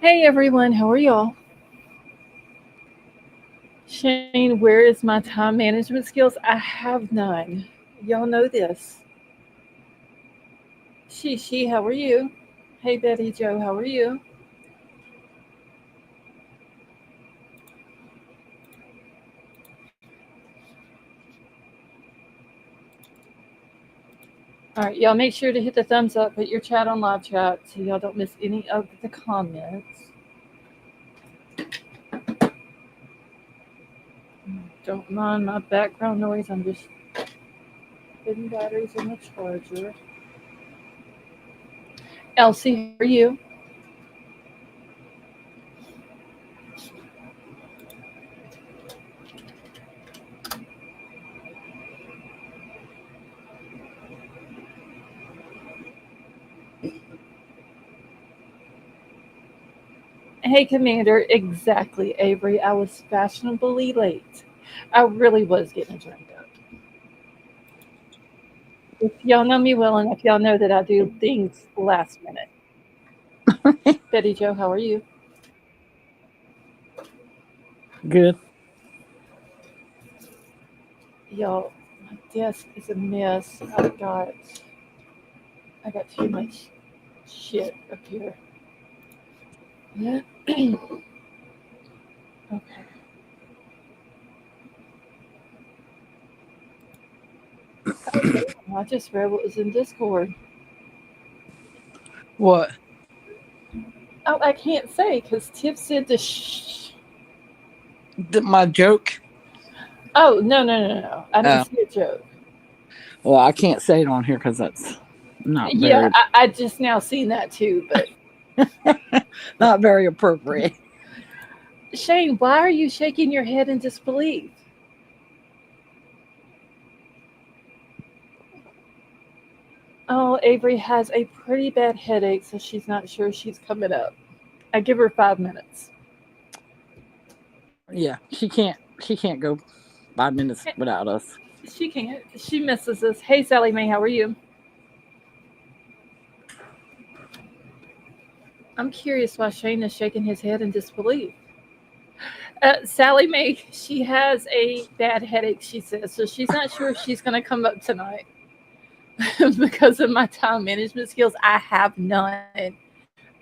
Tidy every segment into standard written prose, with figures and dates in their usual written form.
Hey everyone, how are y'all? Shane, where is my time management skills? I have none. Y'all know this. She, how are you? Hey Betty Joe, how are you? All right, y'all make sure to hit the thumbs up, put your chat on live chat so y'all don't miss any of the comments. Don't mind my background noise, I'm just putting batteries in the charger. Elsie, how are you? Hey Commander, exactly, Avery. I was fashionably late. I really was getting a drink up. If y'all know me well enough, y'all know that I do things last minute. Betty Joe, how are you? Good. Y'all, my desk is a mess. I got too much shit up here. Okay. I just read what was in Discord. What? Oh, I can't say because Tiff said to shh. My joke? Oh, no. I didn't Oh, see a joke. well, I can't say it on here because that's not Yeah, very, I just now seen that too. But not very appropriate. Shane, why are you shaking your head in disbelief? Oh, Avery has a pretty bad headache, so she's not sure she's coming up. I give her 5 minutes. Yeah, she can't go 5 minutes without us. She can't. She misses us. Hey, Sally Mae, how are you? I'm curious why Shane is shaking his head in disbelief. Sally Mae, she has a bad headache, she says, so she's not sure if she's going to come up tonight because of my time management skills. I have none.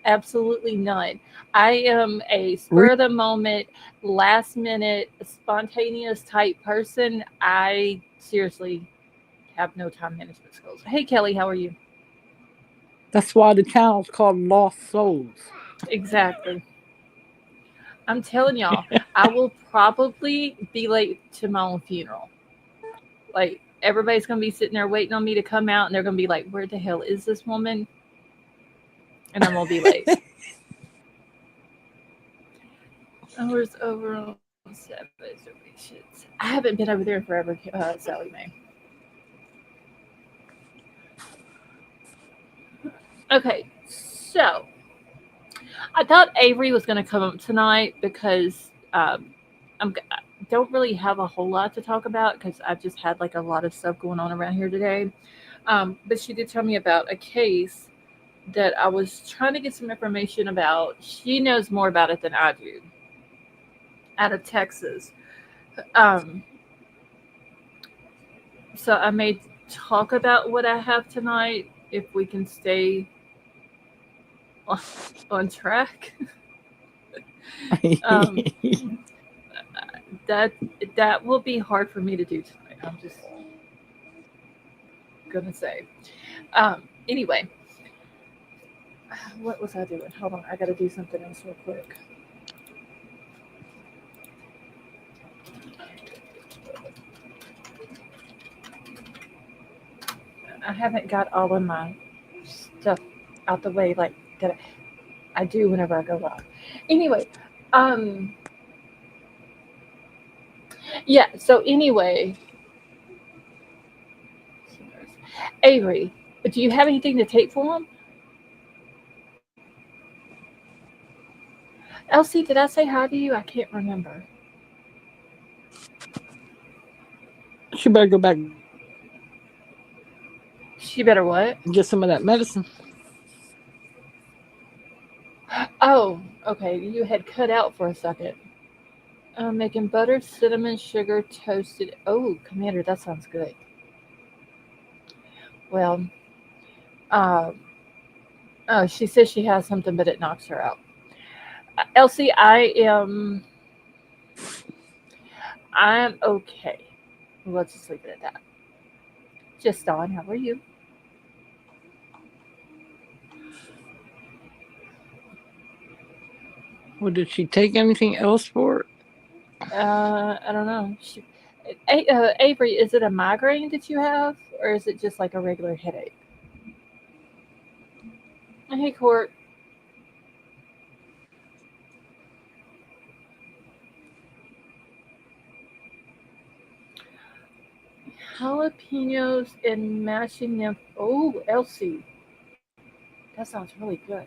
Absolutely none. I am a spur of Re- the moment, last minute, spontaneous type person. I seriously have no time management skills. Hey, Kelly, how are you? that's why the channel's called Lost Souls. Exactly. I'm telling y'all, I will probably be late to my own funeral. Like, everybody's going to be sitting there waiting on me to come out, and they're going to be like, where the hell is this woman? And I'm going to be late. Hours over on set reservations. I haven't been over there in forever, Sally Mae. Okay, so I thought Avery was going to come up tonight because um, I don't really have a whole lot to talk about because I've just had like a lot of stuff going on around here today. But she did tell me about a case that I was trying to get some information about. She knows more about it than I do, out of Texas. Um, so I may talk about what I have tonight if we can stay on, on track. Um, that that will be hard for me to do tonight. I'm just gonna say. Anyway, what was I doing? Hold on, I got to do something else real quick. I haven't got all of my stuff out the way like that I do whenever I go live. Anyway, um, yeah. So anyway, Avery, do you have anything to take for him? Elsie, did I say hi to you? I can't remember. She better go back She better what? and get some of that medicine. Oh, okay. You had cut out for a second. Making butter, cinnamon, sugar, toasted. Oh, Commander, that sounds good. Well, uh, oh, she says she has something, but it knocks her out. Elsie, I'm okay. Let's just leave it at that. Just Dawn, how are you? Well, did she take anything else for it? I don't know. Avery, is it a migraine that you have, or is it just like a regular headache? Hey, Court. Jalapenos and mashing them. Oh, Elsie, that sounds really good.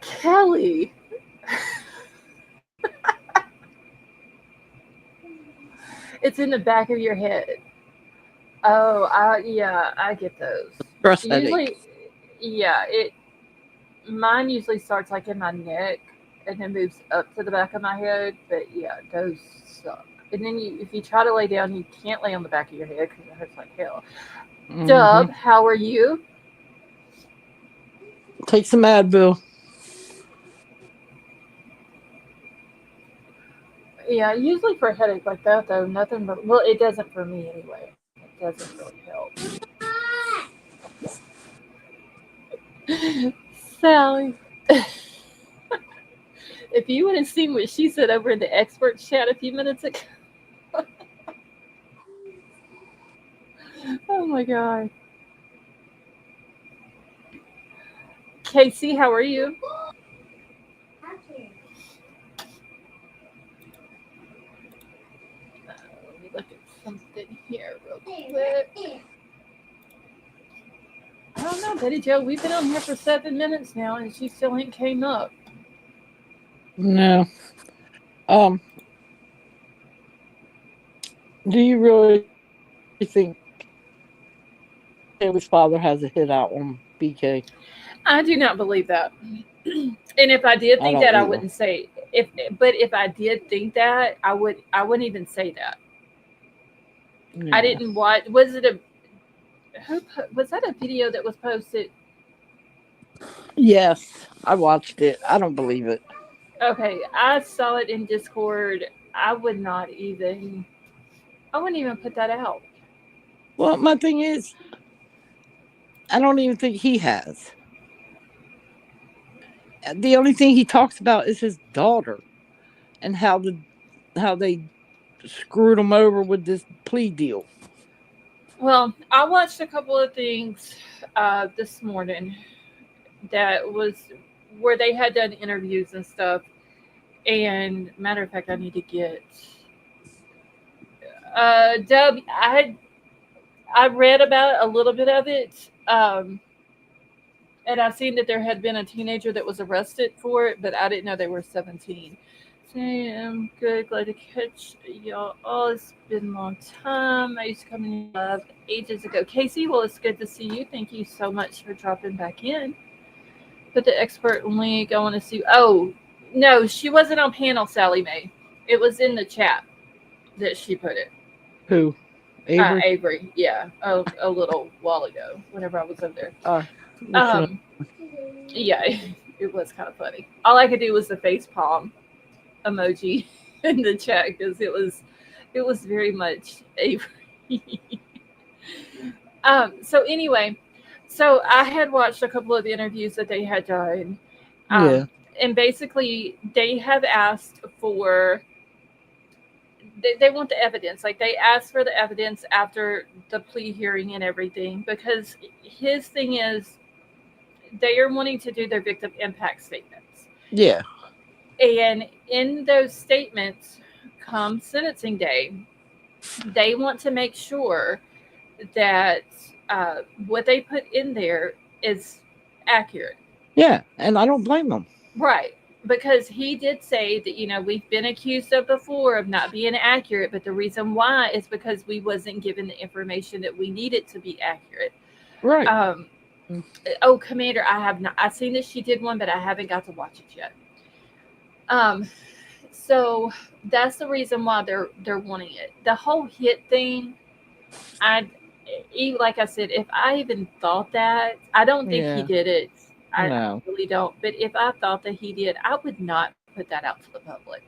Kelly, it's in the back of your head. Oh, yeah, I get those. Stress Usually, headaches. yeah, it mine usually starts like in my neck and then moves up to the back of my head. But yeah, those suck. And then if you try to lay down, you can't lay on the back of your head because it hurts like hell. Dub, Mm-hmm. how are you? Take some Advil. Yeah, usually for a headache like that though, nothing but well, it doesn't for me anyway. It doesn't really help. Sally, if you would have seen what she said over in the expert chat a few minutes ago, oh my god. Casey, how are you? Let me look at something here real quick. I don't know, Betty Joe. We've been on here for 7 minutes now, and she still ain't came up. No. Um, do you really think Haley's father has a hit out on BK? I do not believe that. And if I did I think don't that, I either. wouldn't say if. But if I did think that, I wouldn't even say that. I Yeah. didn't watch. Was it a? Was that a video that was posted? Yes, I watched it. I don't believe it. Okay, I saw it in Discord. I would not even. I wouldn't even put that out. Well, my thing is, I don't even think he has. The only thing he talks about is his daughter and how they screwed him over with this plea deal. Well, I watched a couple of things this morning that was where they had done interviews and stuff. And matter of fact, I need to get Dub. I read about a little bit of it, and I seen that there had been a teenager that was arrested for it, but I didn't know they were 17. Say, I'm good, glad to catch y'all. Oh, it's been a long time. I used to come in love ages ago. Casey, well, it's good to see you. Thank you so much for dropping back in. Put the expert link. I want to see. Oh, no, she wasn't on panel, Sally Mae. It was in the chat that she put it. Who? Avery? Avery, yeah, a little while ago, whenever I was over there. Uh, listen up. Um, yeah, it was kind of funny. All I could do was the face palm emoji in the chat because it was very much Avery. So anyway, so I had watched a couple of the interviews that they had done, Yeah. and basically they have asked for they want the evidence. Like they asked for the evidence after the plea hearing and everything because his thing is they are wanting to do their victim impact statements. Yeah. And in those statements, come sentencing day, they want to make sure that what they put in there is accurate. Yeah. And I don't blame them. Right. because he did say that, we've been accused of before of not being accurate, but the reason why is because we wasn't given the information that we needed to be accurate. Right. Um, oh, Commander, I have not. I've seen that she did one, but I haven't got to watch it yet. So that's the reason why they're wanting it. The whole hit thing, I like I said, if I even thought that, I don't think he Yeah. did it. I No. really don't. But if I thought that he did, I would not put that out to the public.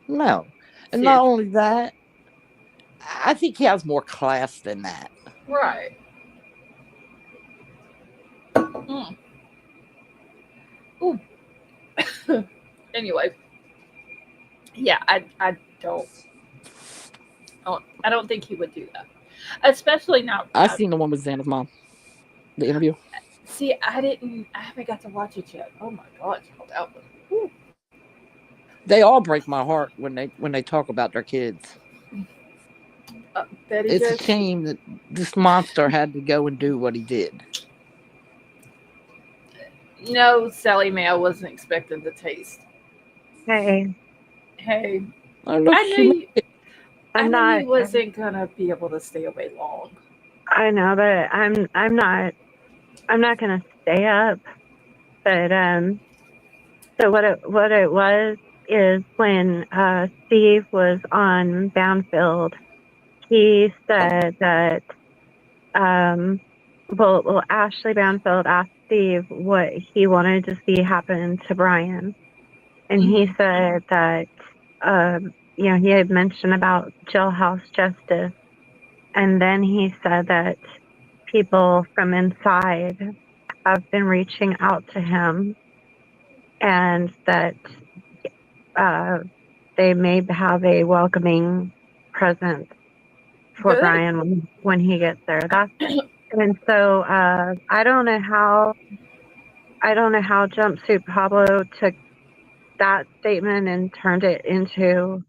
No. And not Seriously. only that, I think he has more class than that. Right. Mm. Ooh. Anyway, yeah, don't, I don't think he would do that, especially not. I seen the one with Xana's mom, the interview. See, I haven't got to watch it yet. Oh my God, it's called Outlook. Ooh. They all break my heart when they talk about their kids. Betty It's a does. shame that this monster had to go and do what he did. No, Sally Mae, I wasn't expecting the taste. Hey, Hey, I don't know if I she knew you, I I'm knew not. you wasn't gonna be able to stay away long. I know, but I'm not. I'm not gonna stay up. But so what it was is when Steve was on Boundfield, he said that well Ashley Boundfield asked Steve what he wanted to see happen to Brian, and he said that he had mentioned about jailhouse justice, and then he said that people from inside have been reaching out to him, and that uh, they may have a welcoming presence for Good. Brian when he gets there. And so I don't know how Jumpsuit Pablo took that statement and turned it into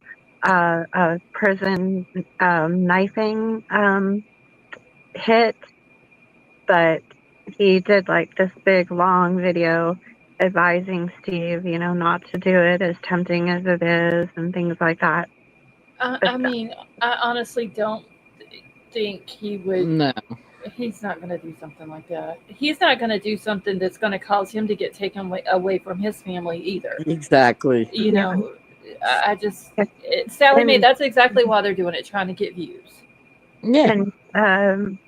a prison knifing hit, but he did like this big long video advising Steve, not to do it, as tempting as it is, and things like that. But I mean, I honestly don't think he would. No, He's not going to do something like that. He's not going to do something that's going to cause him to get taken away from his family either. exactly. You yeah, know, I just, Sally Mae, and that's exactly why they're doing it, trying to get views. Yeah, and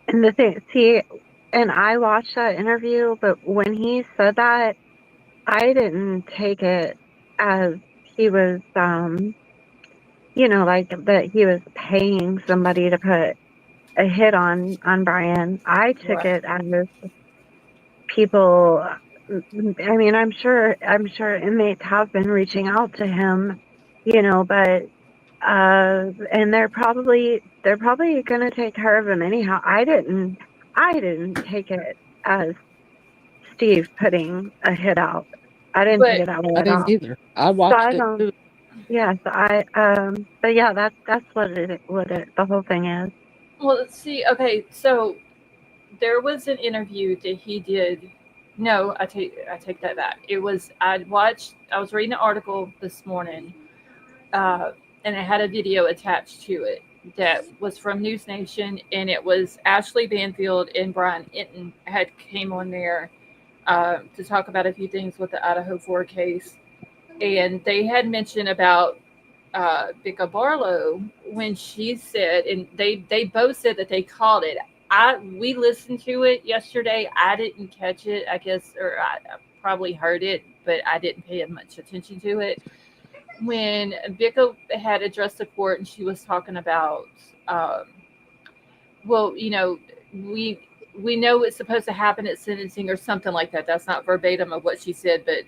and the thing, see, and I watched that interview, but when he said that, I didn't take it as he was, like that he was paying somebody to put a hit on Brian. I took Right. it as people. I mean, I'm sure inmates have been reaching out to him, but and they're probably going to take care of him anyhow. I didn't take it as Steve putting a hit out. I didn't take But it that way I at didn't all. either. I So watched I it don't. too. Yes, but yeah, that's what the whole thing is. well, let's see. Okay, so there was an interview that he did. No, I take that back. It was I was reading an article this morning, uh, and it had a video attached to it that was from News Nation, and it was Ashley Banfield and Brian Inton had came on there to talk about a few things with the Idaho 4 case, and they had mentioned about Becca Barlow when she said, and they both said that they called it. We listened to it yesterday. I didn't catch it, I guess, or I probably heard it, but I didn't pay much attention to it. When Becca had addressed the court and she was talking about, um, well, we know it's supposed to happen at sentencing or something like that. That's not verbatim of what she said, but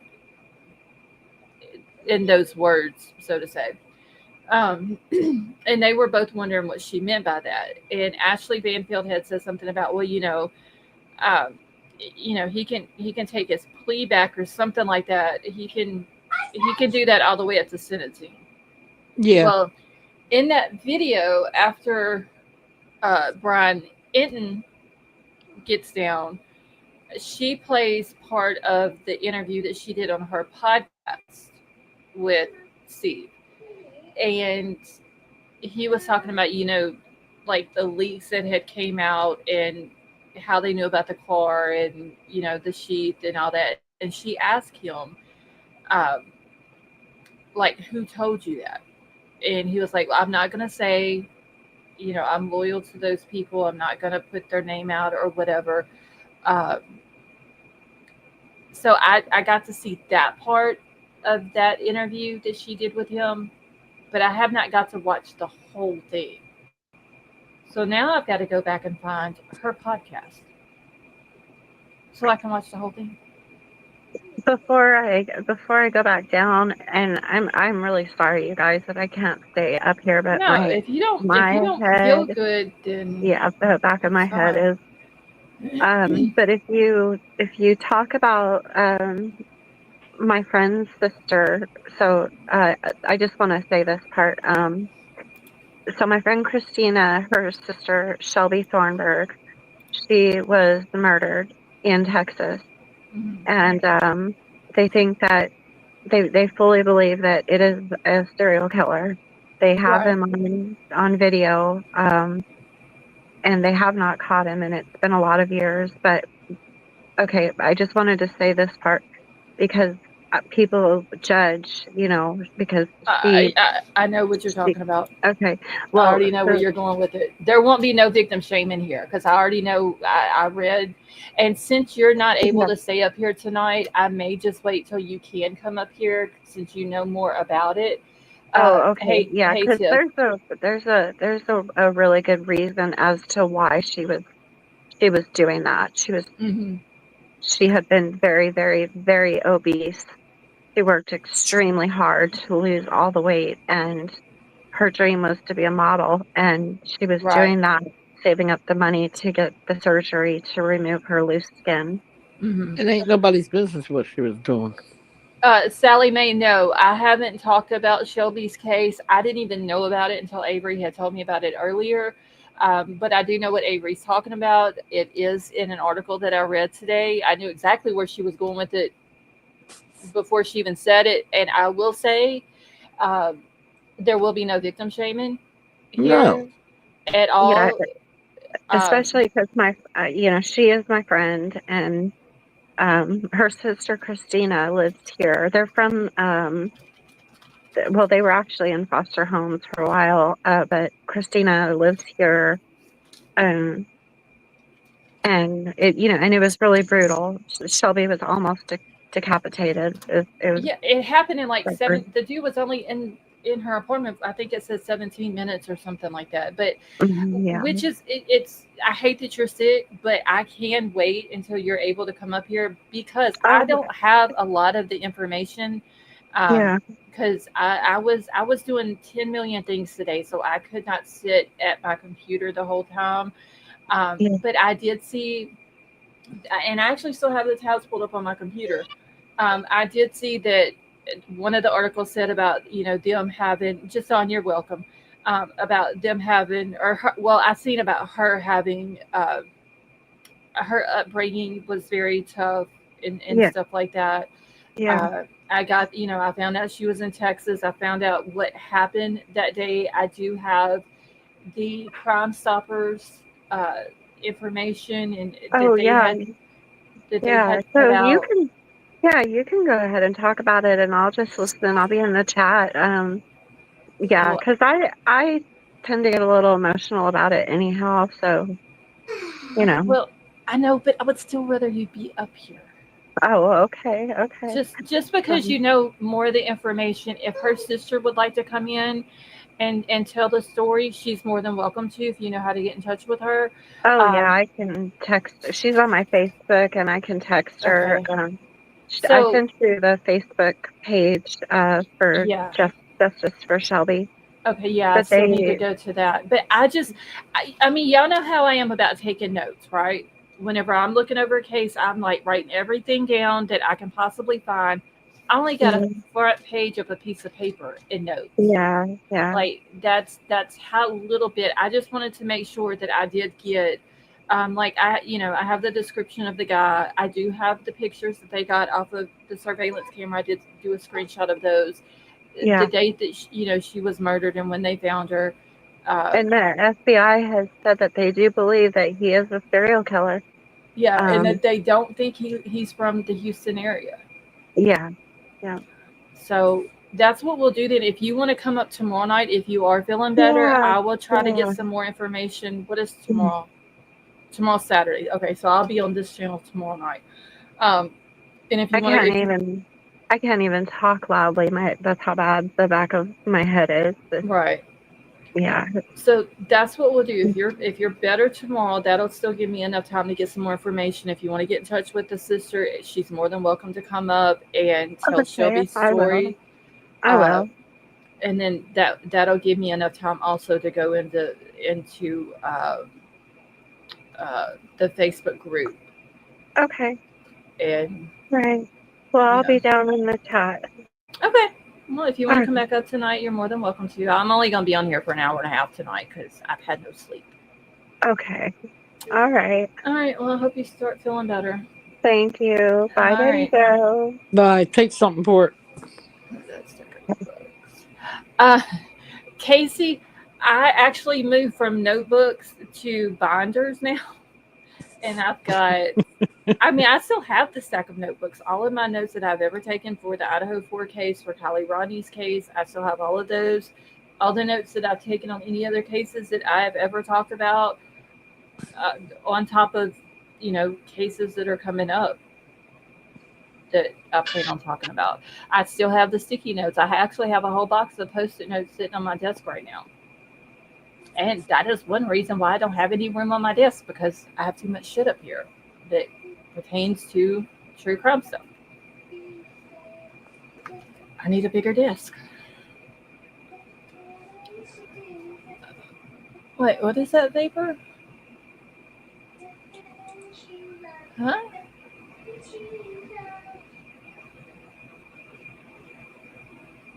in those words, so to say. Um, and they were both wondering what she meant by that. And Ashley Banfield had said something about, well, um, he can take his plea back or something like that. He can do that all the way up to sentencing. Yeah, Well, in that video, after Brian Inton gets down, she plays part of the interview that she did on her podcast with Steve, and he was talking about, like the leaks that had came out and how they knew about the car and the sheath and all that. And she asked him, um, like, who told you that? And he was like, well, I'm not gonna say, I'm loyal to those people. I'm not gonna put their name out or whatever. Um, so I got to see that part of that interview that she did with him, but I have not got to watch the whole thing. So now I've got to go back and find her podcast so I can watch the whole thing. Before I go back down, and I'm really sorry, you guys, that I can't stay up here, but No, if you my don't feel head, good, then yeah, the back of my it's head fine. is. But if you talk about my friend's sister, so I just want to say this part. So my friend Christina, her sister Shelby Thornburg, she was murdered in Texas, Mhm. and they think that they fully believe that it is a serial killer. They have Right. him on video, and they have not caught him, and it's been a lot of years. But okay, I just wanted to say this part because people judge, because I know what you're she talking about. okay, I well, already know where so you're going with it. There won't be no victim shame in here because I already know. I read, and since you're not able yeah, to stay up here tonight, I may just wait till you can come up here since you know more about it. oh, okay, yeah, Hey, because Tiff. there's a really good reason as to why she was doing that. Hmm. She had been very, very, very obese. She worked extremely hard to lose all the weight, and her dream was to be a model, and she was Right. doing that, saving up the money to get the surgery to remove her loose skin. Hmm. It ain't nobody's business what she was doing. Sally Mae, no, I haven't talked about Shelby's case. I didn't even know about it until Avery had told me about it earlier. But I do know what Avery's talking about. It is in an article that I read today. I knew exactly where she was going with it before she even said it. And I will say, um, there will be no victim shaming No. here at Yeah, all. Um, especially because she is my friend, and her sister Christina lives here. They're from well, they were actually in foster homes for a while, but Christina lives here, um, and it was really brutal. Shelby was almost decapitated. It was yeah, it happened in like like, seven. The dude was only in her apartment. I think it says 17 minutes or something like that. But yeah, which is it's I hate that you're sick, but I can wait until you're able to come up here because I oh don't have a lot of the information. yeah, Because I was doing 10 million things today, so I could not sit at my computer the whole time. yeah. But I did see, and I actually still have the tabs pulled up on my computer. I did see that one of the articles said about them having, just on your welcome, about them having, or her, well, I seen about her having, her upbringing was very tough and Yeah, stuff like that. yeah. I got, I found out she was in Texas. I found out what happened that day. I do have the Crime Stoppers uh, information and Oh, yeah, that they yeah. had put So out. you can go ahead and talk about it, and I'll just listen. I'll be in the chat. Yeah, Well, because I tend to get a little emotional about it anyhow. So you know. well, I know, but I would still rather you be up here. Oh, okay, okay. Just because Um, you know more of the information. If her sister would like to come in and tell the story, she's more than welcome to. If you know how to get in touch with her. oh yeah, Um, I can text. She's on my Facebook, and I can text her. okay. I So sent you the Facebook page for yeah. Justice for Shelby. Okay, yeah, I But still need to they, go to that. But I mean, y'all know how I am about taking notes, right? Whenever I'm looking over a case, I'm like writing everything down that I can possibly find. I only got a yeah, front page of a piece of paper in notes. yeah, yeah, Like that's how little bit. I just wanted to make sure that I did get. Like I, I have the description of the guy. I do have the pictures that they got off of the surveillance camera. I did do a screenshot of those. The Yeah. date that she was murdered and when they found her. And the FBI has said that they do believe that he is a serial killer. Yeah, and Um, that they don't think he's from the Houston area. yeah. So that's what we'll do then. If you want to come up tomorrow night, if you are feeling better, Yeah. I will try to get Yeah. some more information. What is tomorrow? Tomorrow's Saturday. Okay, so I'll be on this channel tomorrow night. And if you I want to, I can't even talk loudly. That's how bad the back of my head is. right. Yeah. So that's what we'll do. If you're better tomorrow, that'll still give me enough time to get some more information. If you want to get in touch with the sister, she's more than welcome to come up and tell Okay, Shelby's I will. story. I will. And then that'll give me enough time also to go into the Facebook group. Okay. And Right. Well, I'll yeah. be down in the chat. Okay. Well, if you want to Alright. come back up tonight, you're more than welcome to. I'm only going to be on here for an hour and a half tonight because I've had no sleep. Okay. All right. All right. Well, I hope you start feeling better. Thank you. Bye, All Betty right. Joe. Bye. Take something for it. Casey, I actually moved from notebooks to binders now. And I've got, I still have the stack of notebooks. All of my notes that I've ever taken for the Idaho 4 case, for Kylie Rodney's case, I still have all of those. All the notes that I've taken on any other cases that I have ever talked about, on top of, cases that are coming up that I plan on talking about. I still have the sticky notes. I actually have a whole box of Post-it notes sitting on my desk right now. And that is one reason why I don't have any room on my desk, because I have too much shit up here that pertains to true crime stuff. I need a bigger desk. Wait, what is that vapor? Huh?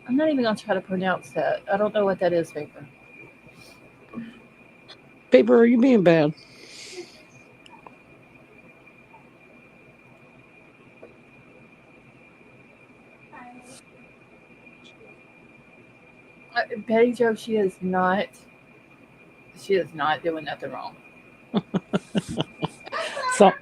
I'm not even going to try to pronounce that. I don't know what that is, vapor. Paper, are you being bad? Betty Jo, she is not doing nothing wrong. So,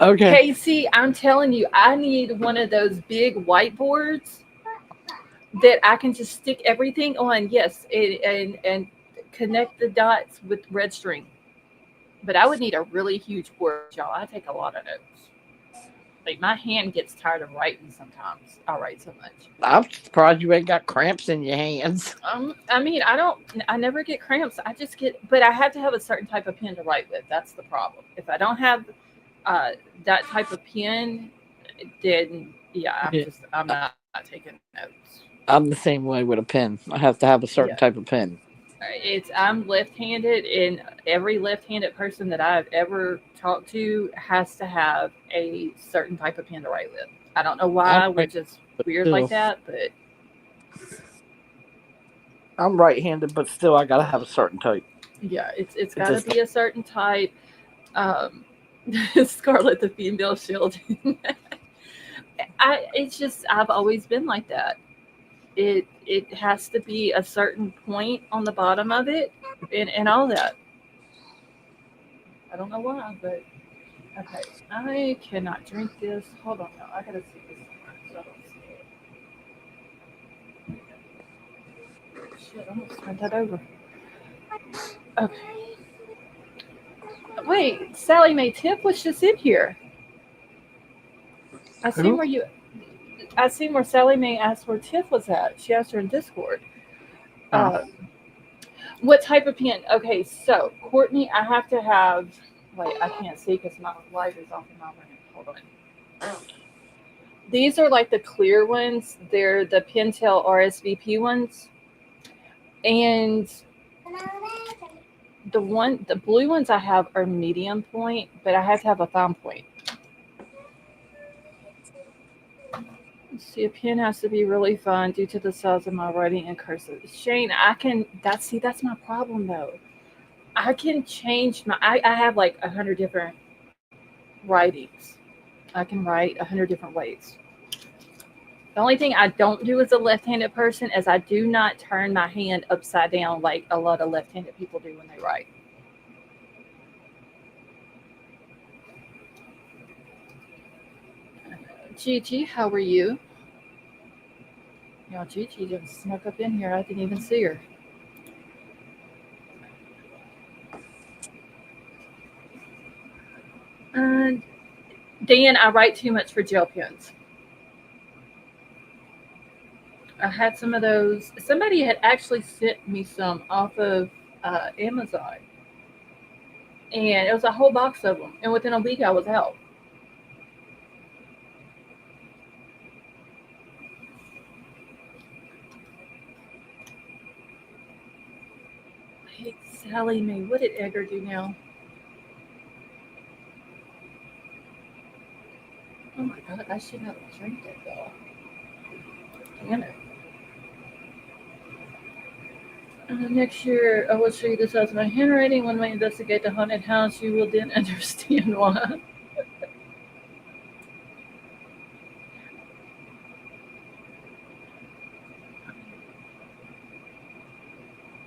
okay. Casey, I'm telling you, I need one of those big whiteboards that I can just stick everything on. Yes, and connect the dots with red string. But I would need a really huge board, y'all. I take a lot of notes. Like, my hand gets tired of writing sometimes. I write so much. I'm surprised you ain't got cramps in your hands. I never get cramps. But I have to have a certain type of pen to write with. That's the problem. If I don't have that type of pen, then yeah, I'm not taking notes. I'm the same way with a pen. I have to have a certain type of pen. I'm left-handed, and every left-handed person that I've ever talked to has to have a certain type of pen to write with. I don't know why we're just weird like that, but I'm right-handed, but still I gotta have a certain type. Yeah, it's got to be a certain type. Scarlet the female shield. I've always been like that. It has to be a certain point on the bottom of it, and all that. I don't know why, but okay. I cannot drink this. Hold on now. I gotta see this somewhere so I don't see it. Shit, I almost turned that over. Okay. Wait, Sally Mae Tiff was just in here. I seen where Sally Mae asked where Tiff was at. She asked her in Discord. What type of pen? Okay, so Courtney, I have to have. Wait, I can't see because my light is off in my room. Hold on. These are like the clear ones. They're the Pentel RSVP ones, and the blue ones I have are medium point, but I have to have a fine point. Let's see, a pen has to be really fun due to the size of my writing and cursive. Shane, I can. That's my problem though. I can change my. I have like 100 different writings. I can write 100 different ways. The only thing I don't do as a left-handed person is I do not turn my hand upside down like a lot of left-handed people do when they write. Gigi, how are you? Y'all, Gigi just snuck up in here. I didn't even see her. Uh, Dan, I write too much for gel pens. I had some of those. Somebody had actually sent me some off of Amazon, and it was a whole box of them. And within a week, I was out. Hey, Sally Mae, what did Edgar do now? Oh my God, I should have drank it though. Damn it. Next year, I will show you the size of my handwriting. When we investigate the haunted house, you will then understand why.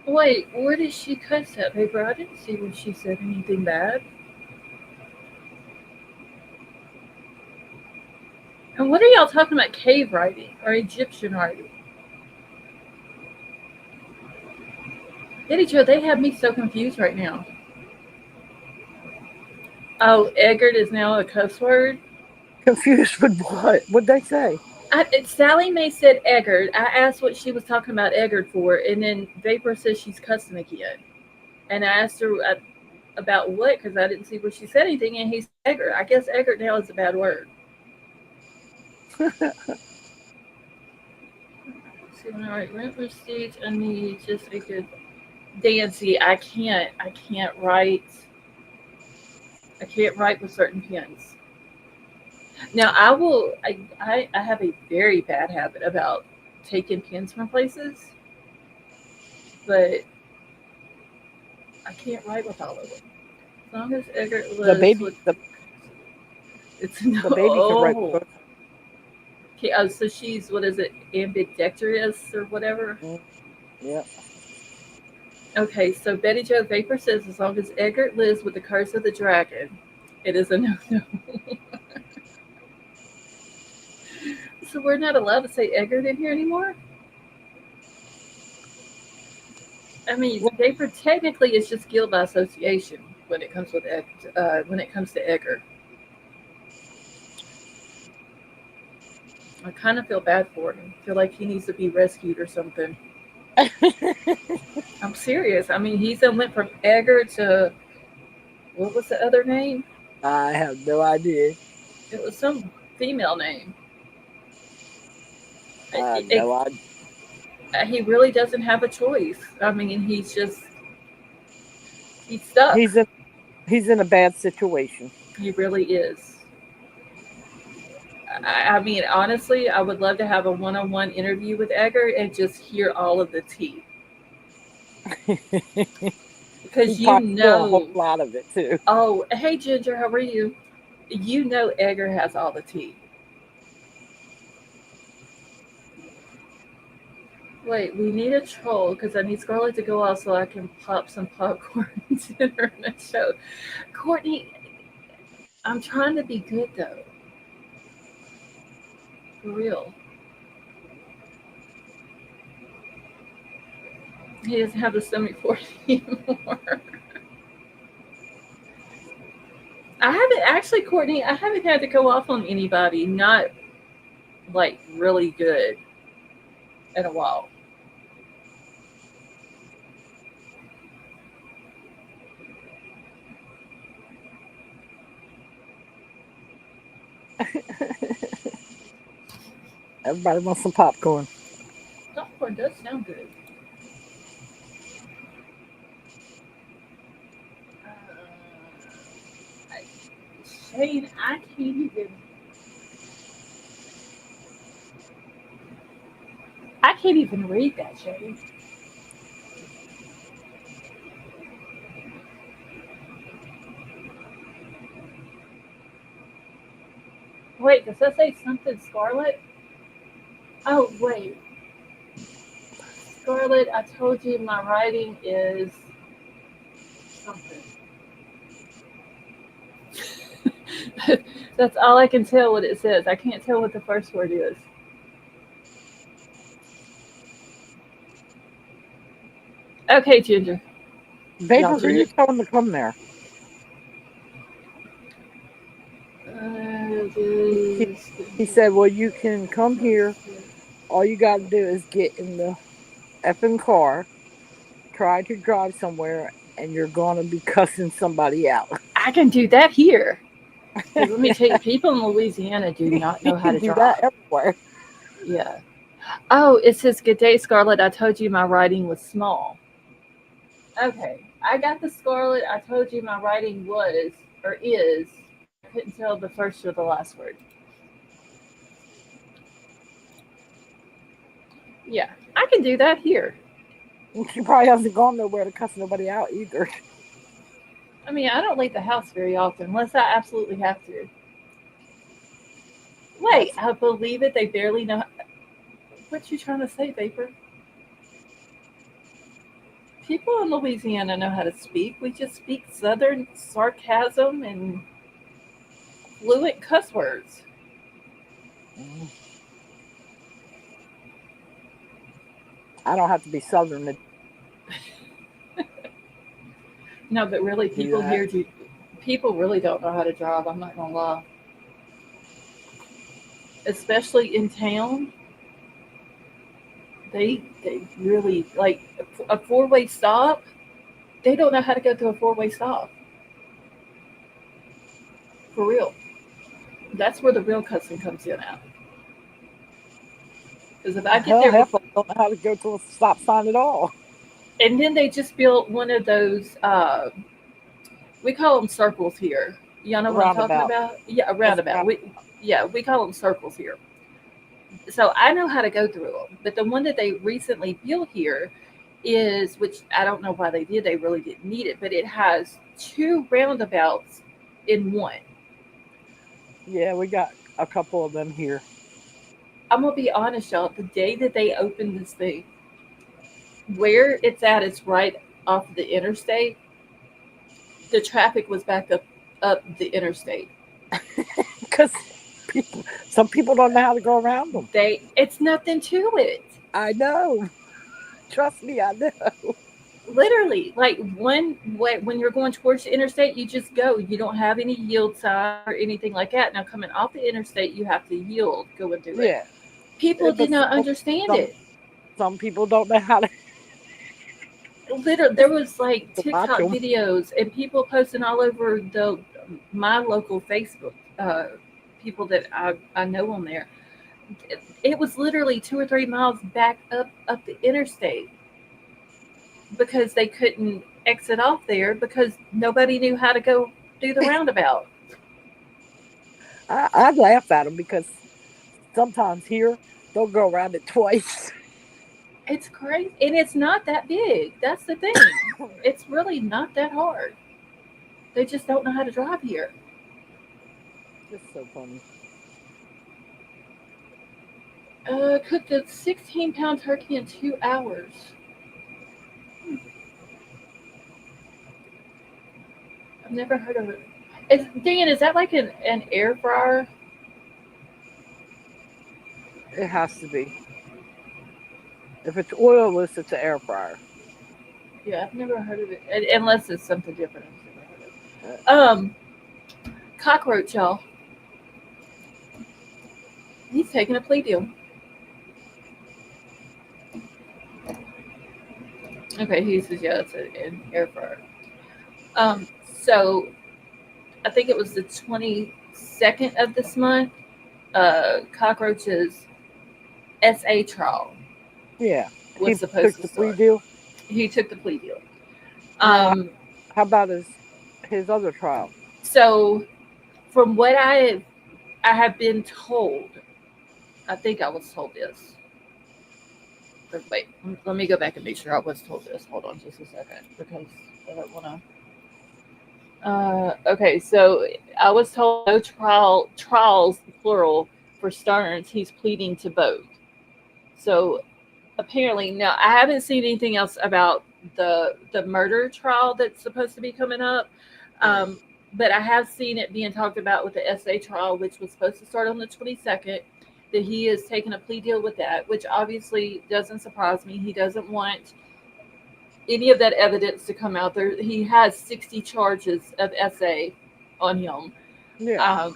Wait, where did she cut that paper? I didn't see where she said anything bad. And what are y'all talking about? Cave writing or Egyptian writing? Eddie Joe, they have me so confused right now. Oh, Eggert is now a cuss word? Confused with what? What'd they say? Sally Mae said Eggert. I asked what she was talking about Eggert for, and then Vapor says she's cussing again. And I asked her about what, because I didn't see where she said anything, and he said Eggert. I guess Eggert now is a bad word. See, when I write rent receipts, I need just a good Dancy. I can't write. I can't write with certain pens. Now I will. I have a very bad habit about taking pens from places, but I can't write with all of them. As long as Eggert The lives baby, with, the, it's no. the baby can write with Oh, both. okay. Oh, so she's what is it? Ambidextrous or whatever. Yeah. Okay, so Betty Jo Vapor says as long as Eggert lives with the curse of the dragon, it is a no-no. So we're not allowed to say Eggert in here anymore. I mean, Vapor technically is just guild by association when it comes with when it comes to Eggert. I kind of feel bad for him. I feel like he needs to be rescued or something. I'm serious. I mean, he's went from Eggert to what was the other name? I have no idea. It was some female name. I have no idea. He really doesn't have a choice. I mean, he's stuck. He's in a bad situation. He really is. I mean, honestly, I would love to have a one-on-one interview with Eggert and just hear all of the tea. Because a whole lot of it too. Oh, hey Ginger, how are you? You know Eggert has all the tea. Wait, we need a troll because I need Scarlett to go out so I can pop some popcorn dinner in a show. Courtney, I'm trying to be good though. For real. He doesn't have the stomach for it anymore. I haven't actually, Courtney, I haven't had to go off on anybody, not like really good in a while. Everybody wants some popcorn. Popcorn does sound good. Shane, I can't even. can't even read that, Shady. Wait, does that say something Scarlet? Oh, wait. Scarlet, I told you my writing is something. That's all I can tell what it says. I can't tell what the first word is. Okay, Ginger. Vapor, Y'all, who you telling to come there? He, he said, well, you can come here. All you got to do is get in the effing car, try to drive somewhere, and you're going to be cussing somebody out. I can do that here. Because let me tell you, people in Louisiana do not know You how can to do that drive. everywhere. Yeah. Oh, it says, "Good day, Scarlet. I told you my writing was small." Okay. I got the Scarlet. I told you my writing was, or is. I couldn't tell the first or the last word. Yeah. I can do that here. She probably hasn't gone nowhere to cuss nobody out either. I mean, I don't leave the house very often unless I absolutely have to. Wait, I believe it. They barely know. What you trying to say, Vapor? People in Louisiana know how to speak. We just speak Southern sarcasm and fluent cuss words. Mm. I don't have to be Southern to No, but really, do people that. here do. People really don't know how to drive. I'm not gonna lie. Especially in town, they really like a four-way stop. They don't know how to go through a four-way stop for real. That's where the real cussing comes in at. Because if I get Hell, there half before, of them don't know how to go to a stop sign at all. and then they just built one of those. We call them circles here. Y'all know what I'm talking Roundabout. about? Yeah, a That's roundabout. We call them circles here. So I know how to go through them. But the one that they recently built here is, which I don't know why they did. They really didn't need it, but it has two roundabouts in one. Yeah, we got a couple of them here. I'm gonna be honest, y'all. The day that they opened this thing, where it's at, it's right off the interstate. The traffic was backed up the interstate. Because some people don't know how to go around them. It's nothing to it. I know. Trust me, I know. Literally, like one way when you're going towards the interstate, you just go. You don't have any yield sign or anything like that. Now coming off the interstate, you have to yield going through it. Yeah, People did but not understand some it. some people don't know how to Literally, there was like watch TikTok them. videos and people posting all over the my local Facebook. People that I know on there. It was literally 2 or 3 miles back up the interstate because they couldn't exit off there because nobody knew how to go do the roundabout. I laugh at them because sometimes here they'll go around it twice. It's crazy, and it's not that big. That's the thing. It's really not that hard. They just don't know how to drive here. It's so funny. Cooked a 16-pound turkey in 2 hours. I've never heard of it. Dan, is that like an air fryer? It has to be. If it's oilless, it's an air fryer. Yeah, I've never heard of it unless it's something different. I've never heard Uh, of. Cockroach, y'all. He's taking a plea deal. Okay, he says yeah, it's an air fryer. So I think it was the 22nd of this month. Cockroach's SA trial yeah, he was supposed took to the plea start. deal. He took the plea deal. Now, Um, how about his other trial? so from what I have been told, I think I was told this. But wait, let me go back and make sure I was told this. Hold on just a second because I don't want to. Okay, so I was told no trials plural for Stearns. He's pleading to both. So apparently, now I haven't seen anything else about the murder trial that's supposed to be coming up. Um, but I have seen it being talked about with the SA trial, which was supposed to start on the 22nd. That he is taking a plea deal with that, which obviously doesn't surprise me. He doesn't want any of that evidence to come out there. He has 60 charges of SA on him. Yeah.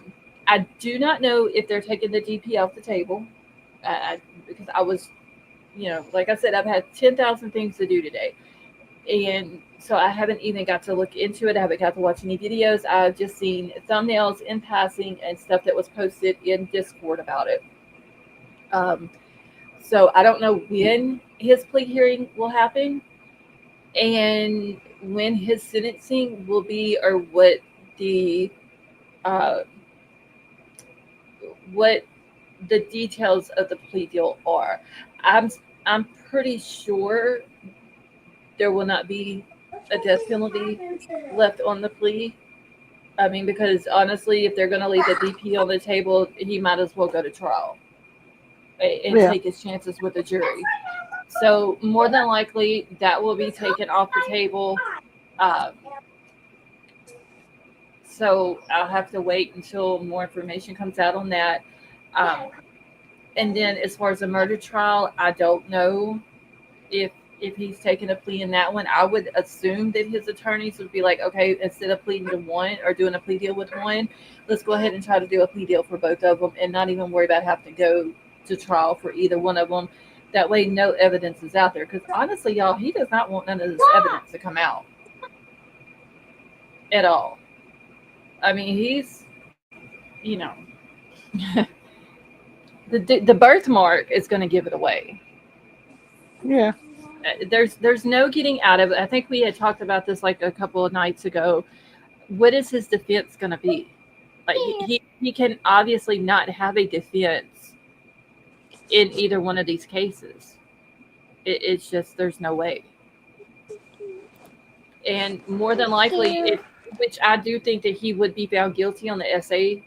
I do not know if they're taking the DP off the table because I was, like I said, I've had 10,000 things to do today. And so I haven't even got to look into it. I haven't got to watch any videos. I've just seen thumbnails in passing and stuff that was posted in Discord about it. So I don't know when his plea hearing will happen and when his sentencing will be, or what the details of the plea deal are. I'm pretty sure there will not be a death penalty left on the plea. I mean, because honestly, if they're going to leave the DP on the table, he might as well go to trial and take his chances with the jury. So more than likely, that will be taken off the table. So I'll have to wait until more information comes out on that. And then as far as the murder trial, I don't know if he's taking a plea in that one. I would assume that his attorneys would be like, okay, instead of pleading to one or doing a plea deal with one, let's go ahead and try to do a plea deal for both of them and not even worry about having to go to trial for either one of them. That way, no evidence is out there. Because honestly, y'all, he does not want none of this evidence to come out at all. I mean, he's, the birthmark is going to give it away. Yeah. There's no getting out of it. I think we had talked about this like a couple of nights ago. What is his defense going to be? Like he can obviously not have a defense in either one of these cases. It's just there's no way. And more than likely, which I do think that he would be found guilty on the SA.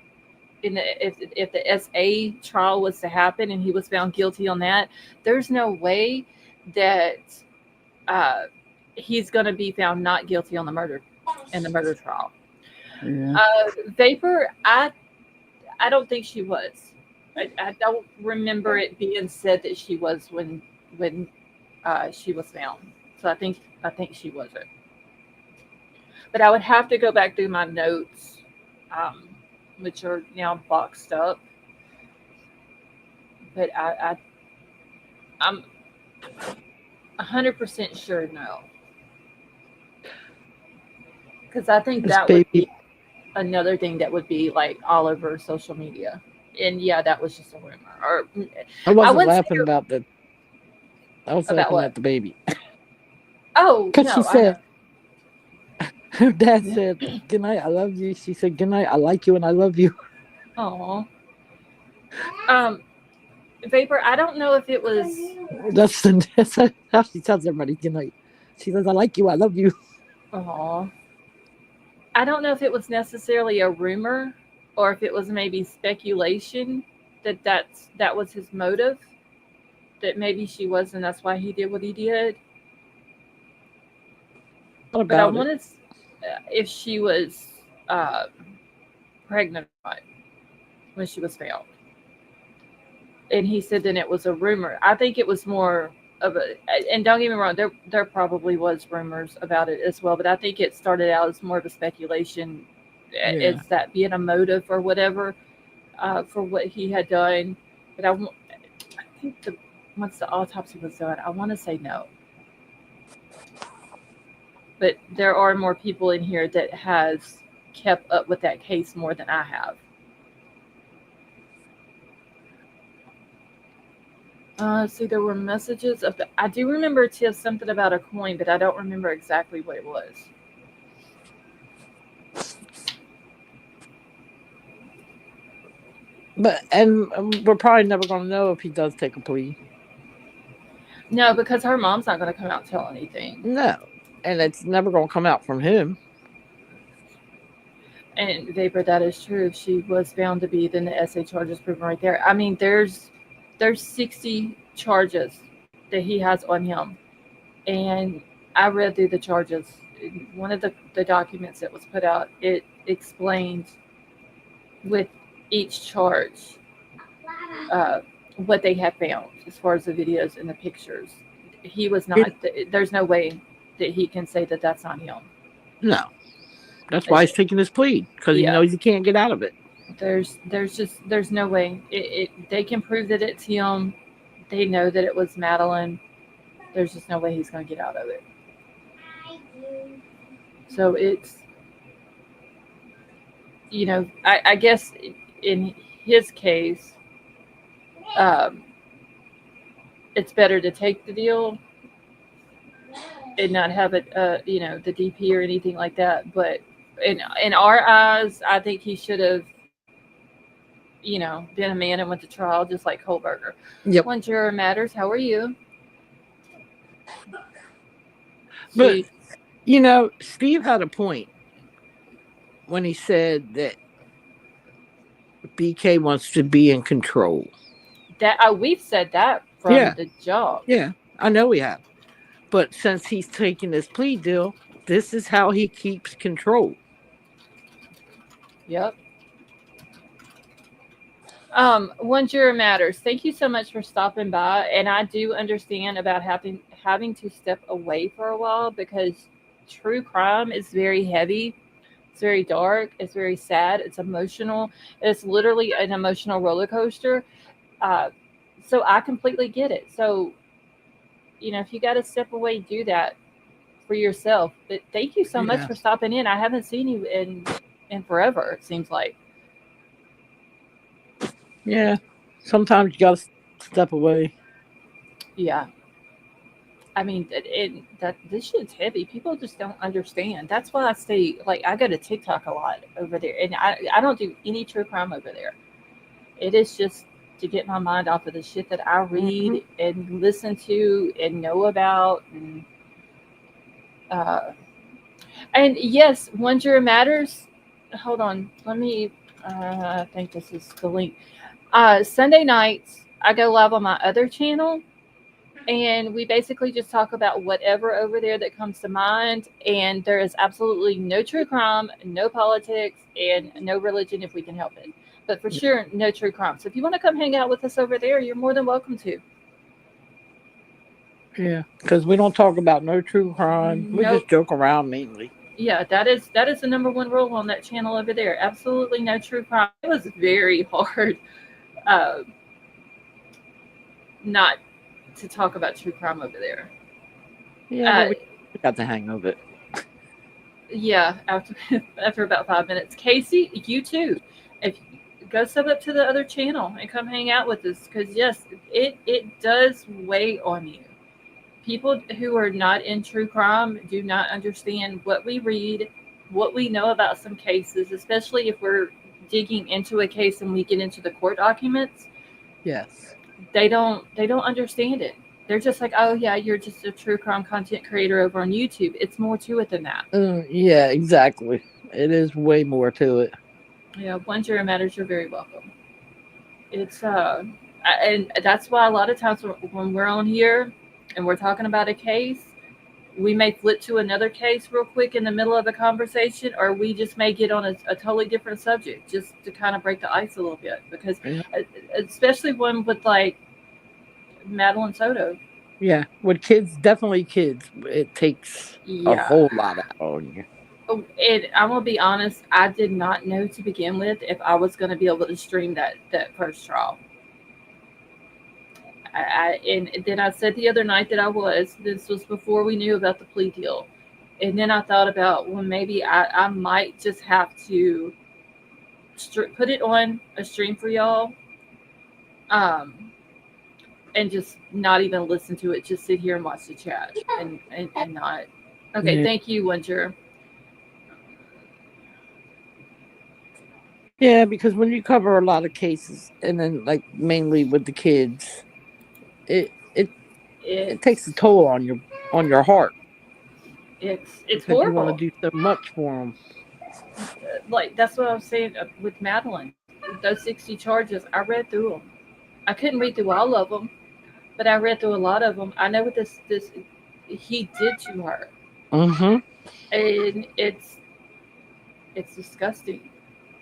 If the SA trial was to happen and he was found guilty on that, there's no way that he's going to be found not guilty on the murder trial. Yeah. Vapor, I don't think she was. I don't remember it being said that she was when she was found. So I think she wasn't. But I would have to go back through my notes, which are now boxed up. But I'm 100% sure no. Because I think that would be another thing that would be like all over social media. And yeah, that was just a rumor. Or I wasn't laughing about the. I was laughing at the baby. Oh, because she said, her dad said, "Good night, I love you." She said, "Good night, I like you and I love you." Oh. Vapor, I don't know if it was. That's how she tells everybody good night. She says, "I like you, I love you." Oh. I don't know if it was necessarily a rumor or if it was maybe speculation that was his motive. That maybe she was, and that's why he did what he did. What but I about wanted if she was pregnant when she was found. And he said then it was a rumor. I think it was more of a, and don't get me wrong, there probably was rumors about it as well, but I think it started out as more of a speculation, as that being a motive or whatever for what he had done. But I think once the autopsy was done, I want to say no. But there are more people in here that has kept up with that case more than I have. See, there were messages of I do remember something about a coin, but I don't remember exactly what it was. But and we're probably never going to know if he does take a plea. No, because her mom's not going to come out and tell anything. No. And it's never going to come out from him. And Vapor, that is true. If she was found to be, then the SA charge is proven right there. I mean, there's 60 charges that he has on him, and I read through the charges. One of the documents that was put out, it explained with each charge uh, what they had found as far as the videos and the pictures. He was not. There's no way that he can say that that's not him. No. That's why he's taking his plea, because he Yeah. knows he can't get out of it. There's no way they can prove that it's him. They know that it was Madeline. There's just no way he's going to get out of it. So it's, I guess in his case, it's better to take the deal and not have it, the DP or anything like that. But in our eyes, I think he should have, been a man and went to trial just like Kohlberger. Yep. One juror matters. How are you? But, Steve had a point when he said that BK wants to be in control. That we've said that from the jump. Yeah, I know we have. But since he's taking this plea deal, this is how he keeps control. Yep. One juror matters. Thank you so much for stopping by. And I do understand about having to step away for a while because true crime is very heavy. It's very dark. It's very sad. It's emotional. It's literally an emotional roller coaster. So I completely get it. So, if you got to step away, do that for yourself. But thank you so much for stopping in. I haven't seen you in forever, it seems like. Yeah. Sometimes you got to step away. Yeah. I mean, this shit's heavy. People just don't understand. That's why I stay, I go to TikTok a lot over there. And I don't do any true crime over there. It is just to get my mind off of the shit that I read and listen to and know about. And yes, one juror matters. Hold on. Let me, I think this is the link. Sunday nights, I go live on my other channel. And we basically just talk about whatever over there that comes to mind. And there is absolutely no true crime, no politics, and no religion if we can help it. But for sure, no true crime. So if you want to come hang out with us over there, you're more than welcome to. Yeah, because we don't talk about no true crime. We just joke around mainly. Yeah, that is the number one rule on that channel over there. Absolutely no true crime. It was very hard not to talk about true crime over there. Yeah, we got the hang of it. Yeah, after about 5 minutes. Casey, you too. If go sub up to the other channel and come hang out with us, because yes, it does weigh on you. People who are not in true crime do not understand what we read, what we know about some cases, especially if we're digging into a case and we get into the court documents. Yes. They don't understand it. They're just like, oh yeah, you're just a true crime content creator over on YouTube. It's more to it than that. Yeah, exactly. It is way more to it. Yeah, one juror matters. You're very welcome. It's and that's why a lot of times when we're on here and we're talking about a case, we may flip to another case real quick in the middle of the conversation, or we just may get on a totally different subject just to kind of break the ice a little bit. Because especially one with like Madeline Soto. Yeah, with kids, definitely kids. It takes a whole lot out on you. And I'm gonna be honest, I did not know to begin with if I was gonna be able to stream that first trial. And then I said the other night that I was. This was before we knew about the plea deal. And then I thought about, well, maybe I might just have to put it on a stream for y'all, and just not even listen to it. Just sit here and watch the chat and not. Okay, Thank you, Winter. Yeah, because when you cover a lot of cases, and then like mainly with the kids, it takes a toll on your heart. It's Because you horrible. want to do so much for them. Like that's what I was saying with Madeline. Those 60 charges, I read through them. I couldn't read through all of them, but I read through a lot of them. I know what this he did to her, Mm-hmm. and it's disgusting.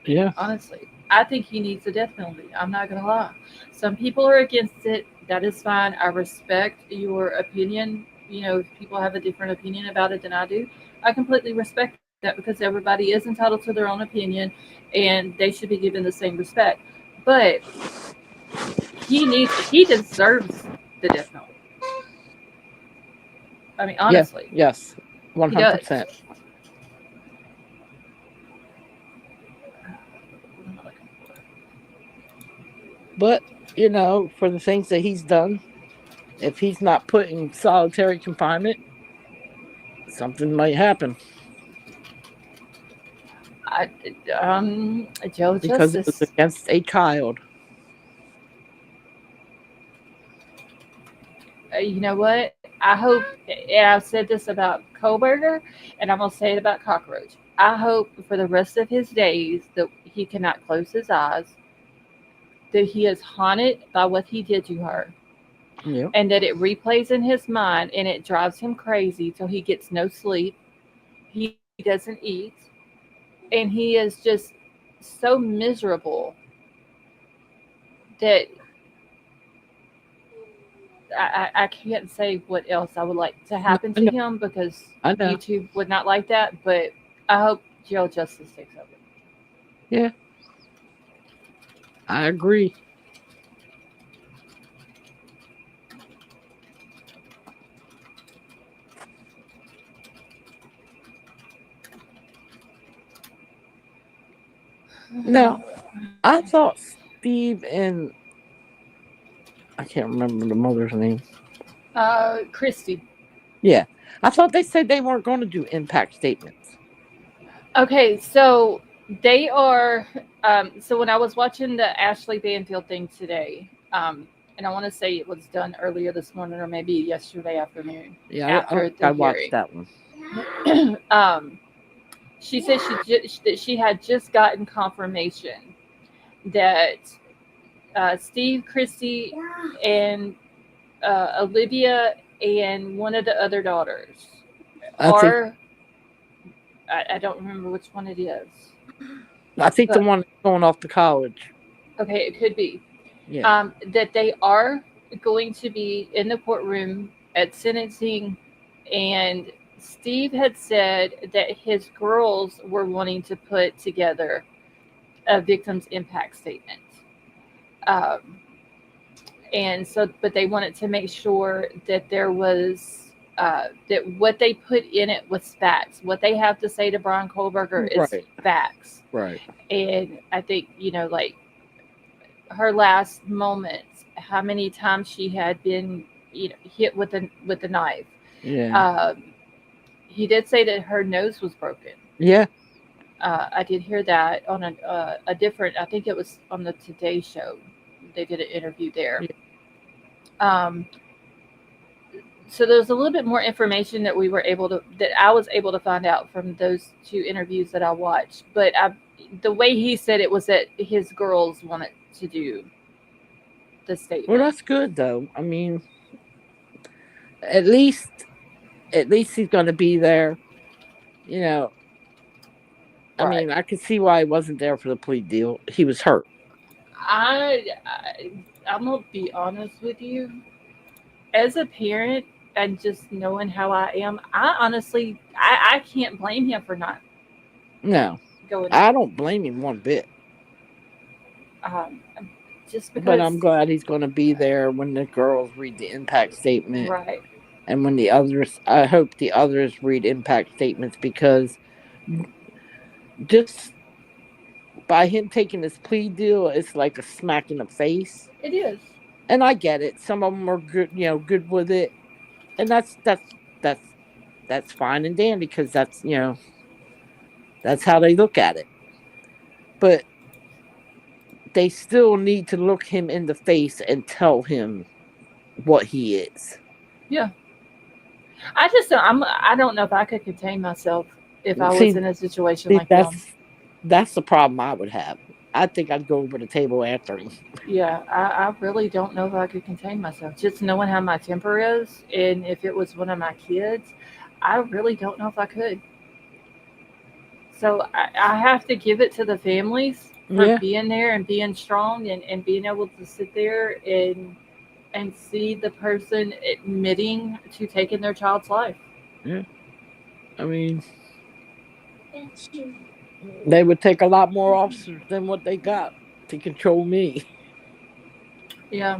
Yeah. Honestly, I think he needs the death penalty. I'm not gonna lie. Some people are against it. That is fine. I respect your opinion. You know, if people have a different opinion about it than I do, I completely respect that because everybody is entitled to their own opinion, and they should be given the same respect. But he deserves the death penalty. I mean, Yeah. honestly, Yes. he does. 100%. But, for the things that he's done, if he's not put in solitary confinement, something might happen. I, Joe Because it was Justice. against a child. You know what? I hope, and I've said this about Kohlberger, and I'm going to say it about Cockroach. I hope for the rest of his days that he cannot close his eyes, that he is haunted by what he did to her, Yeah. and that it replays in his mind and it drives him crazy till he gets no sleep. He doesn't eat, and he is just so miserable that I can't say what else I would like to happen to him because I know. YouTube would not like that. But I hope jail justice takes over. Yeah. I agree. Now, I thought Steve and I can't remember the mother's name. Christy. Yeah. I thought they said they weren't going to do impact statements. Okay, so they are. So when I was watching the Ashley Banfield thing today, and I want to say it was done earlier this morning or maybe yesterday afternoon. Yeah, after I the watched hearing. that one. She said that she had just gotten confirmation that Steve, Christy, and Olivia and one of the other daughters I don't remember which one it is. I think the one going off to college. Okay, it could be. Yeah. That they are going to be in the courtroom at sentencing, and Steve had said that his girls were wanting to put together a victim's impact statement. And so, but they wanted to make sure that there was that what they put in it was facts. What they have to say to Brian Kohlberger is facts. Right. And I think, like her last moments, how many times she had been, hit with the knife. Yeah. He did say that her nose was broken. Yeah. I did hear that on a different. I think it was on the Today Show. They did an interview there. Yeah. So there's a little bit more information that I was able to find out from those two interviews that I watched. But the way he said it was that his girls wanted to do the statement. Well, that's good though. I mean, at least he's going to be there. I mean, I could see why he wasn't there for the plea deal. He was hurt. I'm gonna be honest with you. As a parent, and just knowing how I am, I honestly, I can't blame him for not. No, I don't blame him one bit. Just because. But I'm glad he's going to be there when the girls read the impact statement. Right. And when I hope the others read impact statements, because just by him taking this plea deal, it's like a smack in the face. It is. And I get it. Some of them are good, good with it. And that's fine and dandy, because that's how they look at it. But they still need to look him in the face and tell him what he is. I just don't. I don't know if I could contain myself if I was See, in a situation see, like them. that's the problem I would have. I think I'd go over the table after him. Yeah, I really don't know if I could contain myself. Just knowing how my temper is, and if it was one of my kids, I really don't know if I could. So I have to give it to the families for Yeah, being there and being strong and being able to sit there and see the person admitting to taking their child's life. yeah. I mean, they would take a lot more officers than what they got to control me. Yeah.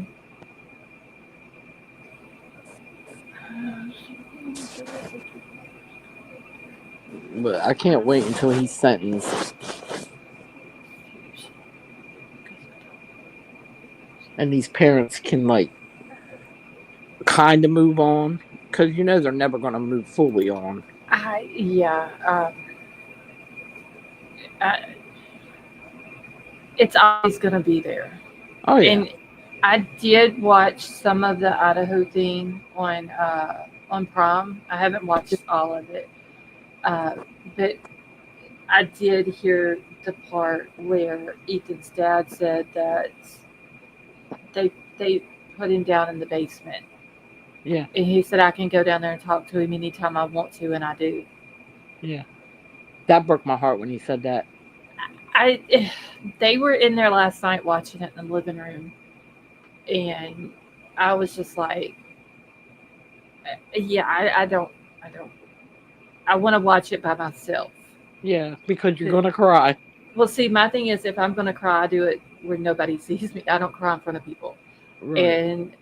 But I can't wait until he's sentenced and these parents can like kind of move on because they're never going to move fully on. Yeah. I, it's always going to be there. Oh yeah, And I did watch some of the Idaho thing on Prime. I haven't watched all of it, uh, but I did hear the part where Ethan's dad said that they put him down in the basement, yeah, and he said I can go down there and talk to him anytime I want to, and I do. yeah. That broke my heart when he said that. I they were in there last night watching it in the living room, and I was just like, yeah, I don't. I want to watch it by myself. Yeah, because you're going to cry. Well, see, my thing is, if I'm going to cry, I do it where nobody sees me. I don't cry in front of people. Right. And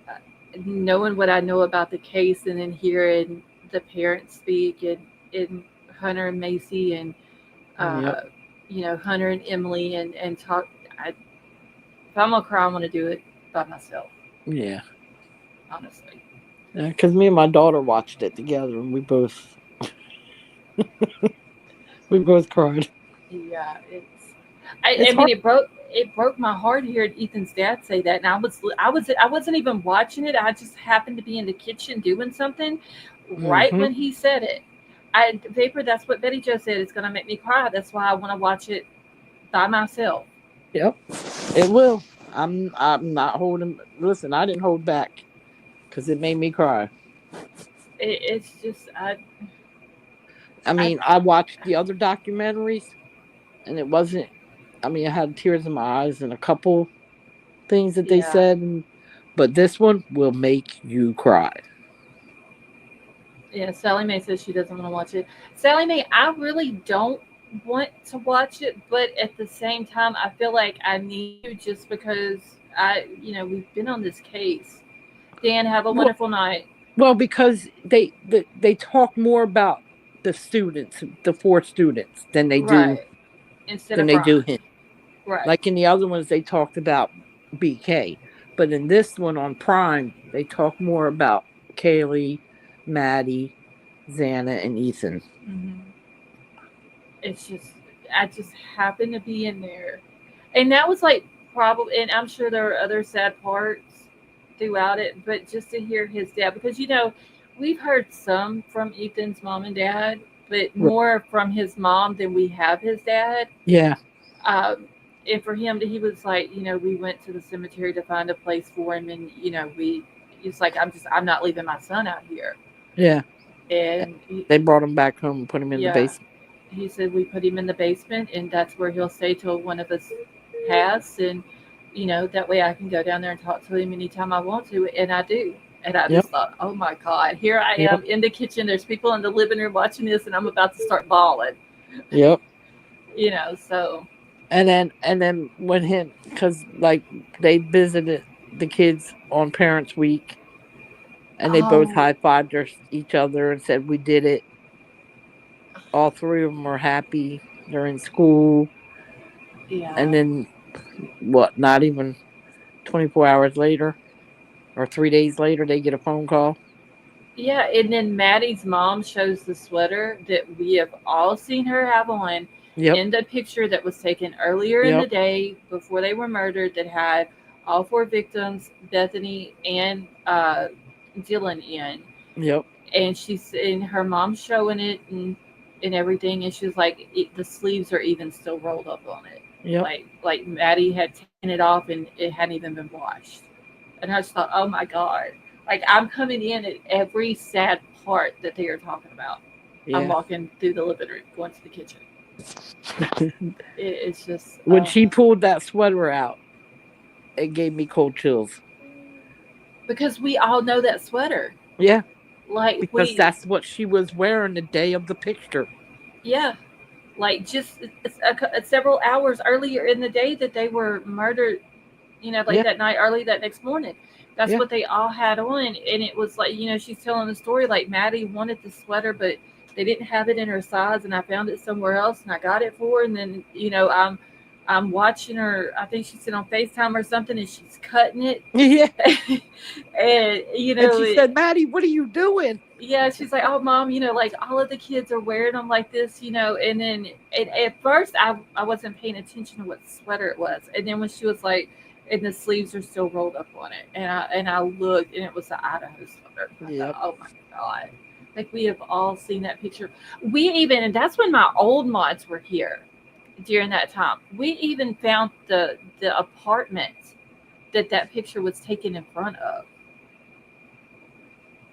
knowing what I know about the case, and then hearing the parents speak, and Hunter and Macy, and Yep. uh, Hunter and Emily, and talk. If I'm gonna cry, I'm gonna do it by myself. Yeah. Honestly. Because me and my daughter watched it together, and we both cried. Yeah, I It's mean, hard. it broke my heart hearing Ethan's dad say that, and I wasn't even watching it. I just happened to be in the kitchen doing something right Hmm. when he said it. Vapor. That's what Betty Jo said. It's gonna make me cry. That's why I want to watch it by myself. Yep. It will. I'm not holding. Listen, I didn't hold back because it made me cry. It's just I I mean, I watched the other documentaries, and it wasn't. I mean, I had tears in my eyes and a couple things that they yeah. said, but this one will make you cry. Yeah, Sally Mae says she doesn't want to watch it. Sally Mae, I really don't want to watch it, but at the same time, I feel like I need to just because we've been on this case. Dan, have a Well, wonderful night. well, because they talk more about the students, the four students, than they do Right. Instead than of they do Brian. him. Right. Like in the other ones, they talked about BK, but in this one on Prime, they talk more about Kaylee, Maddie, Xana, and Ethan. Hmm. It's just, I just happened to be in there. And that was like probably, and I'm sure there were other sad parts throughout it, but just to hear his dad, because, we've heard some from Ethan's mom and dad, but Right. more from his mom than we have his dad. Yeah, Um, and for him, he was like, we went to the cemetery to find a place for him, and he's like, I'm not leaving my son out here. yeah. And They brought him back home and put him in the yeah, basement. he said we put him in the basement, and that's where he'll stay till one of us pass, and that way I can go down there and talk to him anytime I want to, and I do. And I Yep, just thought, oh my God, here I yep, am in the kitchen. There's people in the living room watching this, and I'm about to start bawling. yep. So And then when him, because like they visited the kids on Parents Week, and they both oh high fived each other and said, "We did it." All three of them are happy. They're in school, and yeah. then what? Not even 24 hours later or 3 days later, they get a phone call. Yeah, and then Maddie's mom shows the sweater that we have all seen her have on Yep, in the picture that was taken earlier in the yep, day before they were murdered, that had all four victims, Bethany and Dylan in. Yep. and she's and her mom's showing it and everything, and she was like, the sleeves are even still rolled up on it, Yep. like Maddie had taken it off and it hadn't even been washed. And I just thought, oh my god, like I'm coming in at every sad part that they are talking about. I'm Yeah. walking through the living room, going to the kitchen. It's just When she pulled that sweater out, it gave me cold chills. because we all know that sweater. Yeah, Like because that's what she was wearing the day of the picture. yeah, like just several hours earlier in the day that they were murdered, like Yeah. that night, early that next morning. That's Yeah. what they all had on, and it was like, she's telling the story like Maddie wanted the sweater, but they didn't have it in her size, and I found it somewhere else, and I got it for her, and then I'm watching her. I think she's sitting on FaceTime or something, and she's cutting it, Yeah. and And she said, Maddie, what are you doing? yeah, she's like, oh, mom, like all of the kids are wearing them like this, and then at first I wasn't paying attention to what sweater it was. And then when she was like, and the sleeves are still rolled up on it, and I looked, and it was the Idaho sweater. I Yep. thought, oh my god, like we have all seen that picture. We even, and that's when my old mods were here during that time. We even found the apartment that picture was taken in front of.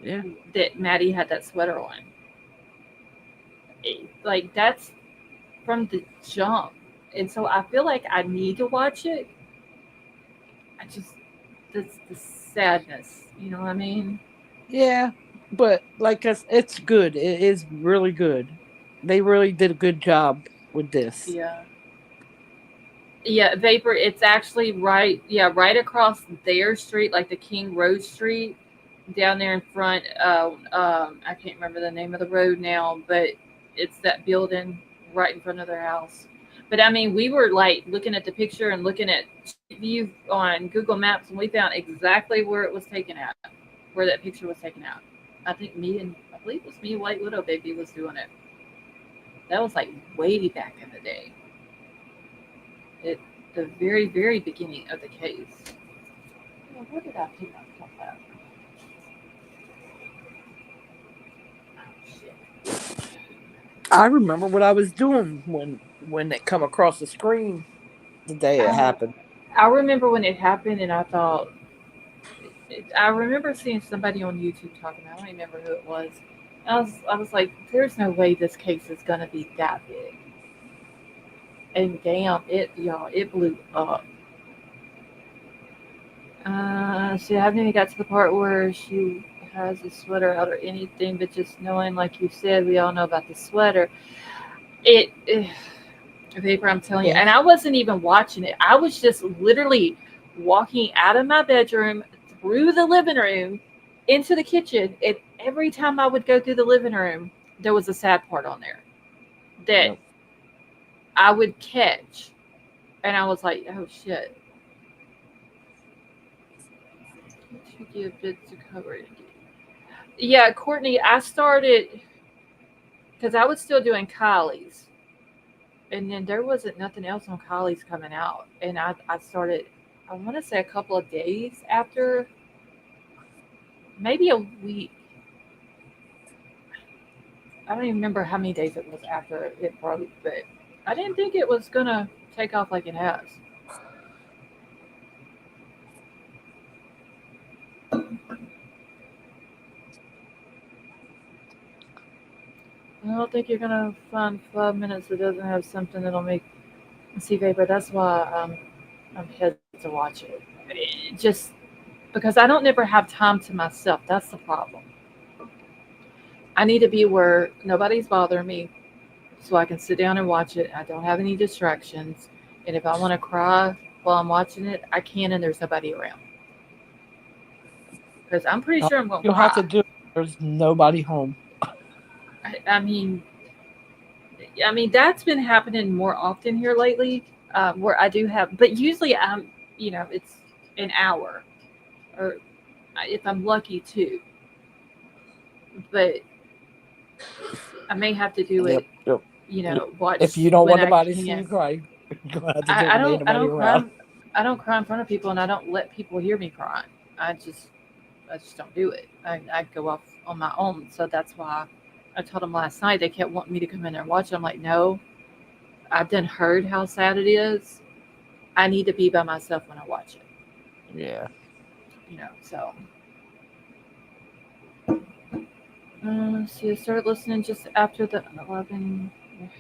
Yeah. That Maddie had that sweater on. Like that's from the jump, and so I feel like I need to watch it. I just that's the sadness, you know what I mean? Yeah. But like it's good. It is really good. They really did a good job with this. Yeah, yeah. Vapor. It's actually right. Yeah, right across their street, like the King Road Street, down there in front. I can't remember the name of the road now, but it's that building right in front of their house. But I mean, we were like looking at the picture and looking at Street View on Google Maps, and we found exactly where it was taken at, where that picture was taken out. I believe it was me and White Widow Baby was doing it. That was like way back in the day. At the very, very beginning of the case. Oh, where did I pick up that? Oh, shit. I remember what I was doing when it come across the screen the day it I, happened. I remember when it happened, and I thought, I remember seeing somebody on YouTube talking. I don't remember who it was. I was like, "There's no way this case is gonna be that big." And damn, it blew up. She haven't even got to the part where she has a sweater out or anything, but just knowing, like you said, we all know about the sweater. It Vapor, I'm telling you, Yeah. and I wasn't even watching it. I was just literally walking out of my bedroom through the living room into the kitchen, and every time I would go through the living room, there was a sad part on there that Yep. I would catch, and I was like, "Oh shit!" To give bits to cover it. Yeah, Courtney, I started because I was still doing Kylie's, and then there wasn't nothing else on Kylie's coming out, and I started. I want to say a couple of days after, maybe a week. I don't even remember how many days it was after it broke, but I didn't think it was gonna take off like it has. I don't think you're gonna find 5 minutes that doesn't have something that'll make see Vapor. That's why I'm hesitant to watch it. Just because I don't never have time to myself. That's the problem. I need to be where nobody's bothering me, so I can sit down and watch it. I don't have any distractions, and if I want to cry while I'm watching it, I can, and there's nobody around. Because I'm pretty Uh, sure I'm gonna You'll have to cry. do it. There's nobody home. I mean, that's been happening more often here lately, where I do have, but usually it's an hour, or if I'm lucky too. But I may have to do Yep. it, Yep. Yep. watch If you don't when want I nobody to see you can. cry, you're gonna have to do it I when ain't don't I nobody don't cry. around. I don't cry in front of people, and I don't let people hear me crying. I just don't do it. I go off on my own. So that's why I told them last night. They kept wanting me to come in there and watch it. I'm like, no, I've done heard how sad it is. I need to be by myself when I watch it. Yeah. So. See, I started listening just after the 11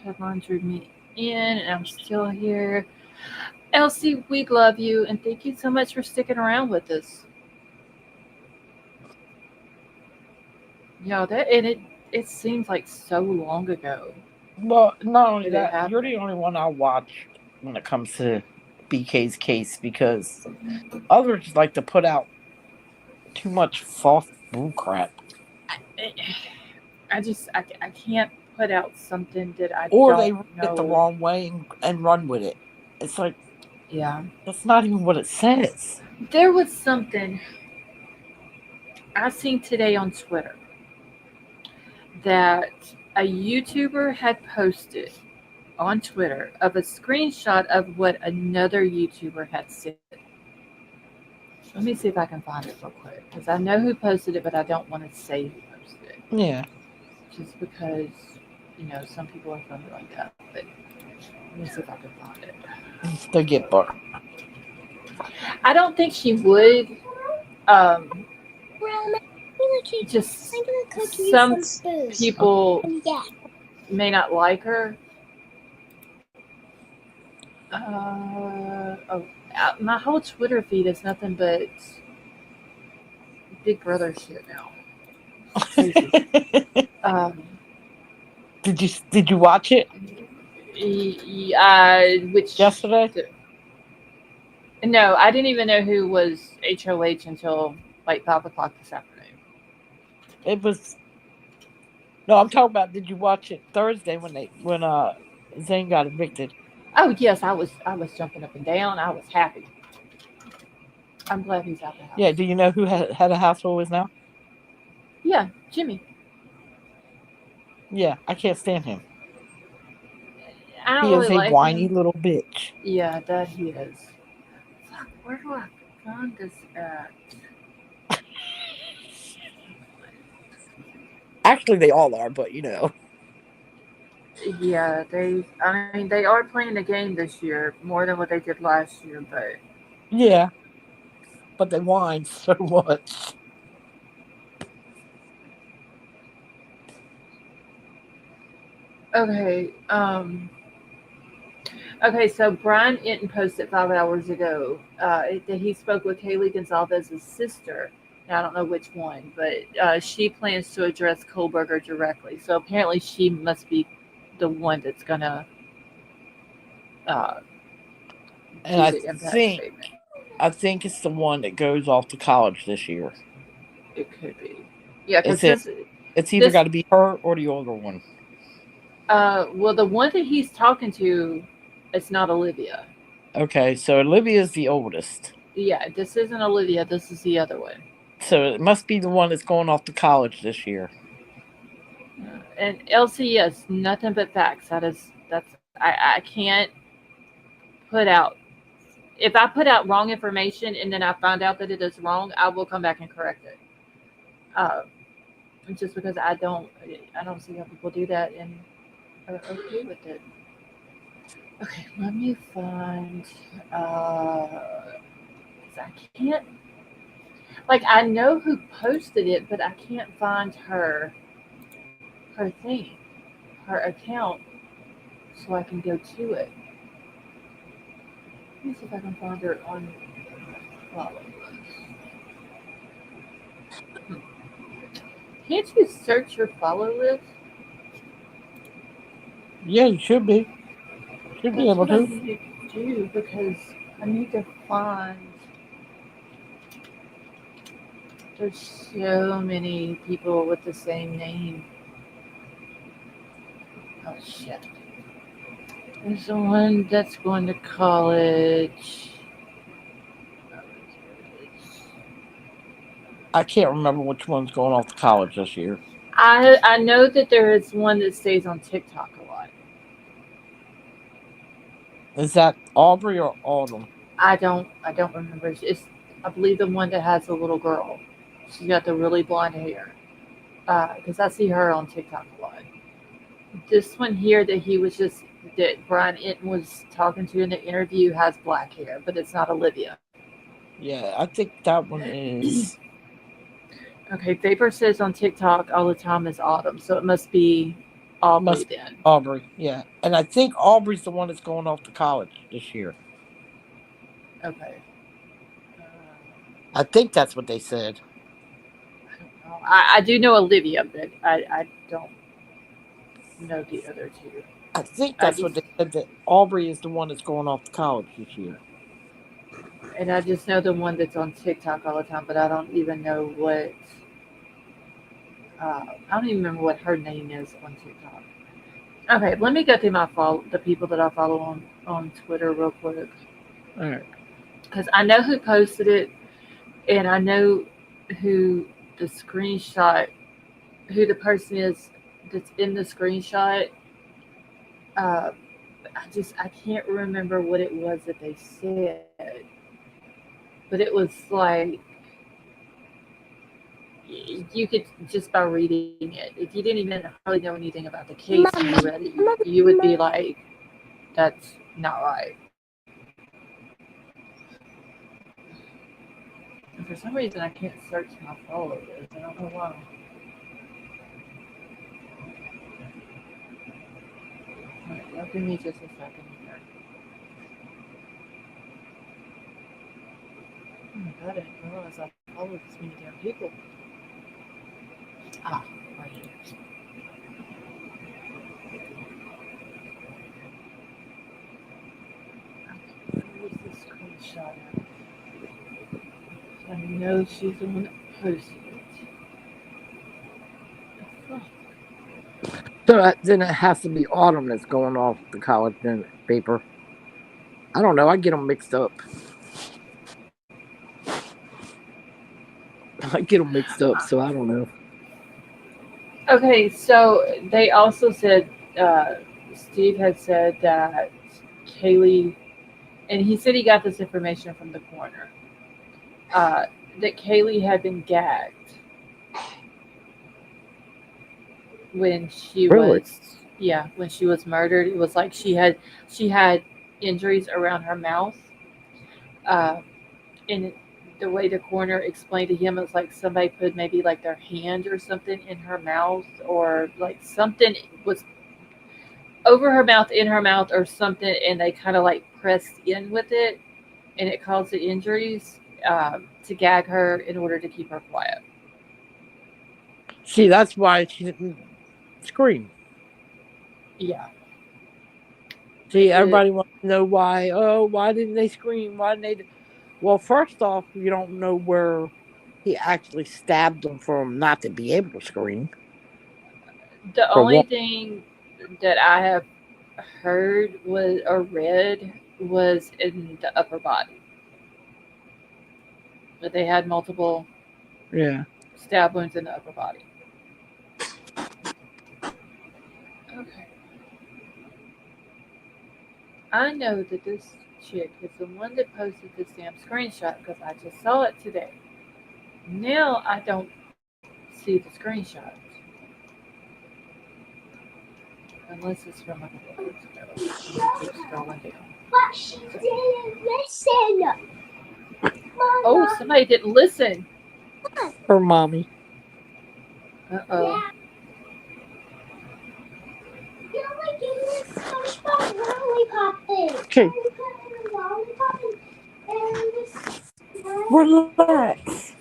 headline drew me in, and I'm still here. Elsie, we love you, and thank you so much for sticking around with us. It seems like so long ago. Well, not only Did it that, happen? you're the only one I watch when it comes to BK's case because others like to put out too much false bull crap. I can't put out something that I Or they don't read know. it the wrong way and run with it. It's like, Yeah. that's not even what it says. There was something I seen today on Twitter that a YouTuber had posted on Twitter of a screenshot of what another YouTuber had said. Let me see if I can find it real quick because I know who posted it, but I don't want to say who posted it. Yeah. Just because, some people are funny like that. But let me see if I can find it. They get burnt. I don't think she would. Just some people may not like her. My whole Twitter feed is nothing but Big Brother shit now. Crazy. Did you watch it? Which yesterday? No, I didn't even know who was HOH until like 5:00 this afternoon. It was. No, I'm talking about. Did you watch it Thursday when Zane got evicted? Oh yes, I was jumping up and down. I was happy. I'm glad he's out the house. Yeah. Do you know who had a household with now? Yeah, Jimmy. Yeah, I can't stand him. I don't He really is a like whiny him. little bitch. Yeah, that he is. Fuck, where do I find this at? Actually, they all are, but Yeah, they are playing the game this year more than what they did last year, but yeah, but they whine so much. okay. Okay, so Brian Inton posted 5 hours ago that he spoke with Haley Gonzalez's sister. Now, I don't know which one, but she plans to address Kohlberger directly. So apparently, she must be the one that's gonna uh, And do the impact statement. I think it's the one that goes off to college this year. It could be, yeah, because it's either got to be her or the older one. Well, the one that he's talking to, it's not Olivia. Okay, so Olivia is the oldest. Yeah, this isn't Olivia. This is the other one. So it must be the one that's going off to college this year. And Elsie, yes, nothing but facts. I can't put out. If I put out wrong information and then I find out that it is wrong, I will come back and correct it. Just because I don't see how people do that and are okay with it. Okay, let me find. I can't. Like, I know who posted it, but I can't find her thing, her account, so I can go to it. Let me see if I can find her on follow list. Can't you search your follow list? Yeah, you should be. Should be able to. I need to do because I need to find. There's so many people with the same name. Oh shit. There's the one that's going to college. I can't remember which one's going off to college this year. I know that there is one that stays on TikTok a lot. Is that Aubrey or Autumn? I don't remember. It's I believe the one that has the little girl. She's got the really blonde hair. because I see her on TikTok a lot. This one here that Brian Enton was talking to in the interview has black hair, but it's not Olivia. Yeah, I think that one is. Okay, Vapor says on TikTok all the time is Autumn, so it must be Aubrey Must then. Aubrey, yeah. And I think Aubrey's the one that's going off to college this year. Okay. I think that's what they said. I don't know. I do know Olivia, but I don't know the other two. I think I that's what just they said, that Aubrey is the one that's going off to college this year. and I just know the one that's on TikTok all the time, but I don't even know what. I don't even remember what her name is on TikTok. Okay, let me go through the people that I follow on Twitter real quick, All right. because I know who posted it, and I know who the screenshot, who the person is that's in the screenshot. Uh, I can't remember what it was that they said, but it was like you could just by reading it, if you didn't even hardly know anything about the case and you read it, you would be like, "That's not right." And for some reason, I can't search my followers. I don't know why. Right, give me just a second here. Oh my god, I didn't realize I followed this many damn people. Ah, right here. Okay, where was this screenshot at? I know she's the one that posted it. Oh, So then it has to be Autumn that's going off to college then, Paper. I don't know. I get them mixed up. So I don't know. okay, so they also said Steve had said that Kaylee, and he said he got this information from the coroner, that Kaylee had been gagged when she Really? was, yeah, when she was murdered. It was like she had injuries around her mouth, uh, and the way the coroner explained to him, it was like somebody put maybe like their hand or something in her mouth, or like something was over her mouth, in her mouth, or something, and they kind of like pressed in with it, and it caused the injuries, to gag her in order to keep her quiet. See, that's why she didn't scream. Yeah. See, The, everybody wants to know why. Oh, why didn't they scream? Why didn't they? Well, first off, you don't know where he actually stabbed them for them not to be able to scream. the For only one. thing that I have heard was or read was in the upper body. That they had multiple Yeah. stab wounds in the upper body. Okay. I know that this chick is the one that posted this damn screenshot because I just saw it today. Now I don't see the screenshot. Unless it's from a couple of weeks ago. I'm gonna keep scrolling down. But she didn't listen. Oh, somebody didn't listen. Her mommy. Uh-oh. Yeah. You're like giving me SpongeBob lollipop Okay. thing. And we put in a lollipop and this. Relax.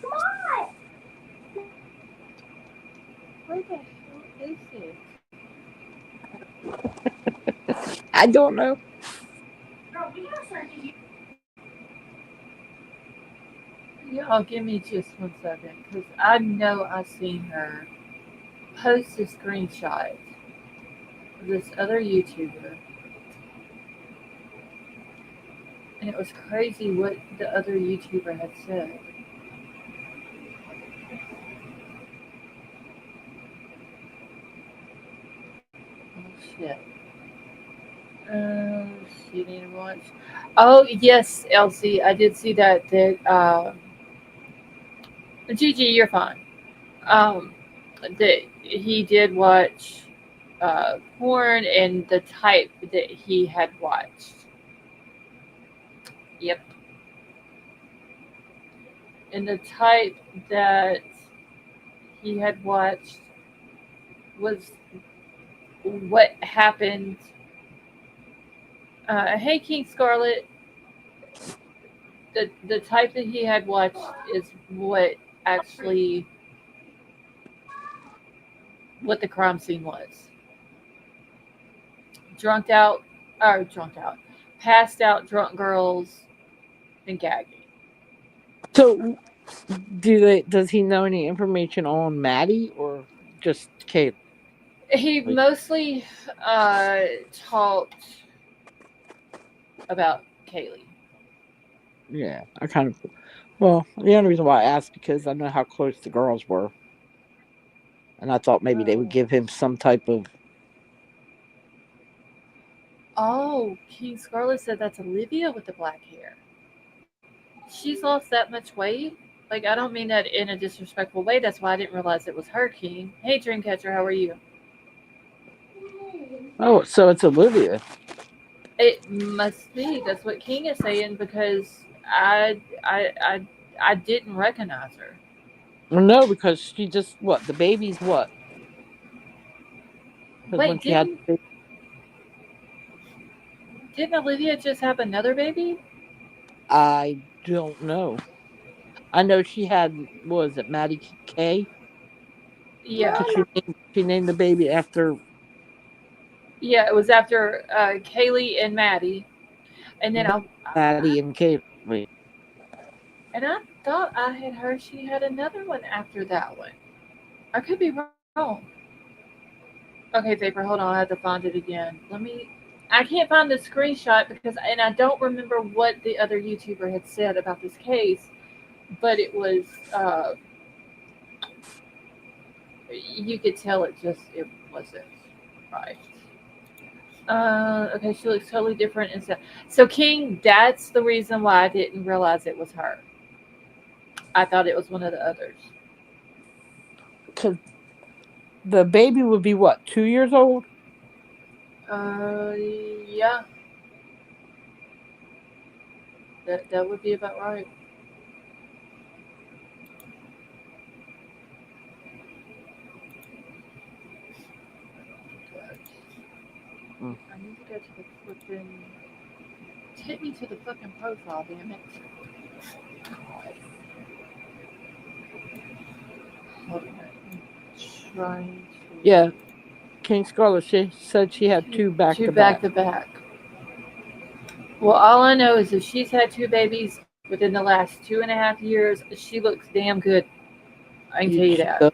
Come on. Where the hell is it? I don't know. Girl, we gotta start to use. Y'all give me just 1 second because I know I seen her post a screenshot of this other YouTuber. And it was crazy what the other YouTuber had said. Oh shit. She didn't watch. Oh yes, Elsie, I did see that. Gigi, you're fine. that he did watch porn and the type that he had watched. Yep. And the type that he had watched was what happened. Hey, King Scarlet, the type that he had watched is what actually what the crime scene was. Drunked out, passed out drunk girls and gagging. So, does he know any information on Maddie or just Kate? He mostly talked about Kaylee. Yeah, I kind of. Well, the only reason why I asked because I know how close the girls were, and I thought maybe they would Oh, give him some type of. oh, King Scarlet said that's Olivia with the black hair. She's lost that much weight. Like, I don't mean that in a disrespectful way. That's why I didn't realize it was her, King. Hey, Dreamcatcher, how are you? Oh, so it's Olivia. It must be. That's what King is saying because I didn't recognize her. Well, no, because she just what the baby's what? Because when Wait, she had, didn't Olivia just have another baby? I don't know. I know she had. What was it Maddie K? Yeah, Because she named the baby after yeah. It was after Kaylee and Maddie, and then Maddie and Kate. I thought I had heard she had another one after that one. I could be wrong. Okay, Vapor, hold on. I have to find it again. I can't find the screenshot and I don't remember what the other YouTuber had said about this case, but it was, you could tell it wasn't right. Okay, she looks totally different and stuff. So King, that's the reason why I didn't realize it was her. I thought it was one of the others. Because the baby would be what 2 years old. Yeah, that would be about right. Mm. I need to go to the flipping. Take me to the fucking profile, damn it. Hold on. I'm trying Yeah, King Scarlet. She said she had two back to to back back. to back. Well, all I know is if she's had two babies within the last 2.5 years, she looks damn good. I can tell you She that. does.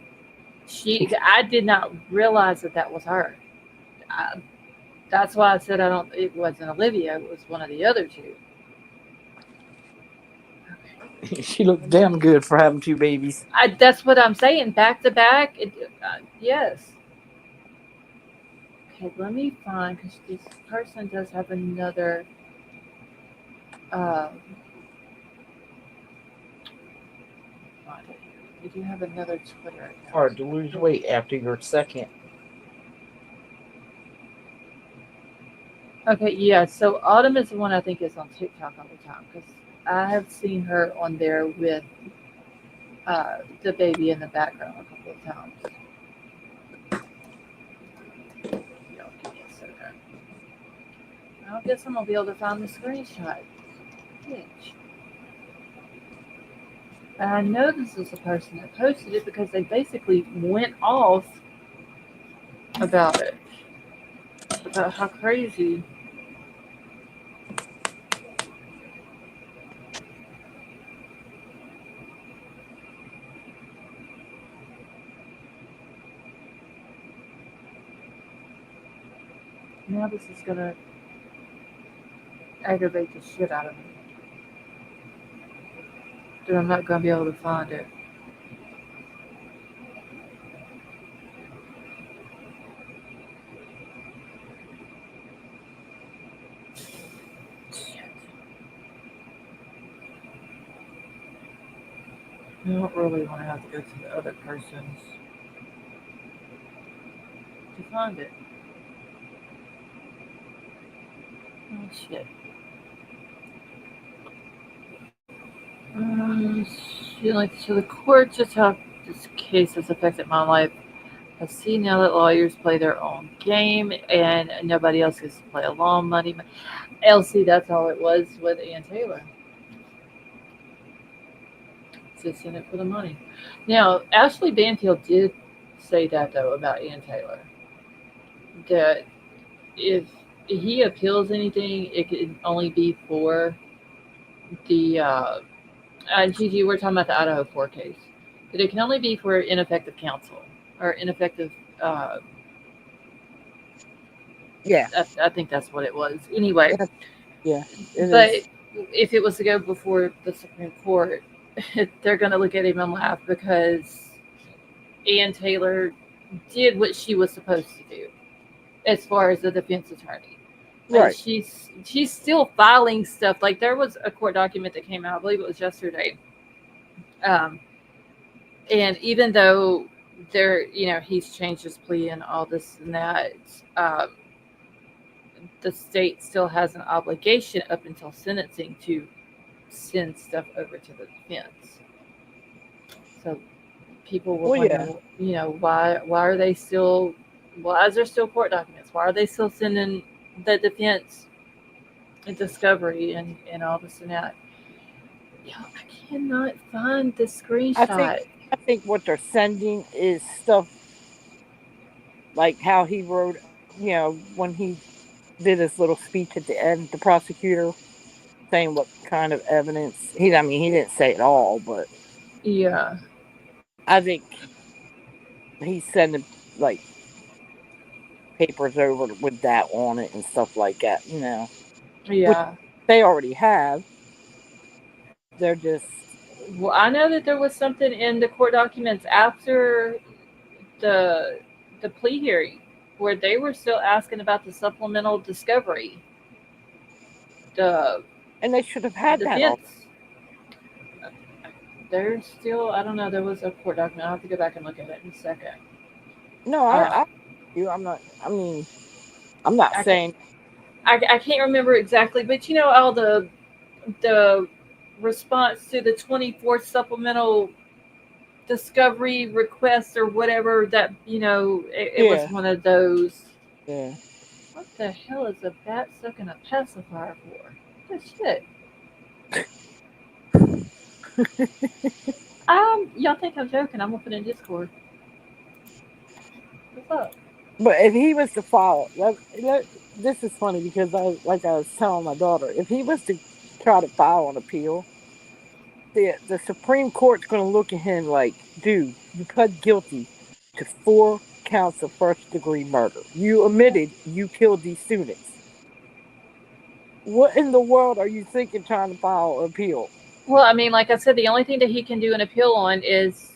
I did not realize that that was her. I, that's why I said I don't. It wasn't Olivia. It was one of the other two. She looked damn good for having two babies. That's what I'm saying. Back to back. Yes. Okay, let me find because this person does have another. Um, they do have another Twitter account. Hard to lose weight after your second. Okay, yeah. So Autumn is the one I think is on TikTok all the time because I have seen her on there with the baby in the background a couple of times. Y'all give me a second. I guess I'm gonna be able to find the screenshot. Bitch. And I know this is the person that posted it because they basically went off about it, about how crazy. Now this is gonna aggravate the shit out of me. That I'm not gonna be able to find it. I don't really want to have to go to the other person's. find it. Oh shit. So the court just how this case has affected my life. I see now that lawyers play their own game and nobody else gets to play along. Money. Elsie, that's all it was with Ann Taylor. Just in it for the money. Now, Ashley Banfield did say that though about Ann Taylor. That if he appeals anything, it can only be for the Gigi, we're talking about the Idaho 4 case. But it can only be for ineffective counsel or ineffective. Uh, Yeah, I think that's what it was. Anyway, yeah. It but is. if it was to go before the Supreme Court, they're going to look at him and laugh because Ann Taylor did what she was supposed to do as far as the defense attorney. And Right. she's still filing stuff. Like there was a court document that came out, I believe it was yesterday. And even though he's changed his plea and all this and that, the state still has an obligation up until sentencing to send stuff over to the defense. So people will wonder, why are they still? Why is there still court documents? Why are they still sending the defense and discovery and all this and that? I cannot find the screenshot. I think what they're sending is stuff like how he wrote, when he did his little speech at the end, the prosecutor saying what kind of evidence he didn't say it all, but Yeah. I think he's sending like papers over with that on it and stuff like that, Yeah. Which they already have. They're just. Well, I know that there was something in the court documents after the plea hearing where they were still asking about the supplemental discovery. And they should have had that. There's still, I don't know, there was a court document. I'll have to go back and look at it in a second. No, I'm not saying. I can't remember exactly, but all the response to the 24th supplemental discovery request or whatever that, it was one of those. Yeah. What the hell is a bat sucking a pacifier for? What the shit? Y'all think I'm joking? I'm gonna put it in Discord. What's up? But if he was to file, this is funny because I was telling my daughter, if he was to try to file an appeal, the Supreme Court's going to look at him like, dude, you pled guilty to 4 counts of first-degree murder. You admitted you killed these students. What in the world are you thinking trying to file an appeal? Well, I mean, like I said, the only thing that he can do an appeal on is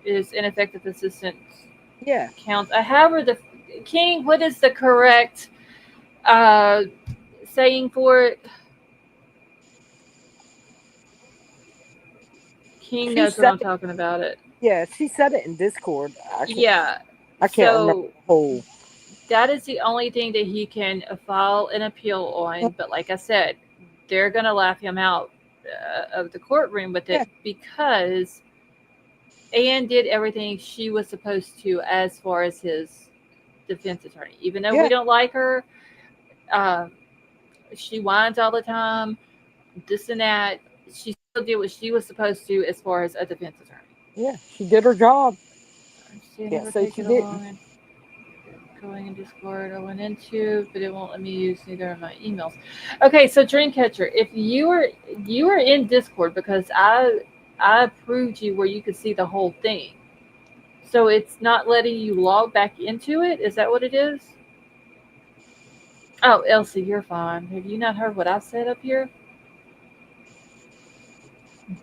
ineffective assistance. Yeah. Counts. However, the King, what is the correct saying for it? King knows what I'm talking about it. Yeah, she said it in Discord. I can't remember the whole. That is the only thing that he can file an appeal on. But like I said, they're going to laugh him out of the courtroom with it because Anne did everything she was supposed to as far as his defense attorney. Even though we don't like her, she whines all the time, this and that. She still did what she was supposed to as far as a defense attorney. Yeah, she did her job. So she didn't. Going in Discord, I went into, but it won't let me use neither of my emails. Okay, so Dreamcatcher, if you were in Discord because I approved you where you could see the whole thing, so it's not letting you log back into it. Is that what it is? Oh, Elsie, you're fine. Have you not heard what I've said up here?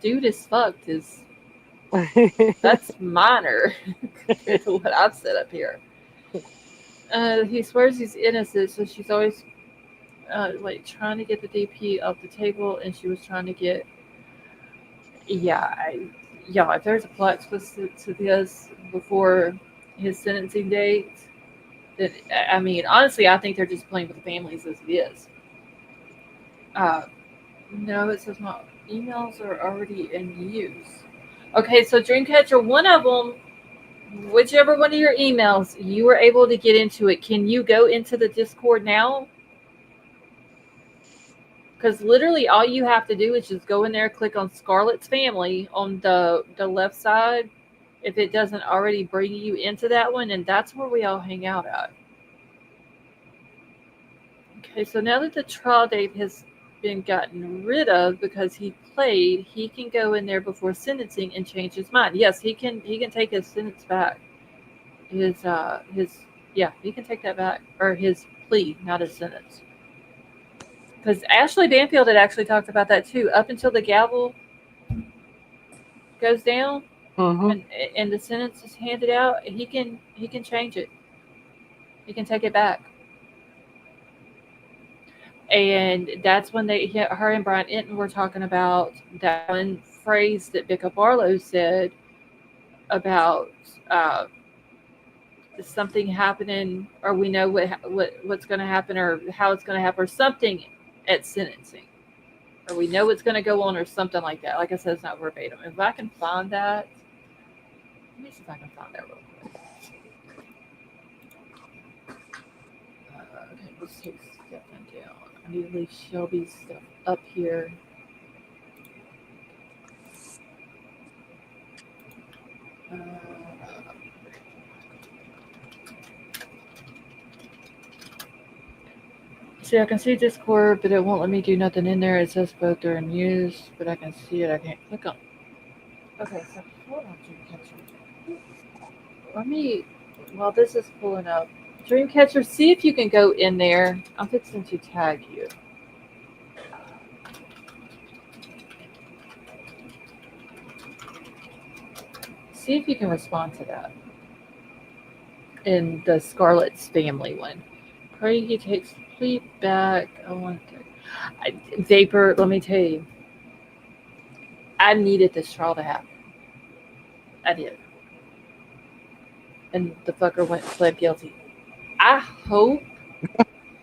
Dude is fucked is that's minor compared to what I've said up here. He swears he's innocent, so she's always trying to get the DP off the table, and she was trying to get. If there's a plot twist to this before his sentencing date, I mean, honestly, I think they're just playing with the families as it is. Uh, no, it says my emails are already in use. Okay, so Dreamcatcher, one of them, whichever one of your emails, you were able to get into it. Can you go into the Discord now? Because literally all you have to do is just go in there, click on Scarlett's Family on the left side, if it doesn't already bring you into that one, and that's where we all hang out at. Okay, so now that the trial date has been gotten rid of because he played, he can go in there before sentencing and change his mind. Yes, he can take his sentence back. His yeah, he can take that back. Or his plea, not his sentence. Because Ashley Banfield had actually talked about that too. Up until the gavel goes down Mm-hmm. and the sentence is handed out, he can change it. He can take it back. And that's when her and Brian Enton were talking about that one phrase that Becca Barlow said about something happening, or we know what's going to happen, or how it's going to happen, or something at sentencing, or we know what's going to go on, or something like that. Like I said, it's not verbatim. If I can find that, let me see if I can find that real quick. Okay, let's take stuff down. I need to leave Shelby's stuff up here. Uh, See, I can see Discord, but it won't let me do nothing in there. It says both are in use, but I can see it. I can't click on. Okay, so hold on, Dreamcatcher. Let me, while this is pulling up, Dreamcatcher, see if you can go in there. I'm fixing to tag you. See if you can respond to that in the Scarlett's Family one. Craigie takes plea back. I want to. Vapor, let me tell you, I needed this trial to happen. I did. And the fucker pled guilty. I hope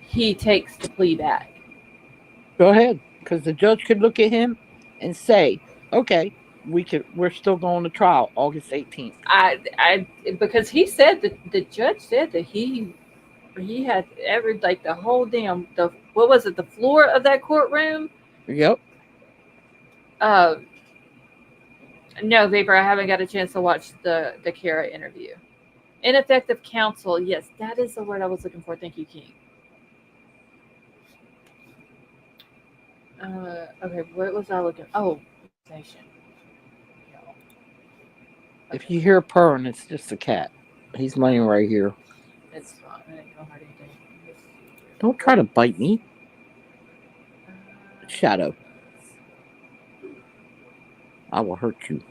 he takes the plea back. Go ahead, because the judge could look at him and say, "Okay, we're still going to trial August 18th." Because he said that the judge said that he had like the whole what was it, the floor of that courtroom. Yep. No, Vapor, I haven't got a chance to watch the Kara interview. Ineffective counsel, yes, that is the word I was looking for. Thank you, King. Okay, what was I looking? Oh, station. If you hear purring, it's just a cat. He's laying right here. It's fine. I didn't know how to do it. Don't try to bite me. Shadow. I will hurt you.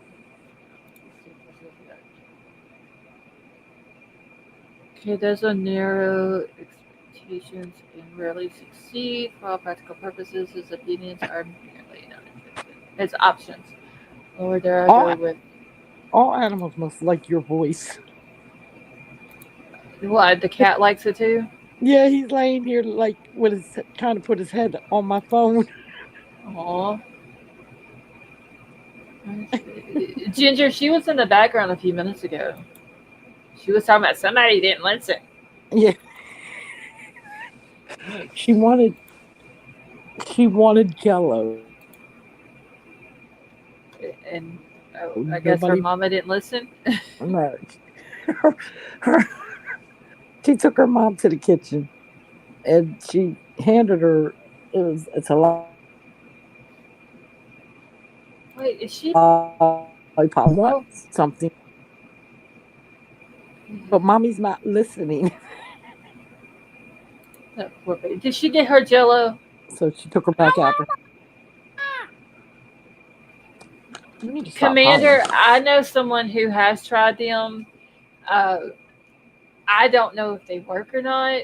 Okay, those are narrow expectations and rarely succeed. For all practical purposes, his opinions are merely non-existent. His options. Lord, there I go with. All animals must like your voice. What, the cat likes it too? Yeah, he's laying here like trying to put his head on my phone. Aw. Ginger, she was in the background a few minutes ago. She was talking about somebody didn't listen. Yeah. She wanted Jello. And I guess her mama didn't listen. No. She took her mom to the kitchen and she handed her it's a lot. Wait, is she lollipop something? But mommy's not listening. Did she get her Jello? So she took her back after. Commander, I know someone who has tried them. I don't know if they work or not,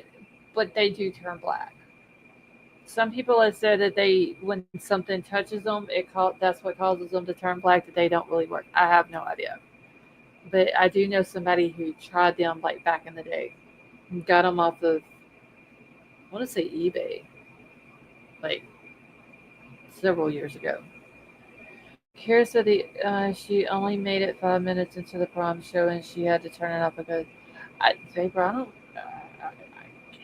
but they do turn black. Some people have said that when something touches them, that's what causes them to turn black. That they don't really work. I have no idea, but I do know somebody who tried them like back in the day. Got them off of, I want to say eBay, like several years ago. Kara said she only made it 5 minutes into the prom show and she had to turn it off because Vapor, I don't, I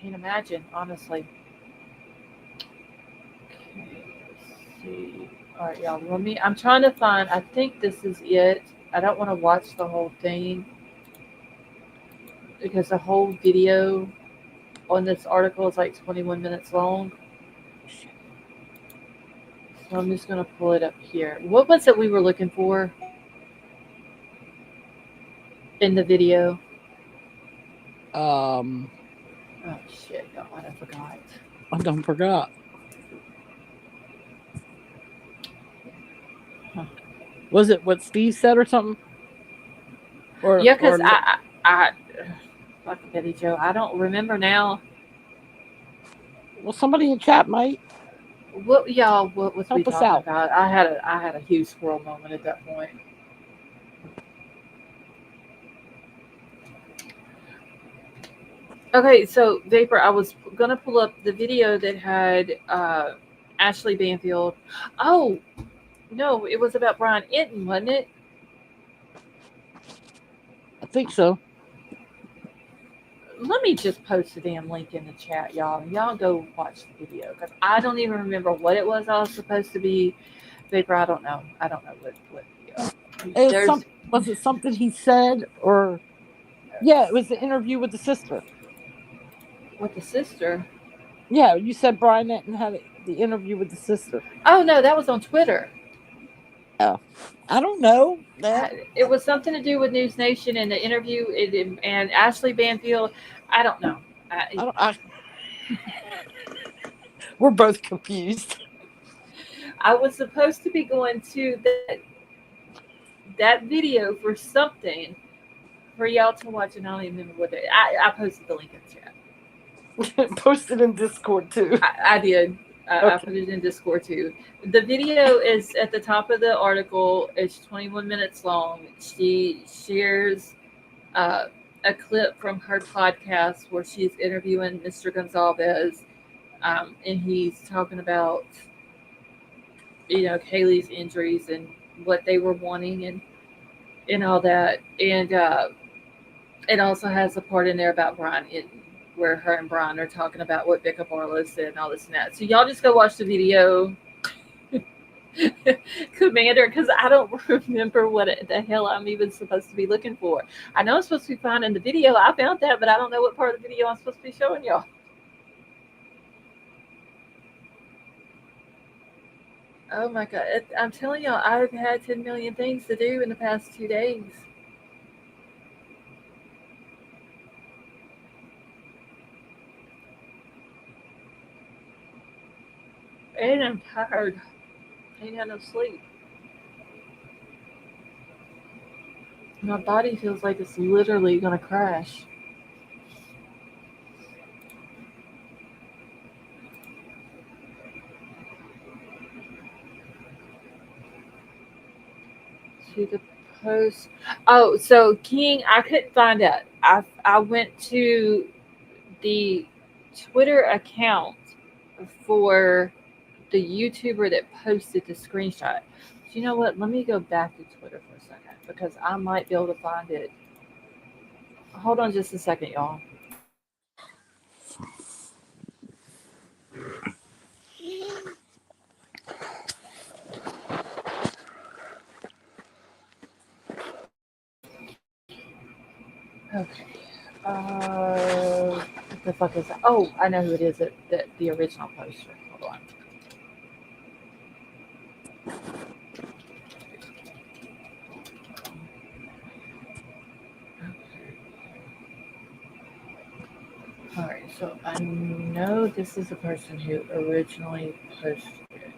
can't imagine, honestly. Okay, let's see. All right, y'all. I'm trying to find. I think this is it. I don't want to watch the whole thing because the whole video on this article is like 21 minutes long. So I'm just gonna pull it up here. What was it we were looking for in the video? Um, Oh shit! God, I forgot. I don't forgot. Huh. Was it what Steve said or something? Yeah, because Or I fucking Betty Joe. I don't remember now. well, somebody in chat might What y'all? What was we help us talking out. about? I had a huge squirrel moment at that point. Okay, so Vapor, I was gonna pull up the video that had Ashley Banfield. Oh no, it was about Brian Enton, wasn't it? I think so. Let me just post the damn link in the chat, y'all. Y'all go watch the video because I don't even remember what it was I was supposed to be. Vapor, I don't know. I don't know what video. There's Was it something he said or yeah, it was the interview with the sister. with the sister. Yeah, you said Brian Netton had the interview with the sister. Oh no, that was on Twitter. Oh, I don't know. It was something to do with News Nation and the interview and Ashley Banfield. I don't know. We're both confused. I was supposed to be going to that video for something for y'all to watch, and I don't even remember what I posted the link in the chat. Posted in Discord too. I did. Okay. I put it in Discord too. The video is at the top of the article. It's 21 minutes long. She shares a clip from her podcast where she's interviewing Mr. Gonzalez, and he's talking about Kaylee's injuries and what they were wanting and all that. And it also has a part in there about Brian Enton, where her and Brian are talking about what Becca Barlow said and all this and that. So y'all just go watch the video, Commander, because I don't remember what the hell I'm even supposed to be looking for. I know I'm supposed to be finding the video. I found that, but I don't know what part of the video I'm supposed to be showing y'all. Oh my God. I'm telling y'all, I've had 10 million things to do in the past 2 days. And I'm tired. I ain't had no sleep. My body feels like it's literally going to crash. To the post. Oh, so King, I couldn't find it. I went to the Twitter account for the YouTuber that posted the screenshot. Do you know what? Let me go back to Twitter for a second because I might be able to find it. Hold on just a second, y'all. Okay. What the fuck is that? Oh, I know who it is. The original poster. Hold on. All right, so I know this is the person who originally posted it.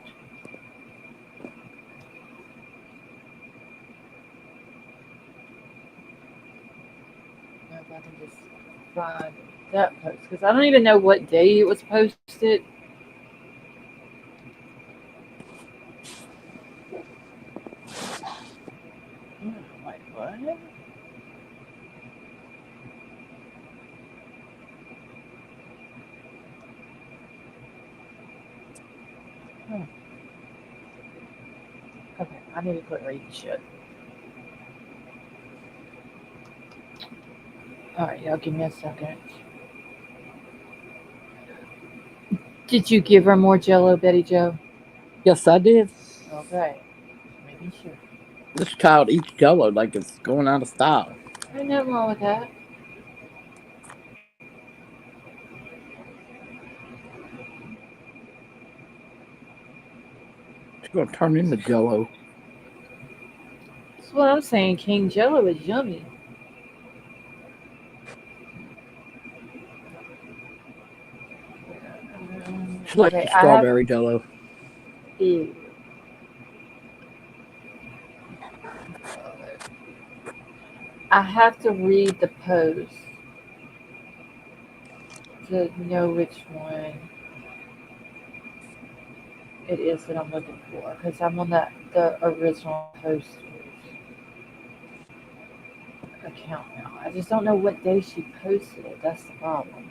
If I can just find that post because I don't even know what day it was posted. Wait, what? need to quit reading shit. All right, y'all, give me a second. Did you give her more Jello, Betty Joe? Yes, I did. Okay, making sure. This child eats Jello like it's going out of style. Ain't nothing wrong with that. It's going to turn into Jello. That's what I'm saying. King Jello is yummy. She likes Okay, the strawberry Jello. Ew. I have to read the post to know which one it is that I'm looking for because I'm on the original poster's account now. I just don't know what day she posted it. That's the problem.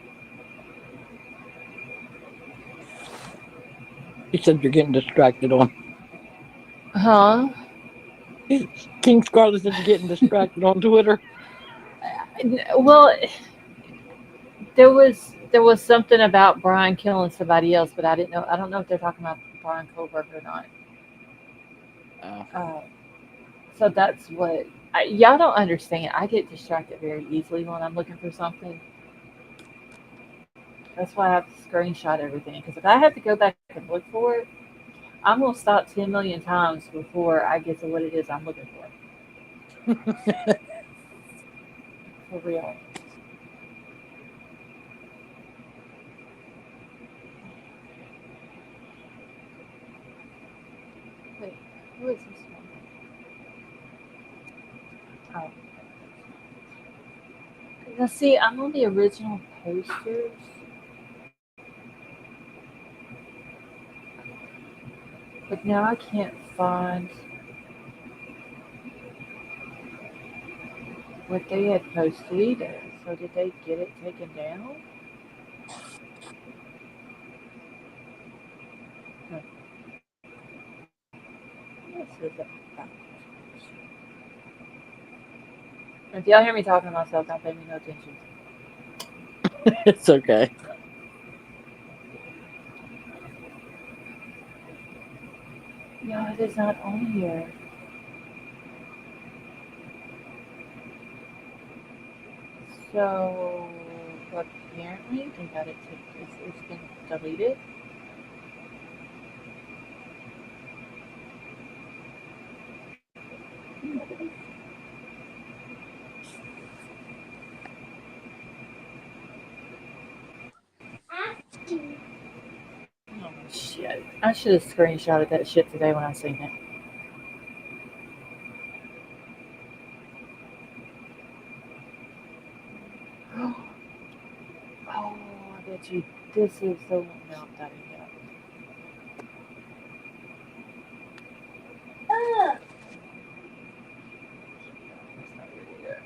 She said you're getting distracted on. Huh? King Scarlet said you're getting distracted on Twitter. Well, there was something about Brian killing somebody else, but I didn't know. I don't know if they're talking about Brian Colbert or not. Oh. So that's what y'all don't understand. I get distracted very easily when I'm looking for something. That's why I have to screenshot everything. Because if I have to go back and look for it, I'm gonna stop 10 million times before I get to what it is I'm looking for. For real. Wait, who is this one? Oh. Now see, I'm on the original posters. But now I can't find what they had posted either. So did they get it taken down? No. This is a If y'all hear me talking to myself, don't pay me no attention. It's okay. No, it is not on here. So apparently they got it. It's been deleted. Oh shit! I should have screenshotted that shit today when I seen it. Oh, I bet you this is the one. No, that ain't it. That's not it either.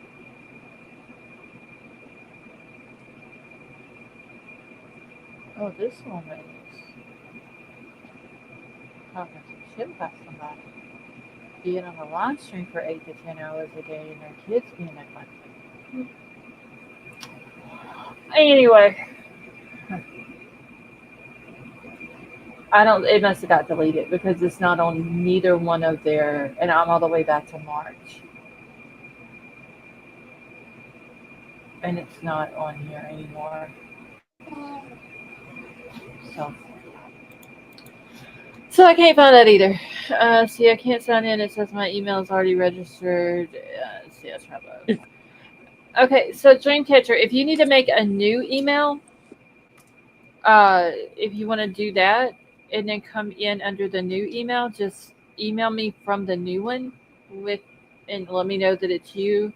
Oh, this one is talking some shit about somebody being on a live stream for 8 to 10 hours a day and their kids being neglected. Anyway, I don't. It must have got deleted because it's not on neither one of their. And I'm all the way back to March, and it's not on here anymore. So, so I can't find that either. See, I can't sign in. It says my email is already registered. See, let's try both. Okay, so Dreamcatcher, if you need to make a new email, if you want to do that and then come in under the new email, just email me from the new one with and let me know that it's you,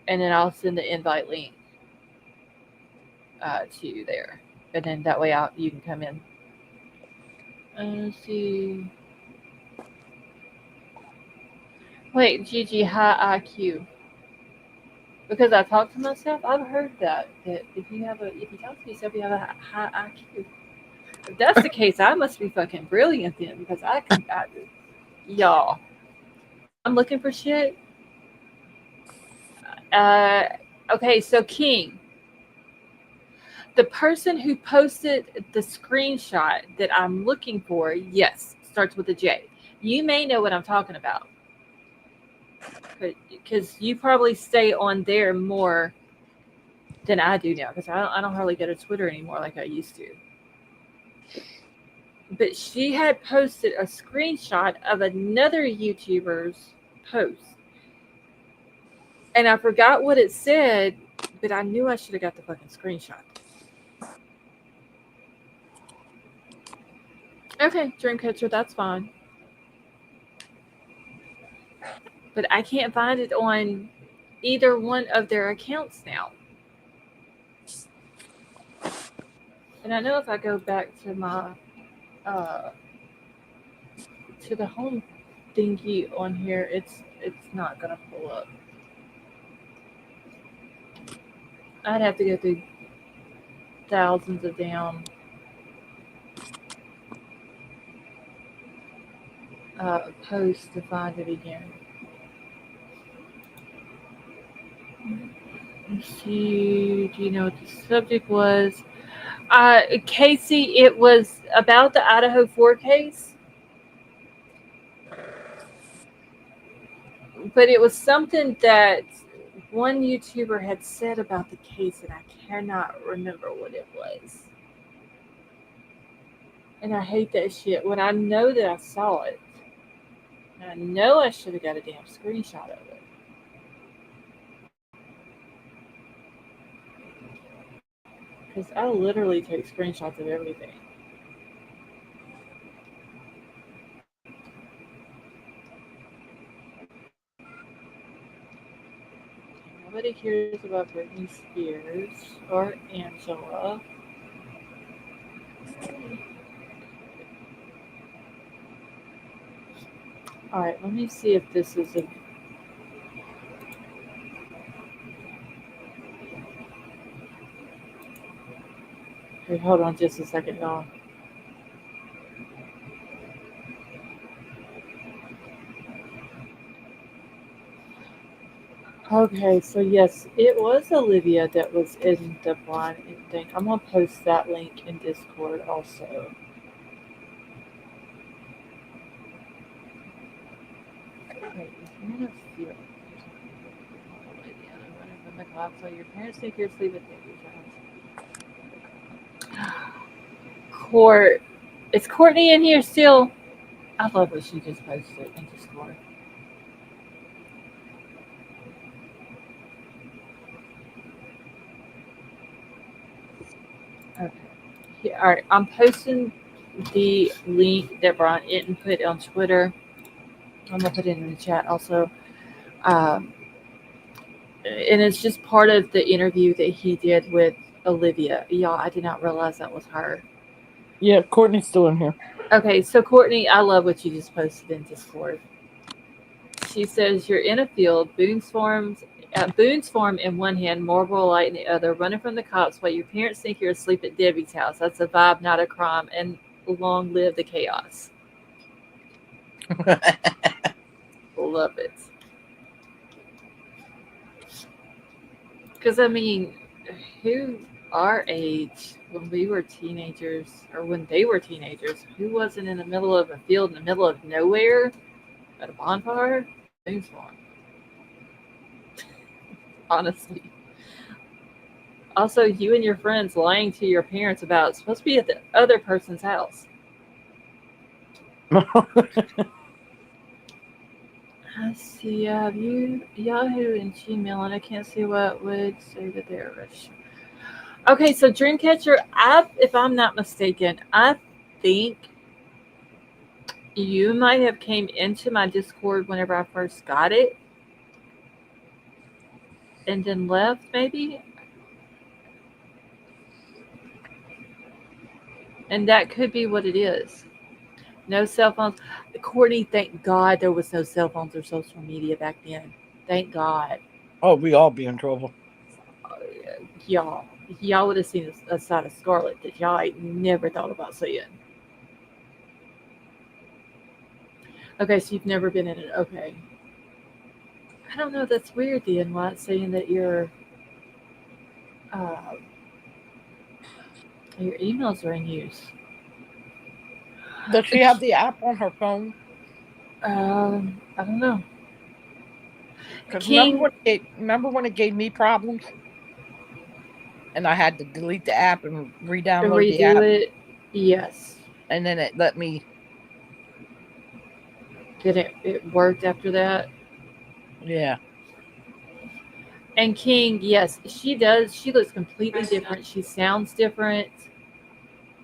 and then I'll send the invite link to you there, and then that way you can come in. Let's see. Wait, Gigi, high IQ. Because I talk to myself, I've heard that if you talk to yourself, you have a high IQ. If that's the case, I must be fucking brilliant then, because y'all. I'm looking for shit. Okay, so King, the person who posted the screenshot that I'm looking for, yes, starts with a J. You may know what I'm talking about because you probably stay on there more than I do now because I don't hardly go to Twitter anymore like I used to. But she had posted a screenshot of another YouTuber's post. And I forgot what it said, but I knew I should have got the fucking screenshot. Okay, Dreamcatcher, that's fine. But I can't find it on either one of their accounts now. And I know if I go back to my to the home thingy on here, it's not gonna pull up. I'd have to go through thousands of damn posts to find it again. Let's see, do you know what the subject was? Casey, it was about the Idaho 4 case, but it was something that one YouTuber had said about the case, and I cannot remember what it was. And I hate that shit when I know that I saw it. And I know I should have got a damn screenshot of it. Because I literally take screenshots of everything. Nobody cares about Britney Spears or Angela. Alright, let me see if this is a... Okay, hold on just a second, y'all. Okay, so yes, it was Olivia that was in the blind thing. I'm gonna post that link in Discord also. Okay, if you're in a field, running from the clock, so your parents think you're asleep at the Court. Is Courtney in here still? I love what she just posted in Discord. Okay. Here, all right, I'm posting the link that Brian Itten put on Twitter. I'm gonna put it in the chat also. And it's just part of the interview that he did with Olivia. Y'all, I did not realize that was her. Yeah, Courtney's still in here. Okay, so Courtney, I love what you just posted in Discord. She says you're in a field, Boone's Farm in one hand, Marlboro Light in the other, running from the cops while your parents think you're asleep at Debbie's house. That's a vibe, not a crime, and long live the chaos. Love it. Because, I mean, who our age, when we were teenagers, or when they were teenagers, who wasn't in the middle of a field in the middle of nowhere at a bonfire? Boone's Farm. Honestly. Also, you and your friends lying to your parents about it's supposed to be at the other person's house. I see. I have Yahoo and Gmail, and I can't see what would say that they're registered. Okay, so Dreamcatcher, if I'm not mistaken, I think you might have came into my Discord whenever I first got it, and then left, maybe. And that could be what it is. No cell phones. Courtney, thank God there was no cell phones or social media back then. Thank God. Oh, we all be in trouble. Y'all would have seen a side of Scarlet that y'all ain't never thought about seeing. Okay, so you've never been in it. Okay. I don't know. That's weird, Ian. Why it's saying that uh, your emails are in use. Does she have the app on her phone? I don't know. Because King, remember when it gave me problems and I had to delete the app and re-download the redo app, it. Yes. and then it let me. Did it worked after that? Yeah. And King, yes, she does. She looks completely different. She sounds different.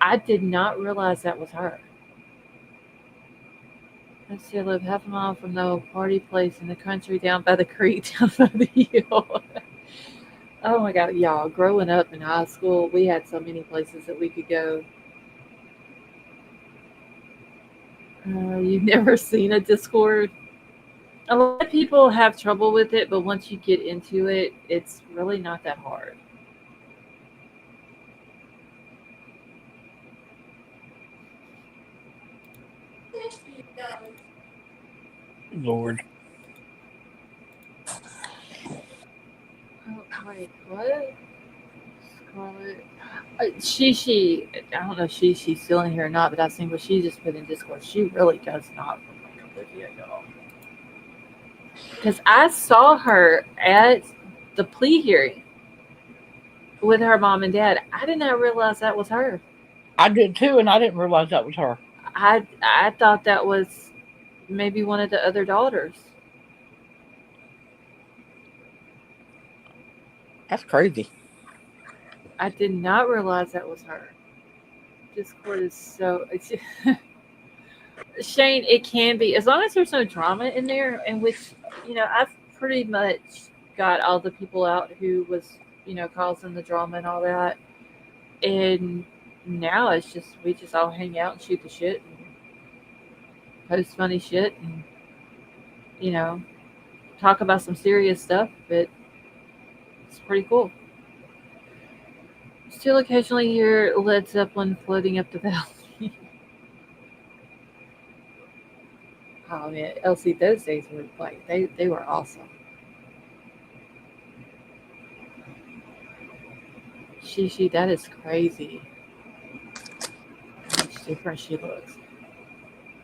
I did not realize that was her. Let's see, I live half a mile from the old party place in the country down by the creek, down by the hill. Oh my God, y'all, growing up in high school, we had so many places that we could go. You've never seen a Discord? A lot of people have trouble with it, but once you get into it, it's really not that hard. Lord. Oh, wait, what? Scarlet. She, I don't know if she's still in here or not, but I seen what she just put in Discord. She really does not look like Olivia, y'all. Because I saw her at the plea hearing with her mom and dad. I did not realize that was her. I did too, and I didn't realize that was her. I thought that was maybe one of the other daughters. That's crazy. I did not realize that was her. Discord is so it's Shane, it can be as long as there's no drama in there, in which I've pretty much got all the people out who was causing the drama and all that, and now it's just we just all hang out and shoot the shit and post funny shit and you know talk about some serious stuff, but it's pretty cool. Still occasionally hear Led Zeppelin floating up the valley. Oh man, Elsie, those days were like they were awesome. She, that is crazy. How much different she looks.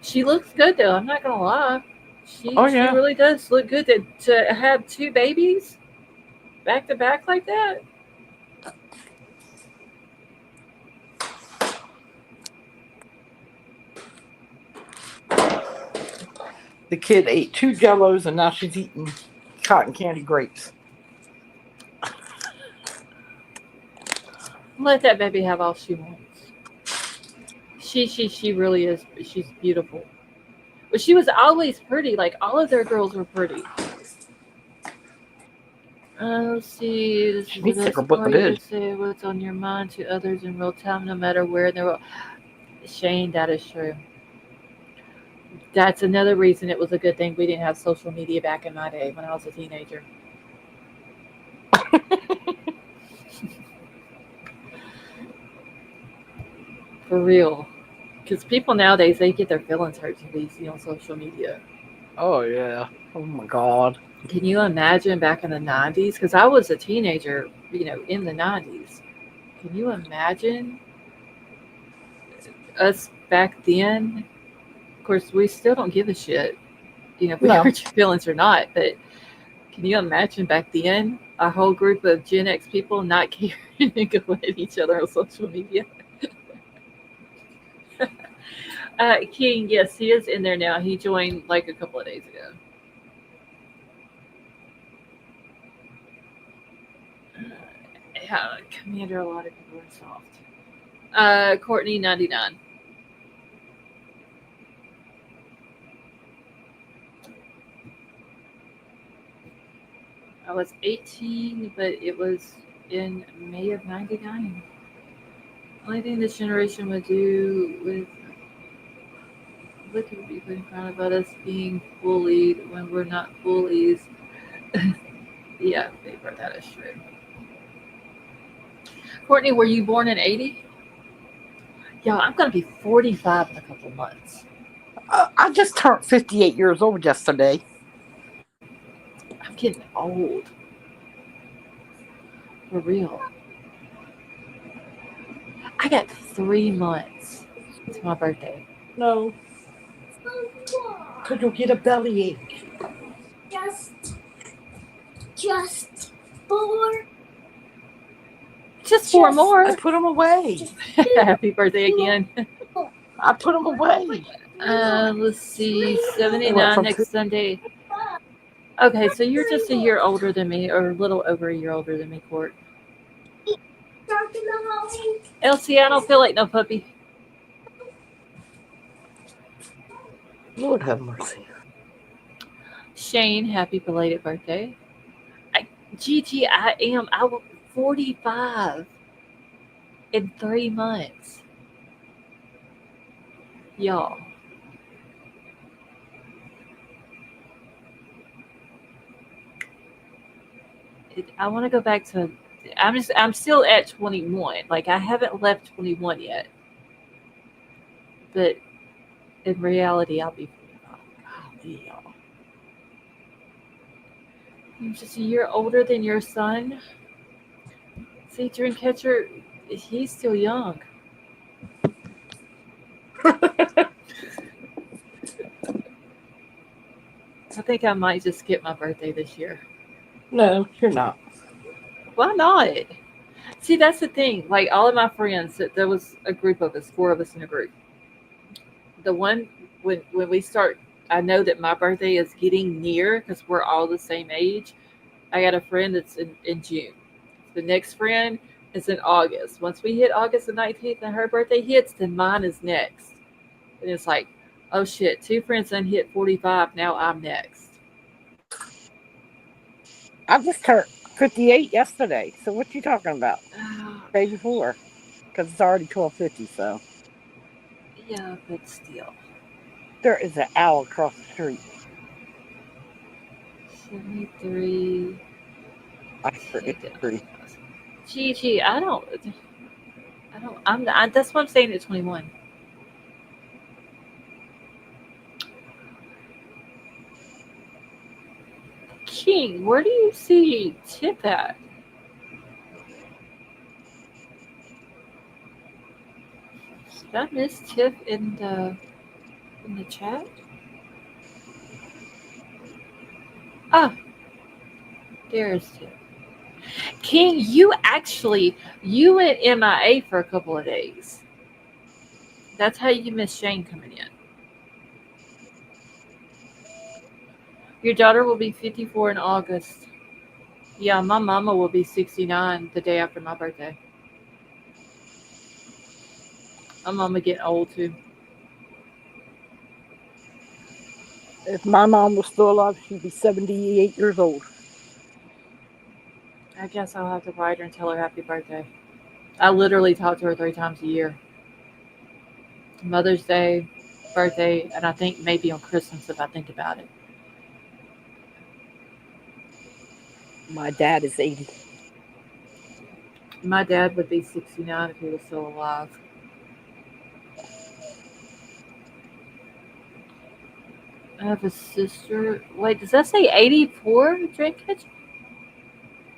She looks good though. I'm not gonna lie. Oh She yeah. really does look good to have two babies back to back like that. The kid ate 2 Jellos, and now she's eating cotton candy grapes. Let that baby have all she wants. She really is. She's beautiful. But she was always pretty. Like all of their girls were pretty. Let's see. This She is the needs to take her best book of part. You bed. can say what's on your mind to others in real time, no matter where in the world. Shane, that is true. That's another reason it was a good thing we didn't have social media back in my day when I was a teenager. For real. Because people nowadays, they get their feelings hurt too easy on social media. Oh yeah. Oh my God. Can you imagine back in the 90s? Because I was a teenager, in the 90s. Can you imagine us back then? Of course, we still don't give a shit, if we No. hurt your feelings or not. But can you imagine back then a whole group of Gen X people not caring and going at each other on social media? King, yes, he is in there now. He joined like a couple of days ago. Yeah, Commander, a lot of people are soft. Courtney 99. I was 18, but it was in May of 99. Only thing this generation would do with look at people in front of us being bullied when we're not bullies. Yeah, paper, that is true. Courtney, were you born in 80? Yeah, I'm going to be 45 in a couple months. I just turned 58 years old yesterday. I'm getting old. For real. I got 3 months to my birthday. No, because you'll get a bellyache. Just 4. Just 4 Just- more. I put them away. Happy birthday again. I put them away. Let's see. What, 79 from next Sunday. Okay, so you're just a year older than me, or a little over a year older than me, Court. Dark in the hallway. Elsie, I don't feel like no puppy. Lord have mercy. Shane, happy belated birthday. Gigi, I am. I will 45 in 3 months. Y'all. I want to go back to. I'm still at 21. Like I haven't left 21 yet. But in reality, I'll be 45. Golly, y'all. I'm just a year older than your son. See, Dreamcatcher, he's still young. I think I might just skip my birthday this year. No, you're not. Why not? See, that's the thing. Like all of my friends, there was a group of us, 4 of us in a group. The one when we start, I know that my birthday is getting near because we're all the same age. I got a friend that's in June. The next friend is in August. Once we hit August the 19th and her birthday hits, then mine is next. And it's like, oh shit, 2 friends done hit 45. Now I'm next. I just turned 58 yesterday. So what you talking about? Day before. Because it's already 12:50, so. Yeah, but still. There is an owl across the street. 73. I heard it pretty. Gigi, that's what I'm saying at 21. King, where do you see Tip at? Did I miss Tip in the chat? Ah, there's Tip. King, you went MIA for a couple of days. That's how you missed Shane coming in. Your daughter will be 54 in August. Yeah, my mama will be 69 the day after my birthday. My mama getting old too. If my mom was still alive, she'd be 78 years old. I guess I'll have to write her and tell her happy birthday. I literally talk to her 3 times a year. Mother's Day, birthday, and I think maybe on Christmas if I think about it. My dad is 80. My dad would be 69 if he was still alive. I have a sister. Wait, does that say 84, Dreamcatcher?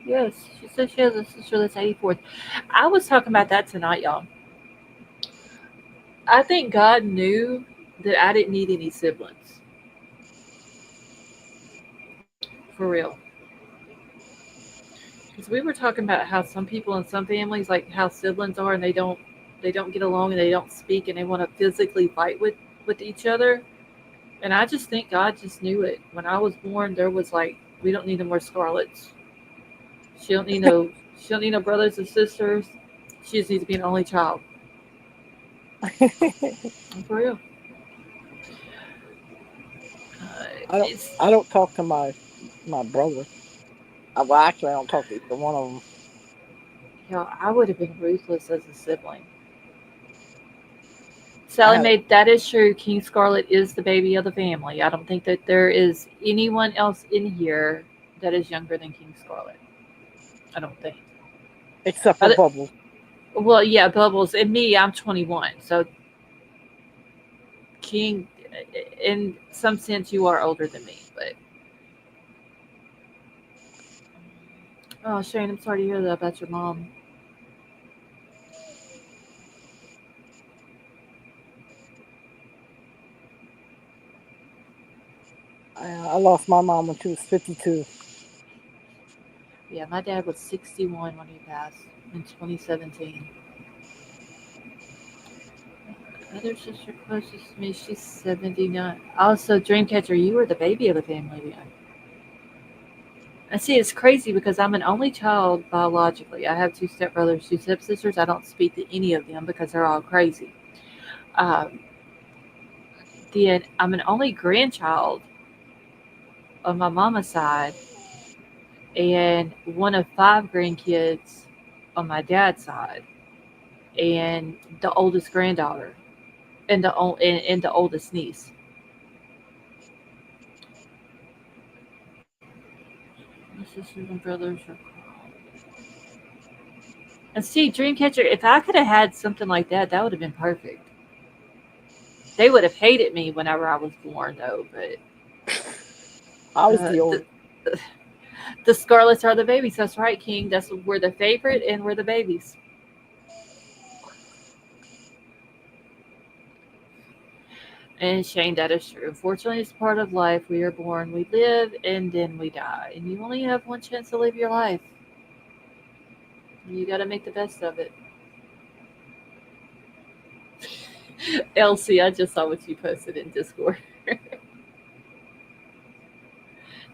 Yes, she said she has a sister that's 84. I was talking about that tonight, y'all. I think God knew that I didn't need any siblings. For real. Because we were talking about how some people in some families, like how siblings are, and they don't get along and they don't speak and they want to physically fight with each other. And I just think God just knew it. When I was born, there was like, we don't need no more Scarletts. She don't need no brothers or sisters. She just needs to be an only child. For real. I don't talk to my brother. Well, actually, I don't talk to either one of them. Yeah, I would have been ruthless as a sibling. Sally Mae, that is true. King Scarlet is the baby of the family. I don't think that there is anyone else in here that is younger than King Scarlet. I don't think. Except for Bubbles. Well, yeah, Bubbles. And me, I'm 21. So, King, in some sense, you are older than me. But Oh, Shane, I'm sorry to hear that about your mom. I lost my mom when she was 52. Yeah, my dad was 61 when he passed in 2017. Other sister closest to me, she's 79. Also, Dreamcatcher, you were the baby of the family then. I see, it's crazy because I'm an only child biologically. I have two stepbrothers, two stepsisters. I don't speak to any of them because they're all crazy. Um, then I'm an only grandchild on my mama's side and one of five grandkids on my dad's side and the oldest granddaughter and the oldest niece. My sisters and brothers are. And see, Dreamcatcher, if I could have had something like that, that would have been perfect. They would have hated me whenever I was born, though. But I was uh, the the old. the Scarlets are the babies. That's right, King. That's we're the favorite, and we're the babies. And Shane, that is true. Unfortunately, it's part of life. We are born, we live, and then we die. And you only have one chance to live your life. You got to make the best of it. Elsie, I just saw what you posted in Discord.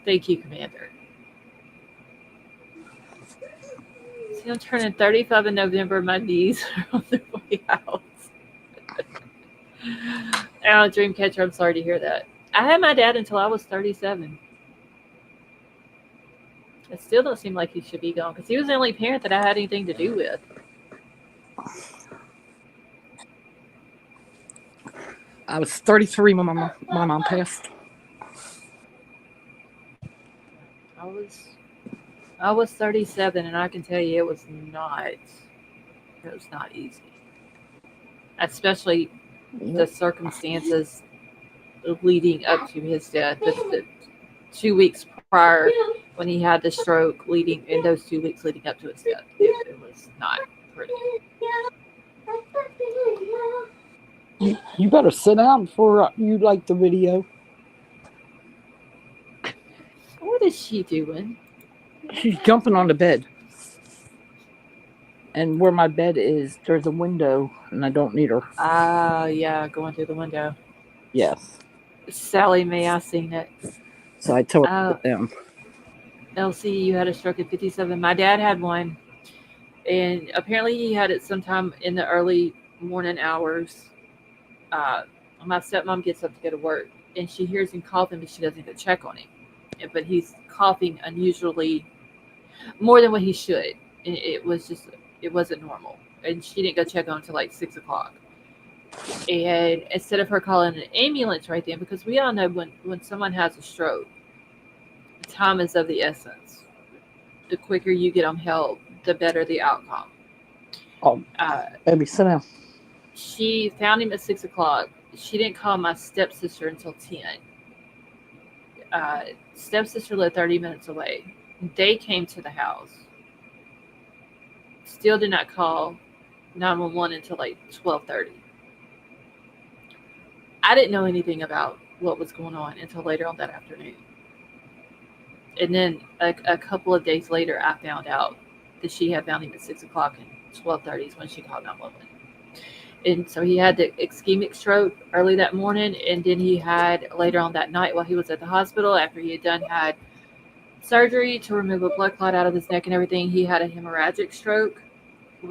Thank you, Commander. See, I'm turning 35 in November. My knees are on their way out. Oh, Dreamcatcher, I'm sorry to hear that. I had my dad until I was 37. It still don't seem like he should be gone because he was the only parent that I had anything to do with. I was 33 when my mom passed. I was I was 37, and I can tell you it was not easy, especially the Yep. circumstances leading up to his death. The 2 weeks prior, when he had the stroke, leading in those 2 weeks leading up to his death, it was not pretty. You better sit down before you like the video. What is she doing? She's jumping on the bed. And where my bed is, there's a window, and I don't need her. Ah, yeah, going through the window. Yes. Sally Mae, I seen it. So I told her to Uh, sit down. Elsie, you had a stroke at 57. My dad had one, and apparently he had it sometime in the early morning hours. Uh, my stepmom gets up to go to work, and she hears him coughing, but she doesn't go check on him. But he's coughing unusually more than what he should. It wasn't normal, and she didn't go check on him until like 6 o'clock. And instead of her calling an ambulance right then, because we all know when someone has a stroke, time is of the essence. The quicker you get them help, the better the outcome. Oh, Uh, baby, sit down. she found him at 6 o'clock. She didn't call my stepsister until 10. Stepsister lived 30 minutes away. They came to the house. Still did not call 911 until like 12:30. I didn't know anything about what was going on until later on that afternoon. And then a couple of days later, I found out that she had found him at 6 o'clock and 12:30 is when she called 911. And so he had the ischemic stroke early that morning, and then he had later on that night while he was at the hospital after he had done had surgery to remove a blood clot out of his neck and everything. He had a hemorrhagic stroke,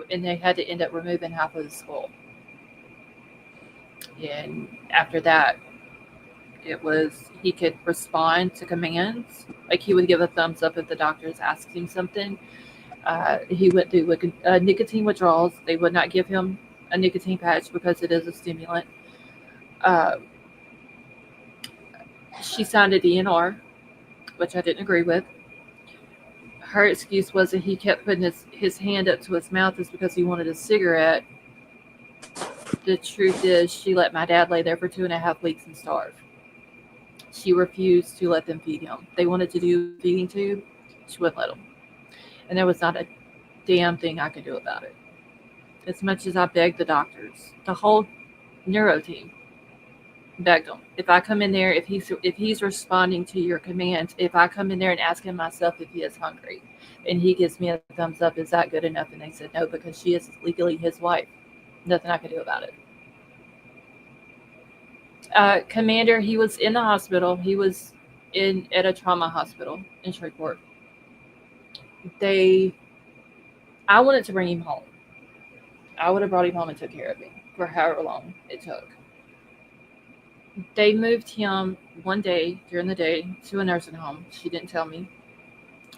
and they had to end up removing half of his skull. And after that, it was he could respond to commands. Like he would give a thumbs up if the doctors asked him something. He went through nicotine withdrawals. They would not give him a nicotine patch because it is a stimulant. Uh, she signed a DNR, which I didn't agree with. Her excuse was that he kept putting his hand up to his mouth is because he wanted a cigarette. The truth is, she let my dad lay there for 2.5 weeks and starve. She refused to let them feed him. They wanted to do a feeding tube. She wouldn't let them. and there was not a damn thing I could do about it. As much as I begged the doctors, the whole neuro team begged him. If I come in there, if he's responding to your commands, if I come in there and ask him myself if he is hungry, and he gives me a thumbs up, is that good enough? And they said no, because she is legally his wife. Nothing I could do about it. Commander, he was in the hospital. He was at a trauma hospital in Shreveport. I wanted to bring him home. I would have brought him home and took care of him for however long it took. They moved him one day during the day to a nursing home. She didn't tell me.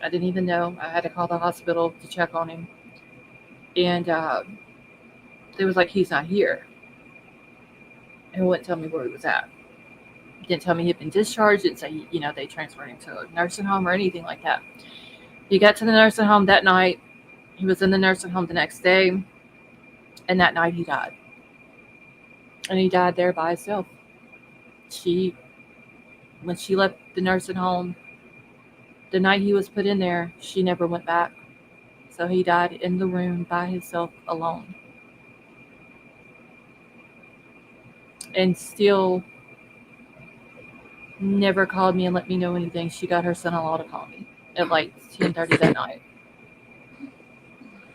I didn't even know. I had to call the hospital to check on him. And they was like, he's not here. And wouldn't tell me where he was at. Didn't tell me he'd been discharged. Didn't say, they transferred him to a nursing home or anything like that. He got to the nursing home that night. He was in the nursing home the next day. And that night he died. And he died there by himself. When she left the nursing home, the night he was put in there, she never went back. So he died in the room by himself alone. And still never called me and let me know anything. She got her son-in-law to call me at like 10:30 that night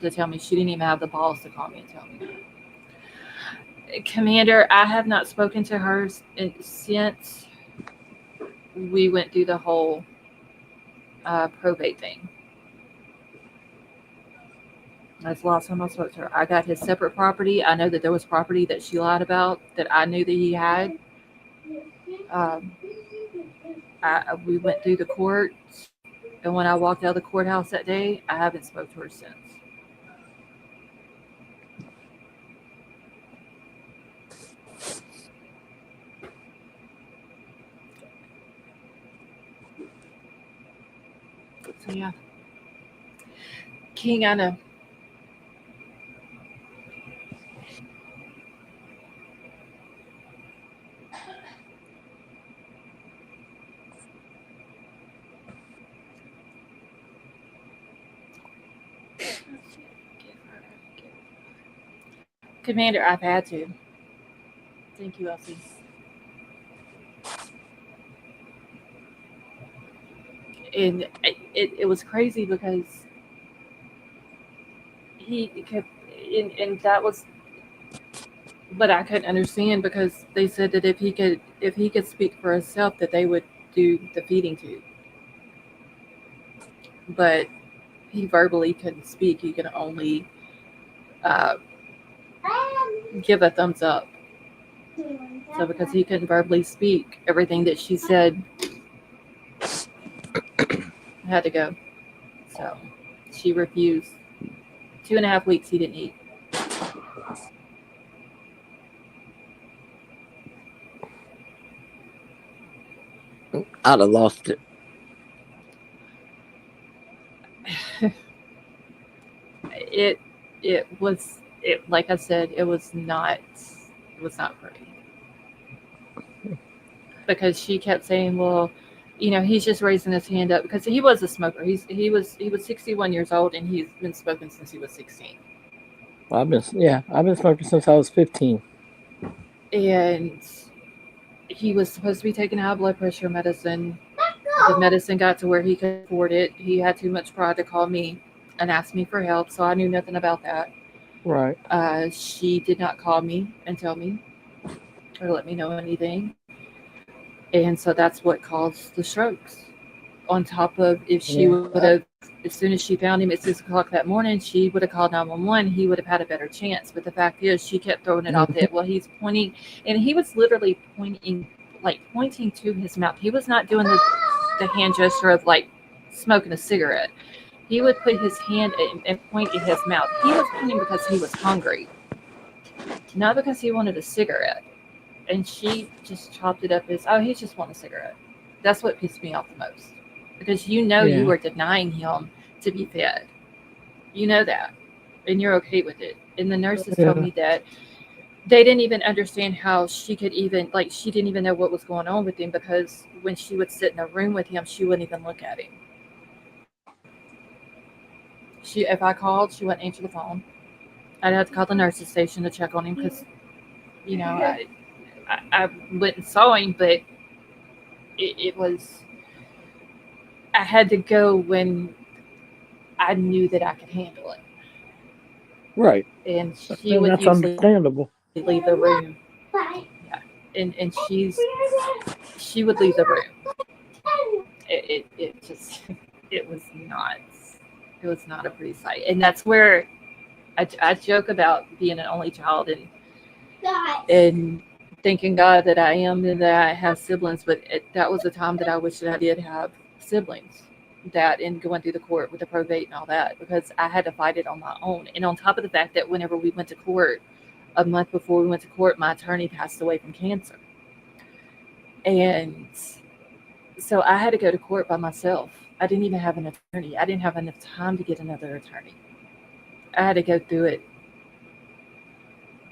to tell me. She didn't even have the balls to call me and tell me. Commander, I have not spoken to her since we went through the whole probate thing. That's the last time I spoke to her. I got his separate property. I know that there was property that she lied about that I knew that he had. We went through the court, and when I walked out of the courthouse that day, I haven't spoke to her since. So yeah, King, I know. Commander, I've had to. Thank you, Elsie. And it was crazy because he kept, and that was what I couldn't understand, because they said that if he could speak for himself, that they would do the feeding tube. But he verbally couldn't speak. He could only give a thumbs up. So because he couldn't verbally speak, everything that she said had to go. So she refused. 2.5 weeks he didn't eat. I'd have lost it. It was like I said, it was not pretty. Because she kept saying, well, he's just raising his hand up, because he was a smoker. He was 61 years old, and he's been smoking since he was 16. I've been smoking since I was 15. And he was supposed to be taking high blood pressure medicine. The medicine got to where he could afford it. He had too much pride to call me and ask me for help, so I knew nothing about that. Right. She did not call me and tell me or let me know anything. And so that's what caused the strokes. On top of, if she would have, as soon as she found him at 6 o'clock that morning, she would have called 911. He would have had a better chance. But the fact is, she kept throwing it off that, well, he's pointing, and he was literally pointing to his mouth. He was not doing the hand gesture of like smoking a cigarette. He would put his hand and point at his mouth. He was pointing because he was hungry, not because he wanted a cigarette. And she just chopped it up as, oh, he just wanted a cigarette. That's what pissed me off the most. Because you were denying him to be fed. You know that. And you're okay with it. And the nurses told me that they didn't even understand how she could even, she didn't even know what was going on with him, because when she would sit in a room with him, she wouldn't even look at him. If I called, she wouldn't answer the phone. I'd have to call the nurse's station to check on him because, I went and saw him, but it was, I had to go when I knew that I could handle it. Right. And she And would that's usually understandable. leave the room. Bye. Yeah. And she would leave the room. It just, it was not, it was not a pretty sight. And that's where I joke about being an only child and thanking God that I am and that I have siblings, but that was a time that I wish that I did have siblings. That and going through the court with the probate and all that, because I had to fight it on my own. And on top of the fact that whenever we went to court, a month before we went to court, my attorney passed away from cancer. And so I had to go to court by myself. I didn't even have an attorney. I didn't have enough time to get another attorney. I had to go through it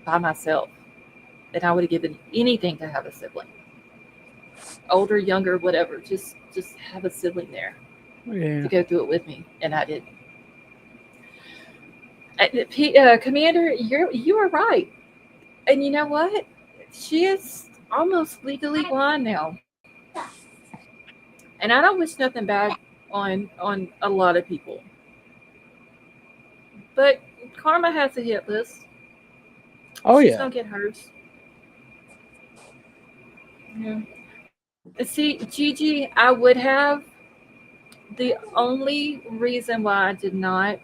by myself. And I would have given anything to have a sibling. Older, younger, whatever. Just have a sibling there Yeah. to go through it with me. And I didn't. Commander, you are right. And you know what? She is almost legally blind now. And I don't wish nothing bad on a lot of people. But karma has a hit list. Oh, She's yeah. gonna get hers. Yeah. See, Gigi, I would have. The only reason why I did not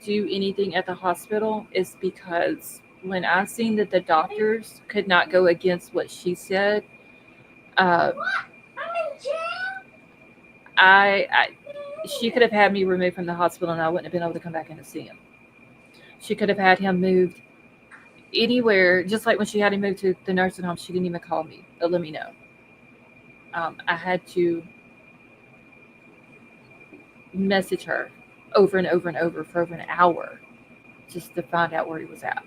do anything at the hospital is because when I seen that the doctors could not go against what she said, uh, she could have had me removed from the hospital and I wouldn't have been able to come back in to see him. She could have had him moved anywhere, just like when she had him moved to the nursing home. She didn't even call me or let me know. I had to message her over and over and over for over an hour just to find out where he was at.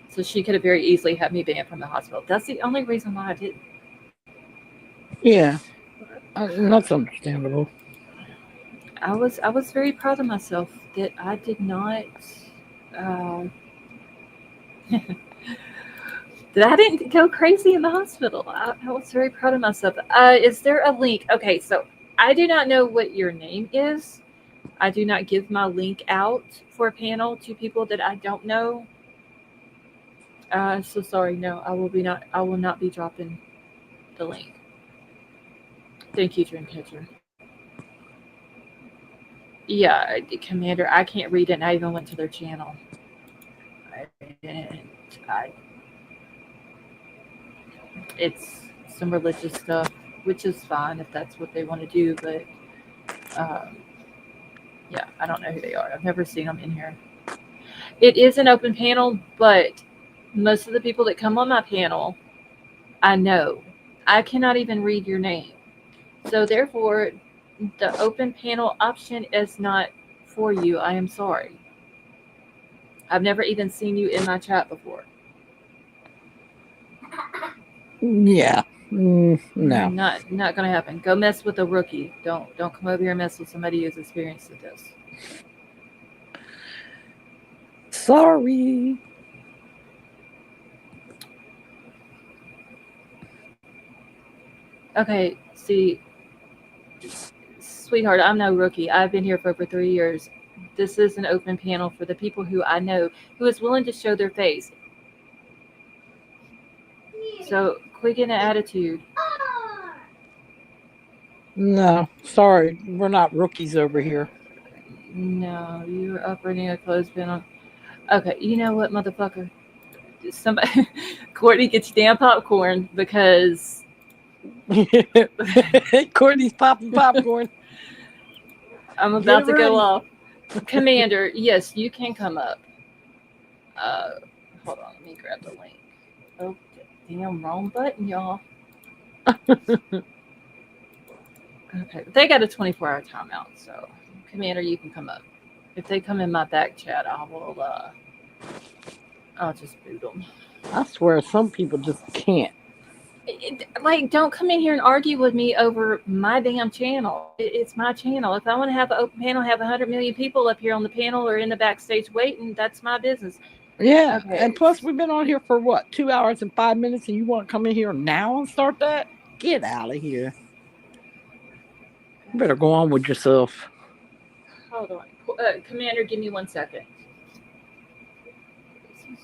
So she could have very easily had me banned from the hospital. That's the only reason why I didn't. Yeah. That's understandable. I was very proud of myself that I did not uh, that I didn't go crazy in the hospital. I was very proud of myself. Is there a link? Okay, so I do not know what your name is. I do not give my link out for a panel to people that I don't know. So sorry, no, I will not be dropping the link. Thank you, Dreamcatcher. Yeah, Commander, I can't read it, and I even went to their channel. It's some religious stuff, which is fine if that's what they want to do, but yeah, I don't know who they are. I've never seen them in here. It is an open panel, but most of the people that come on my panel, I know. I cannot even read your name. So therefore, the open panel option is not for you. I am sorry. I've never even seen you in my chat before. Yeah. No. Not gonna happen. Go mess with a rookie. Don't come over here and mess with somebody who's experienced with this. Sorry. Okay, see, sweetheart, I'm no rookie. I've been here for over 3 years. This is an open panel for the people who I know who is willing to show their face. So quit getting an attitude. No. Sorry. We're not rookies over here. No, you're operating a clothespin on. Okay, you know what, motherfucker? Somebody, Courtney, get your damn popcorn because Courtney's popping popcorn. I'm about to ready. go off. Commander, yes, you can come up. Hold on, let me grab the link. Oh, damn, wrong button, y'all. Okay, they got a 24-hour timeout, so Commander, you can come up. If they come in my back chat, I'll just boot them. I swear some people just can't. Like, don't come in here and argue with me over my damn channel. It's my channel. If I want to have an open panel, have 100 million people up here on the panel or in the backstage waiting, that's my business. Yeah, Okay. and plus we've been on here for what, 2 hours and 5 minutes, and you want to come in here now and start that? Get out of here. You better go on with yourself. Hold on. Commander, give me 1 second.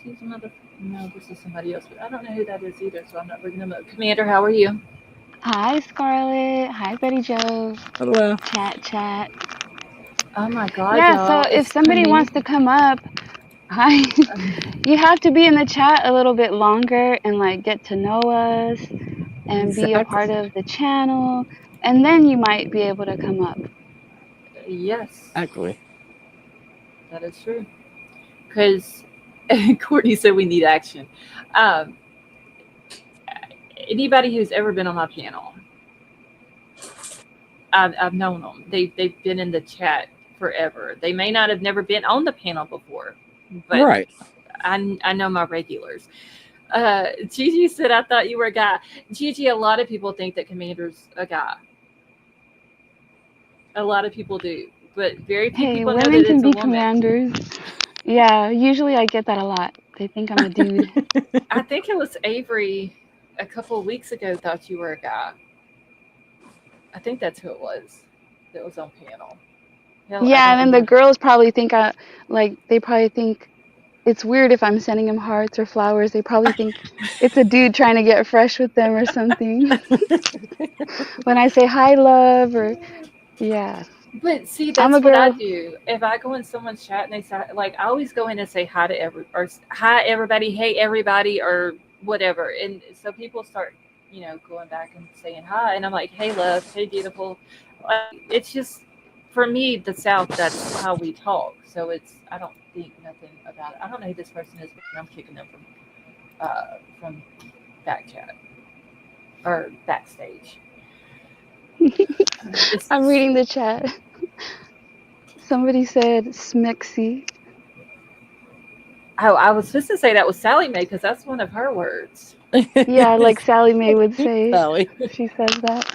He's another. No, this is somebody else. But I don't know who that is either, so I'm not bringing them up. Commander, how are you? Hi, Scarlett. Hi, Betty Joe. Hello. Chat. Oh my God, Yeah, y'all! so if It's somebody wants to come up, hi, you have to be in the chat a little bit longer and like get to know us and be a part of the channel, and then you might be able to come up. Yes, Exactly. that is true. Because Courtney said we need action. Um, Anybody who's ever been on my panel, I've known them. They've been in the chat forever. They may not have never been on the panel before, but Right. I know my regulars. Gigi said, I thought you were a guy. Gigi, a lot of people think that Commander's a guy. A lot of people do, but very few Hey, people know women that can it's a be woman. commanders. Yeah, usually I get that a lot. They think I'm a dude. I think it was Avery a couple of weeks ago thought you were a guy. I think that's who it was that was on panel. Hell, I Yeah, don't and then the remember. girls probably think they probably think it's weird if I'm sending them hearts or flowers. They probably think it's a dude trying to get fresh with them or something. When I say hi, love, or yeah, But see, I'm a that's what I girl. do. If I go in someone's chat and they say, like, I always go in and say hi to hi everybody, hey everybody, or whatever, and so people start, going back and saying hi, and I'm like, hey love, hey beautiful. Like, it's just for me, the South. That's how we talk. So I don't think nothing about it. I don't know who this person is, but I'm kicking them from back chat or backstage. I'm reading the chat. Somebody said Smixy. Oh, I was supposed to say that was Sally Mae because that's one of her words. Yeah, like Sally Mae would say. Sally. She says that.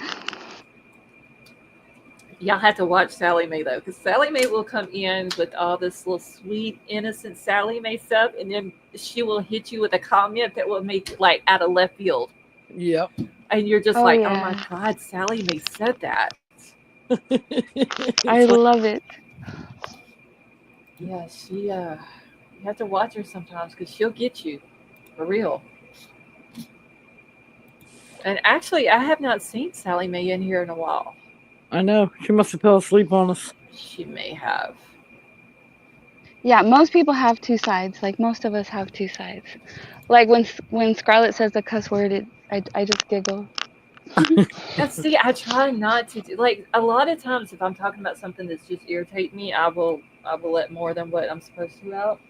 Y'all have to watch Sally Mae though, because Sally Mae will come in with all this little sweet, innocent Sally Mae stuff, and then she will hit you with a comment that will make like out of left field, Yep. and you're just Oh, like, yeah. "Oh my God, Sally Mae said that." I love it. Yeah, she. You have to watch her sometimes because she'll get you, for real. And actually, I have not seen Sally Mae in here in a while. I know. She must have fell asleep on us. She may have. Yeah, most people have two sides. Like most of us have two sides. Like when Scarlett says the cuss word, I just giggle. And see, I try not to do like a lot of times if I'm talking about something that's just irritating me, I will let more than what I'm supposed to out.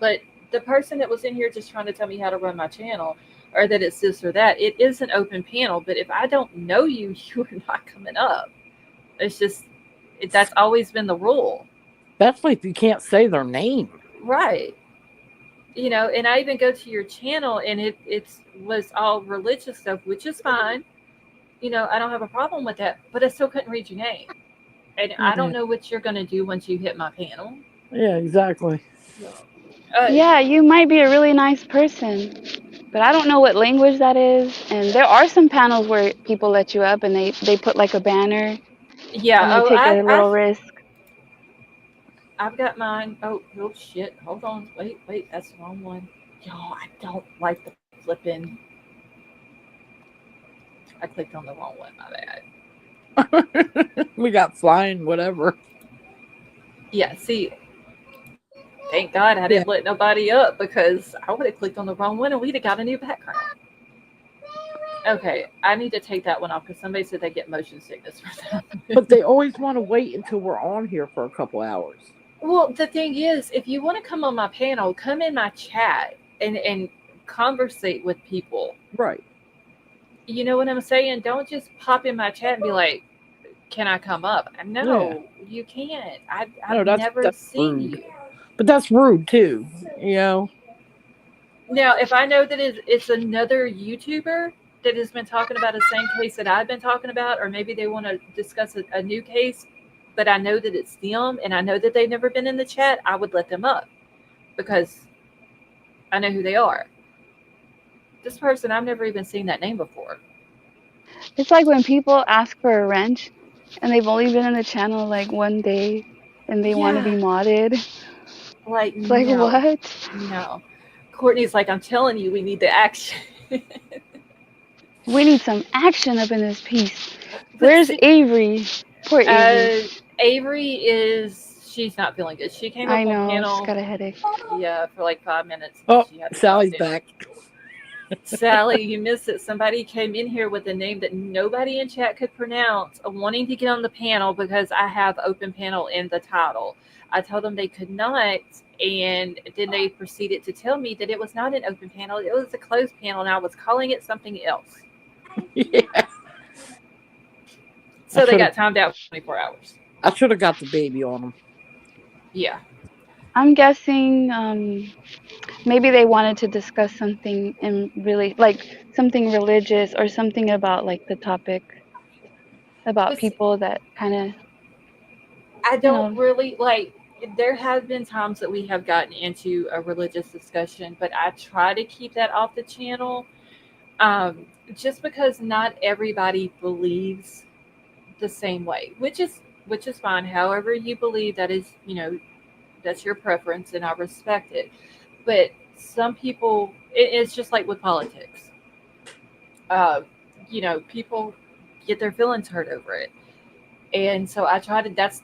But the person that was in here just trying to tell me how to run my channel or that it's this or that, it is an open panel. But if I don't know you, you're not coming up. It's just that's always been the rule. Especially if you can't say their name. Right. And I even go to your channel and it was all religious stuff, which is fine. I don't have a problem with that, but I still couldn't read your name. And I don't know what you're going to do once you hit my panel. Yeah, exactly. Yeah, you might be a really nice person, but I don't know what language that is. And there are some panels where people let you up and they put like a banner Yeah. and they take a little risk. I've got mine. Oh shit. Hold on. Wait. That's the wrong one. Y'all, I don't like the flipping. I clicked on the wrong one. My bad. We got flying whatever. Yeah. See, thank God I didn't let nobody up because I would have clicked on the wrong one and we'd have got a new background. Okay, I need to take that one off because somebody said they get motion sickness for that. But they always want to wait until we're on here for a couple hours. Well, the thing is, if you want to come on my panel, come in my chat and conversate with people. Right. You know what I'm saying? Don't just pop in my chat and be like, "Can I come up?" No, you can't. I've never seen rude. you. But that's rude too. Now, if I know that it's another YouTuber, that has been talking about the same case that I've been talking about, or maybe they want to discuss a new case, but I know that it's them and I know that they've never been in the chat, I would let them up because I know who they are. This person, I've never even seen that name before. It's like when people ask for a wrench and they've only been in the channel like one day and they want to be Yeah. modded. Like, It's like, no, what? no. Courtney's like, I'm telling you, we need the action. We need some action up in this piece. But Where's see, Avery? Poor Avery. Avery she's not feeling good. She came up I on know, she's panel, got a headache. yeah, for like 5 minutes. Oh, She had to Sally's drop down. back. Sally, you missed it. Somebody came in here with a name that nobody in chat could pronounce, wanting to get on the panel because I have open panel in the title. I told them they could not, and then they proceeded to tell me that it was not an open panel, it was a closed panel, and I was calling it something else. Yeah. So they got timed out for 24 hours. I should have got the baby on them. Yeah. I'm guessing maybe they wanted to discuss something in really like something religious or something about like the topic about But see, people that kind of I don't know. really like. There have been times that we have gotten into a religious discussion, but I try to keep that off the channel, just because not everybody believes the same way, which is fine. However you believe, that is, that's your preference, and I respect it. But some people, it's just like with politics. People get their feelings hurt over it, and so I try to. That's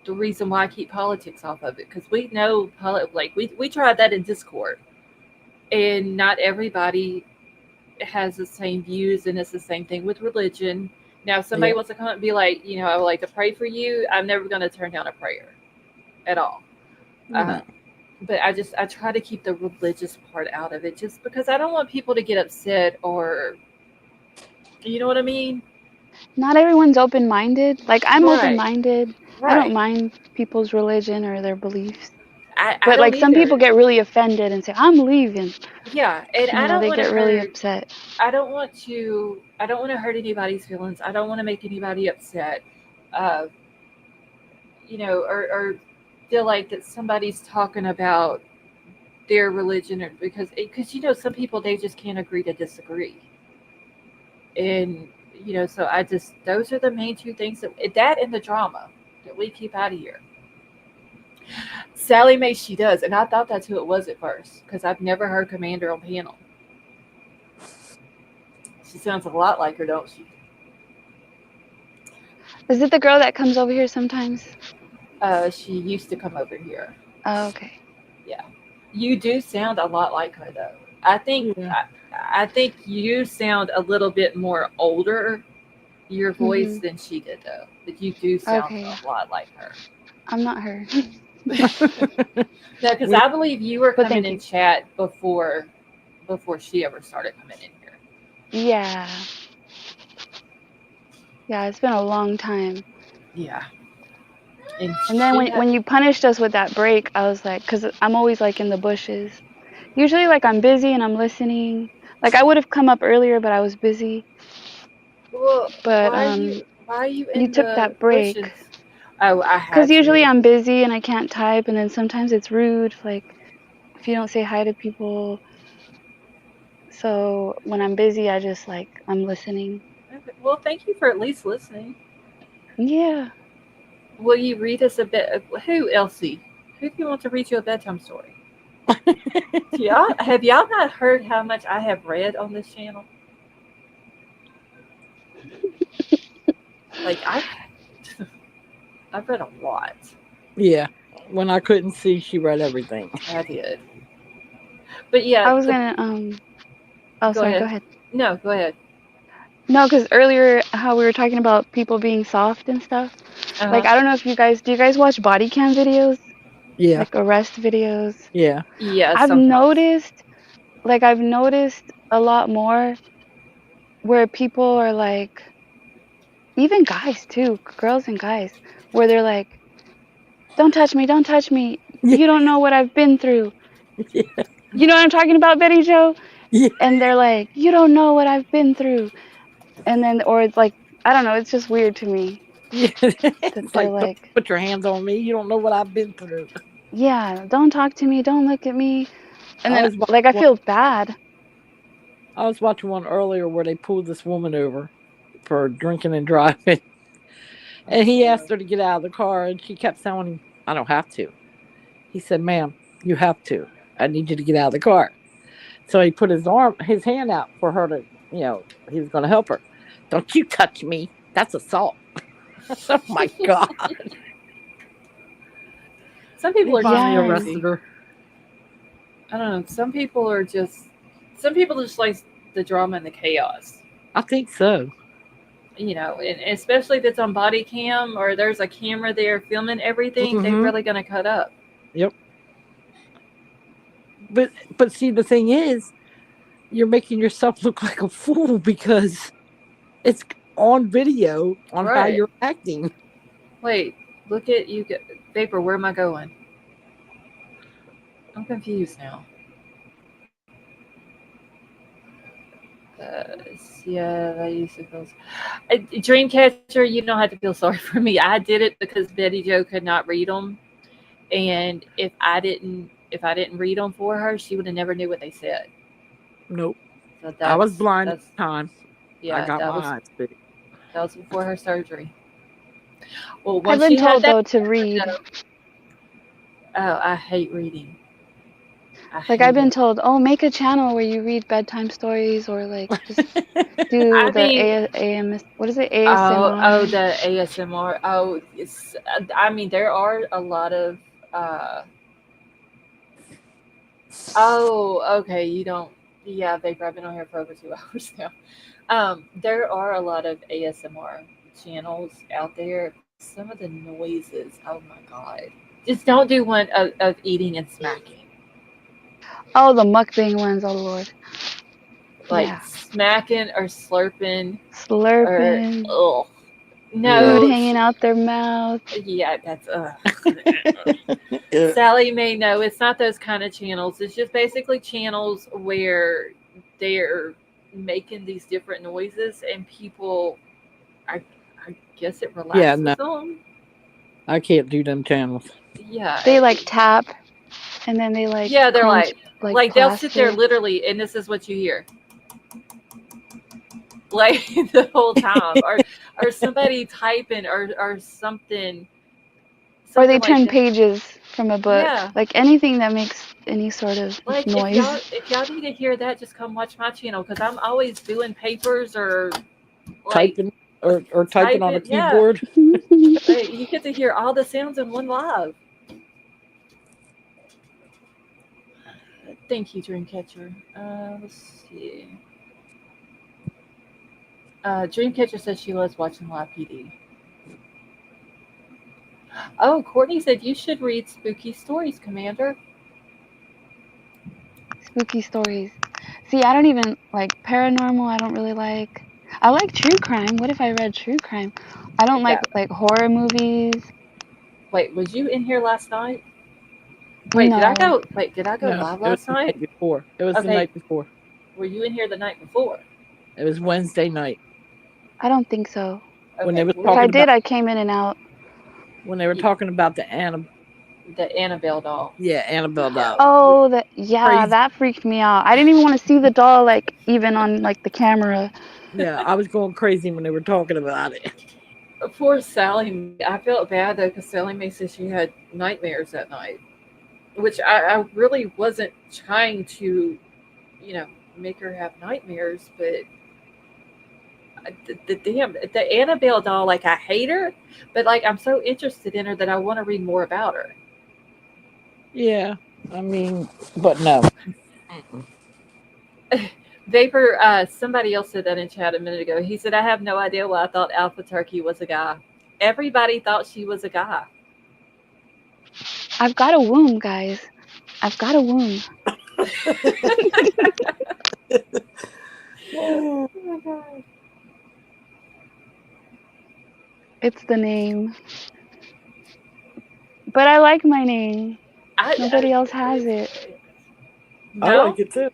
the reason why I keep politics off of it, because we know, like we tried that in Discord, and not everybody has the same views, and it's the same thing with religion. Now, if somebody wants to come up and be like, I would like to pray for you, I'm never going to turn down a prayer at all. But I try to keep the religious part out of it, just because I don't want people to get upset, or you know what I mean? Not everyone's open-minded. Like I'm Right. open-minded. Right. I don't mind people's religion or their beliefs. I But don't like some either. people get really offended and say, "I'm leaving." Yeah, and I don't they want to get really hurt. upset. I don't want to hurt anybody's feelings. I don't want to make anybody upset. Or feel like that somebody's talking about their religion, or because some people, they just can't agree to disagree. And so those are the main two things that and the drama that we keep out of here. Sally Mae, she does, and I thought that's who it was at first, because I've never heard Commander on panel. She sounds a lot like her, don't she? Is it the girl that comes over here sometimes? She used to come over here. Oh, okay. Yeah, you do sound a lot like her, though. I think I think you sound a little bit more older, your voice, than she did, though. But you do sound a lot like her. I'm not her. No, because I believe you were coming in you. chat before she ever started coming in here. Yeah. Yeah, it's been a long time. Yeah. And then when you punished us with that break, I was like, because I'm always like in the bushes. Usually like I'm busy and I'm listening. Like I would have come up earlier, but I was busy. Well, but why are you in you took that break? Bushes? Oh, I had because usually I'm busy and I can't type, and then sometimes it's rude, like if you don't say hi to people. So when I'm busy, I just I'm listening. Okay. Well, thank you for at least listening. Yeah. Will you read us a bit? Who, Elsie? Who do you want to read you a bedtime story? Have y'all not heard how much I have read on this channel? Like I've read a lot. Yeah. When I couldn't see, she read everything. I did. But yeah. I was gonna Oh, sorry. Go ahead. No, go ahead. No, because earlier how we were talking about people being soft and stuff. Like I don't know if do you guys watch body cam videos? Yeah. Like arrest videos. Yeah. Yeah. I've noticed a lot more where people are like, even guys too, girls and guys, where they're like, don't touch me, you don't know what I've been through. Yeah. You know what I'm talking about, Betty Jo? Yeah. and they're like, "You don't know what I've been through," and then, or it's like, I don't know, it's just weird to me Yeah. that It's they're like, don't like, put your hands on me. You don't know what I've been through. "Yeah, don't talk to me, don't look at me," and I then was watching like I one, feel bad. I was watching one earlier where they pulled this woman over for drinking and driving. And he asked her to get out of the car, and she kept telling him, I don't have to. He said, Ma'am, you have to. I need you to get out of the car. So he put his hand out for her to, he was going to help her. Don't you touch me. That's assault. Oh my God. Some He people are just finally Yeah. arrested crazy. her. I don't know. Some people just like the drama and the chaos. I think so. And especially if it's on body cam or there's a camera there filming everything, they're Hmm. really going to cut up. Yep. But see, the thing is, you're making yourself look like a fool because it's on video on how Right. you're acting. Wait, look at you. Vapor, where am I going? I'm confused now. Yeah, I used to feel. Dreamcatcher, you don't have to feel sorry for me. I did it because Betty Jo could not read them, and if I didn't read them for her, she would have never knew what they said. Nope. So I was blind at that's the time. I yeah, got that my was eyes fixed. that was before her surgery. Well, I've once been she had told that, though to read. oh, I hate reading. I Like I've hate been it. told, oh, make a channel where you read bedtime stories, or like just do I the mean, AMS. What is it? oh, ASMR. the ASMR. Oh, I mean, there are a lot of. Uh, oh, okay. You don't. Yeah, Vapor. I've been on here for over 2 hours now. There are a lot of ASMR channels out there. Some of the noises. Oh my god! Just don't do one of eating and smacking. Oh, the mukbang ones. Oh Lord. Like Yeah. smacking or slurping or Slurping. oh Food Yeah. no. hanging out their mouth. Yeah, that's Yeah. Sally may know it's not those kind of channels. It's just basically channels where they're making these different noises and people, I, I guess it Yeah, relaxes no, them. I can't do them channels. Yeah, They like tap, and then they like yeah, they're crunch like like they'll sit there plastic. literally, and this is what you hear, like the whole time, or somebody typing or something, Or they something like turn that. pages from a book. Yeah, Like anything that makes any sort of like if noise. y'all need to hear that, just come watch my channel because I'm always doing papers or like Typing or typing type on a it. Yeah, keyboard. you get to hear all the sounds in one live. Thank you, Dreamcatcher. Let's see. Dreamcatcher says she loves watching live PD. Oh, Courtney said you should read spooky stories, Commander. Spooky stories. See, I don't even like paranormal. I don't really like. I like true crime. What if I read true crime? I don't Yeah. like horror movies. Wait, was you in here last night? Wait, did I No, go? Wait, did I go No, live it was last the night? night before. It was the Okay, night before. were you in here the night before? It was Wednesday night I don't think so. when they Okay, was If I talking did, about I came in and out. the the Annabelle doll. Annabelle doll. Oh, Crazy. that freaked me out. I didn't even want to see the doll, like even on like the camera. Yeah, I was going crazy when they were talking about it. Poor Sally. I felt bad though because Sally Mae said she had nightmares that night, which I really wasn't trying to, you know, make her have nightmares, but the Annabelle doll, like I hate her, but like I'm so interested in her that I want to read more about her. Yeah, I mean, but no. Vapor, somebody else said that in chat a minute ago. He said, I have no idea why I thought Alpha Turkey was a guy. Everybody thought she was a guy. I've got a womb, guys. I've got a womb. Oh my God. It's the name. But I like my name. Nobody else has it. I No? like it too.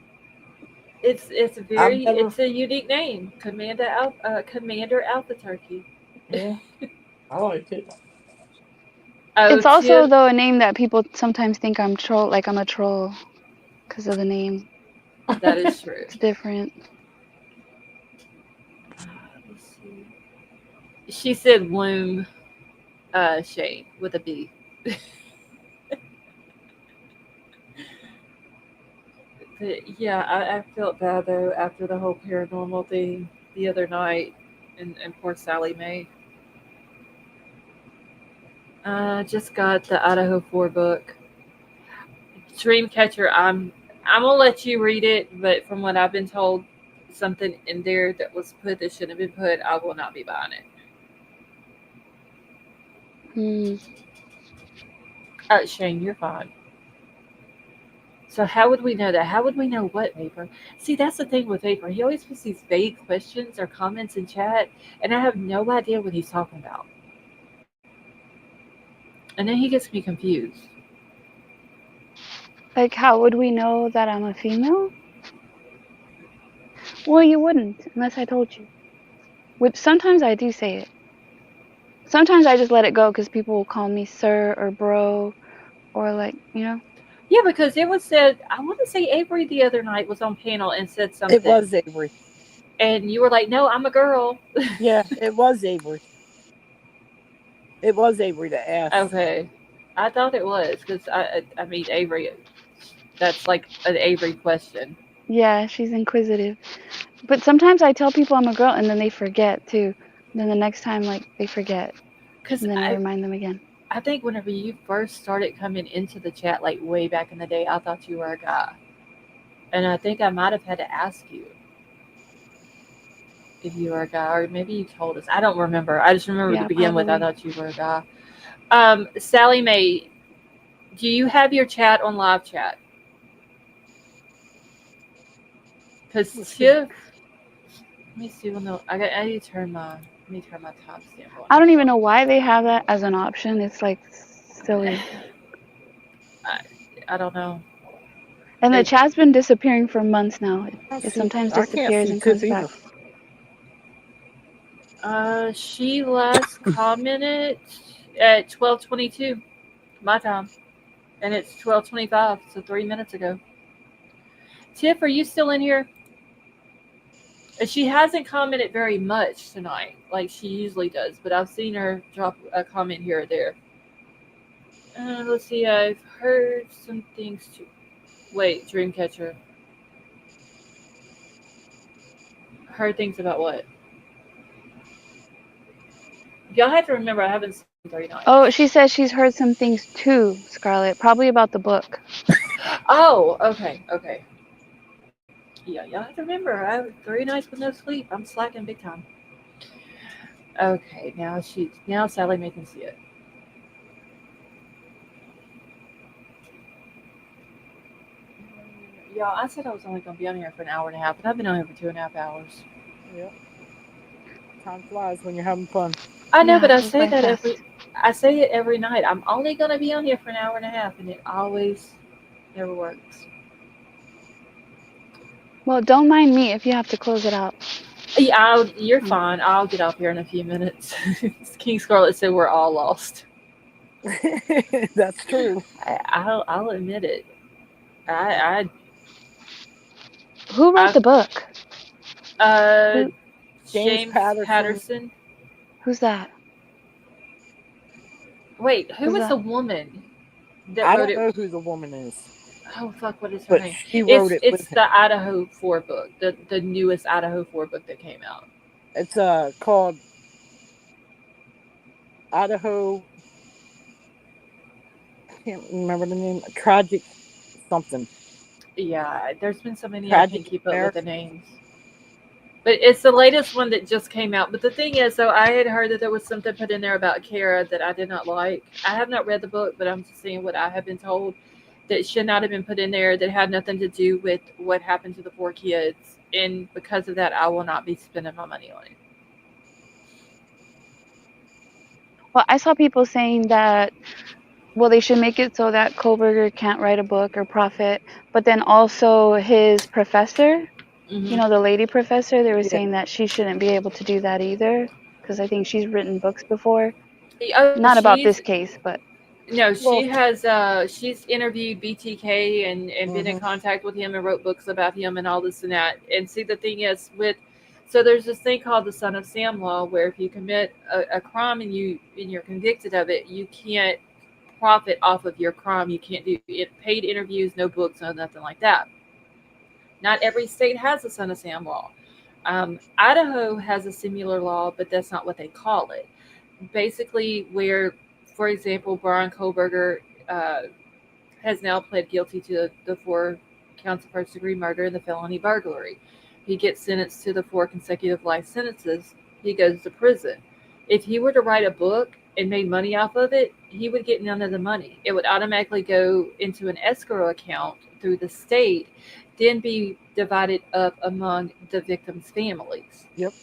It's I've never. it's a unique name, Commander Alpha Turkey. Yeah, I like it. Oh, It's also Tiff, though a name that people sometimes think I'm troll, like I'm a troll because of the name. that is true. It's different. Let's see. She said loom, shade with a B. But yeah, I felt bad though after the whole paranormal thing the other night, and poor Sally Mae. Just got the Idaho 4 book. Dreamcatcher, I'm gonna let you read it, but from what I've been told, something in there that was put that shouldn't have been put, I will not be buying it. Hmm. Shane, you're fine. So how would we know that? How would we know what Vapor? See, that's the thing with Vapor. He always puts these vague questions or comments in chat, and I have no idea what he's talking about. And then he gets me confused. Like, how would we know that I'm a female? Well, you wouldn't unless I told you. Which sometimes I do say it. Sometimes I just let it go because people will call me sir or bro or like, you know. Yeah, because it was said, I want to say Avery the other night was on panel and said It something. was Avery. And you were like, no, I'm a girl. Yeah, it was Avery. It was Avery that asked. Okay. I thought it was because I mean, Avery, that's like an Avery question. Yeah, she's inquisitive. But sometimes I tell people I'm a girl and then they forget too. Then the next time, like, they forget. Because And then I remind them again. I think whenever you first started coming into the chat, like way back in the day, I thought you were a guy. And I think I might have had to ask you if you were a guy, or maybe you told us. I don't remember. I just remember to Yeah, begin with, I probably. thought you were a guy. Sally Mae, do you have your chat on live chat? Because Tiff, let me see. Well, no, I need to turn my. Let me turn my timestamp on. I don't even know why they have that as an option. It's like silly. I don't know. And the It, chat's been disappearing for months now. It sometimes I can't disappears see and Tiff comes back. either. she last commented at 12:22 my time, and it's 12:25, so 3 minutes ago. Tiff, are you still in here? She hasn't commented very much tonight, like she usually does, but I've seen her drop a comment here or there. Let's see. I've heard some things too. Wait, Dreamcatcher. Heard things about what? Y'all have to remember I haven't seen 39. Oh, she says she's heard some things too, Scarlett. Probably about the book. Oh, okay. Yeah, y'all have to remember I have 3 nights with no sleep. I'm slacking big time. Okay, now Sally Mae can see it. Y'all, I said I was only gonna be on here for an hour and a half, but I've been on here for 2.5 hours. Yep. Time flies when you're having fun. I know, Yeah, but it goes by fast. I say it every night. I'm only gonna be on here for an hour and a half, and it always never works. Well, don't mind me if you have to close it out. Yeah, you're fine. I'll get off here in a few minutes. King Scarlet said we're all lost. That's true. I'll admit it. I Who wrote the book? James James Patterson. Who's that? Wait, who Who's was that? the woman that I wrote don't it? know who the woman is, Oh fuck, what is her but name? she wrote it with It's him. the Idaho 4 book, the newest Idaho 4 book that came out. It's called Idaho. I can't remember the name. Tragic something. Yeah, there's been so many I Tragic can't keep up with America. the names. But it's the latest one that just came out. But the thing is, though, I had heard that there was something put in there about Kara that I did not like. I have not read the book, but I'm just seeing what I have been told that should not have been put in there, that had nothing to do with what happened to the 4 kids. And because of that, I will not be spending my money on it. Well, I saw people saying that, well, they should make it so that Kohlberger can't write a book or profit, but then also his professor Mhm. You know, the lady professor, they were Yeah. saying that she shouldn't be able to do that either, because I think she's written books before. Oh, Not about she's this case, but no, Well, she has. She's interviewed BTK and been in mhm. contact with him and wrote books about him and all this and that. And see, the thing is with, so there's this thing called the Son of Sam law, where if you commit a crime and you're convicted of it, you can't profit off of your crime. You can't do it, paid interviews, no books, no nothing like that. Not every state has a Son of Sam law. Idaho has a similar law, but that's not what they call it. Basically, where, for example, Brian Kohlberger uh, has now pled guilty to the 4 counts of first degree murder and the felony burglary. He gets sentenced to the 4 consecutive life sentences. He goes to prison. If he were to write a book and made money off of it, he would get none of the money. It would automatically go into an escrow account through the state, then be divided up among the victims' families. Yep.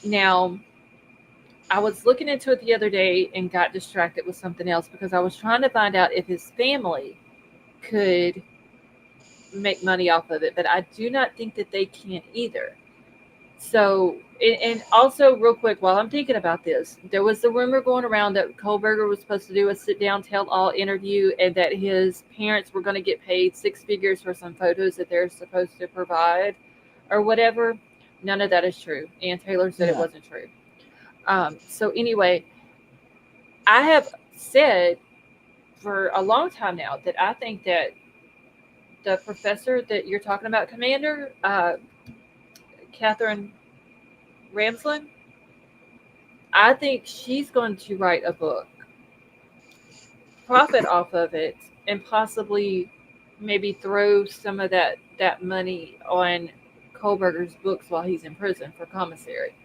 Now, I was looking into it the other day and got distracted with something else because I was trying to find out if his family could make money off of it, but I do not think that they can either. So, and also, real quick, while I'm thinking about this, there was the rumor going around that Kohlberger was supposed to do a sit down, tell all interview, and that his parents were going to get paid 6 figures for some photos that they're supposed to provide or whatever. None of that is true. Ann Taylor said it No. wasn't true. So, anyway, I have said for a long time now that I think that the professor that you're talking about, Commander, Catherine Ramsland, I think she's going to write a book, profit off of it, and possibly maybe throw some of that money on Kohlberger's books while he's in prison for commissary.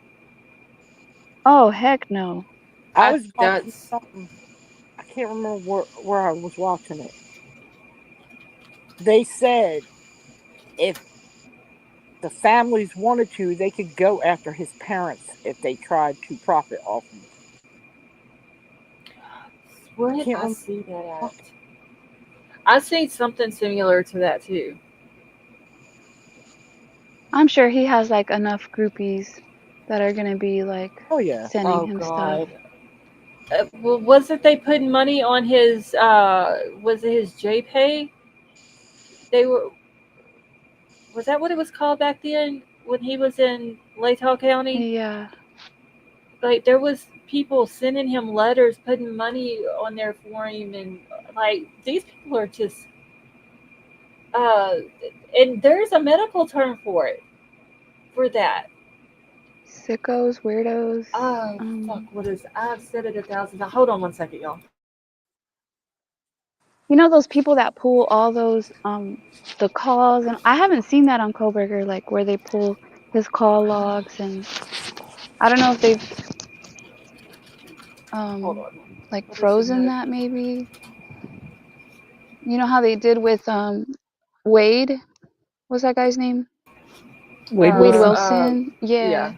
oh heck no. I I was think watching that's something. I can't remember where I was watching it. They said if the families wanted to, they could go after his parents if they tried to profit off him. where I did can't I remember. see that at? I seen something similar to that too. I'm sure he has like enough groupies that are gonna be like Oh yeah. sending Oh him stuff. God. Well, wasn't they putting money on his? Was it his JPay? They were. Was that what it was called back then when he was in Latah County? Yeah. Like there was people sending him letters, putting money on there for him, and like these people are just. Uh, and there's a medical term for it, for that. Sickos, weirdos. Oh fuck! What is? I've said it 1,000 times. Hold on one second, y'all. You know those people that pull all those the calls, and I haven't seen that on Kohlberger, like where they pull his call logs, and I don't know if they've Hold um on. like What is the frozen medical? that maybe. You know how they did with Wade? What's that guy's name? Wade Wade Wilson. Wilson. Yeah. Yeah.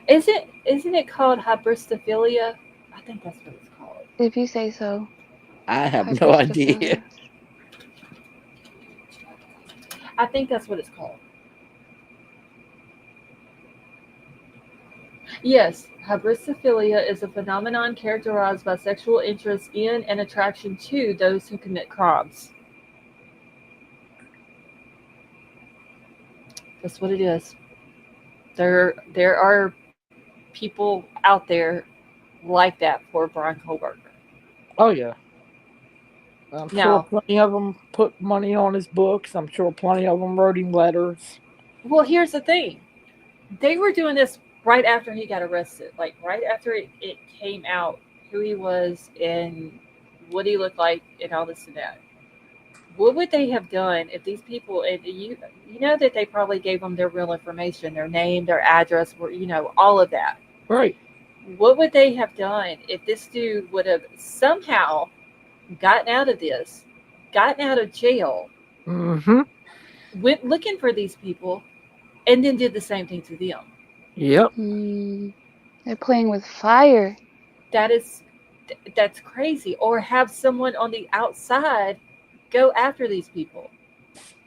Isn't it called hybristophilia? I think that's what it's called. If you say so. I have no idea. Hybristophilia. I think that's what it's called. Yes, hybristophilia is a phenomenon characterized by sexual interest in and attraction to those who commit crimes. That's what it is. There are people out there like that for Brian Kohlberger. Oh yeah. I'm sure Now, plenty of them put money on his books. I'm sure plenty of them wrote him letters. well, here's the thing. They were doing this right after he got arrested, like right after it came out who he was and what he looked like and all this and that. What would they have done if these people, and you know that they probably gave them their real information, their name, their address, all of that. Right. What would they have done if this dude would have somehow gotten out of this, gotten out of jail, Mm-hmm. went looking for these people, and then did the same thing to them? Yep. They're playing with fire. That's crazy. Or have someone on the outside go after these people.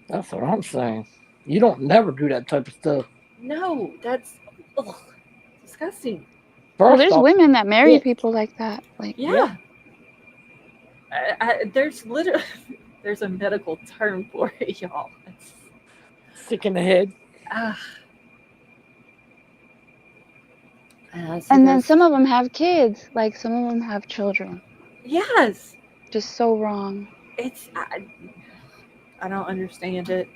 That's what I'm saying. You don't never do that type of stuff. No, that's disgusting. Well, First there's off, women that marry bitch. people like that. Like, Yeah. There's literally there's a medical term for it, y'all. It's, Sick in the head. uh, so and then there's- some of them have kids. Like, some of them have children. yes, Just so wrong. it's I don't understand it.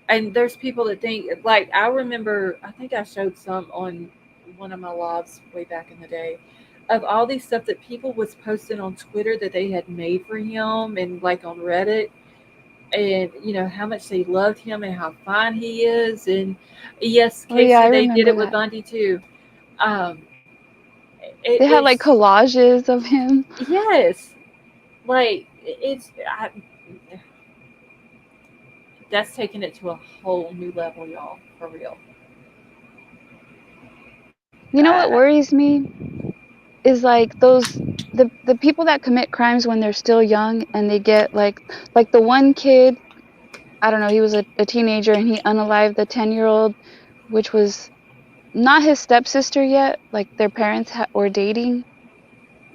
And there's people that think like I remember I think I showed some on one of my lives way back in the day of all these stuff that people was posting on Twitter that they had made for him and like on Reddit and you know how much they loved him and how fine he is and yes Oh, Casey yeah, I they did remember it with that. Bundy too. Um, They had like it's collages of him. yes like that's taking it to a whole new level y'all for real. You know what uh, worries me is like the people that commit crimes when they're still young and they get like the one kid, I don't know, he was a teenager and he unalived the 10-year-old, which was not his stepsister yet. Like their parents were dating.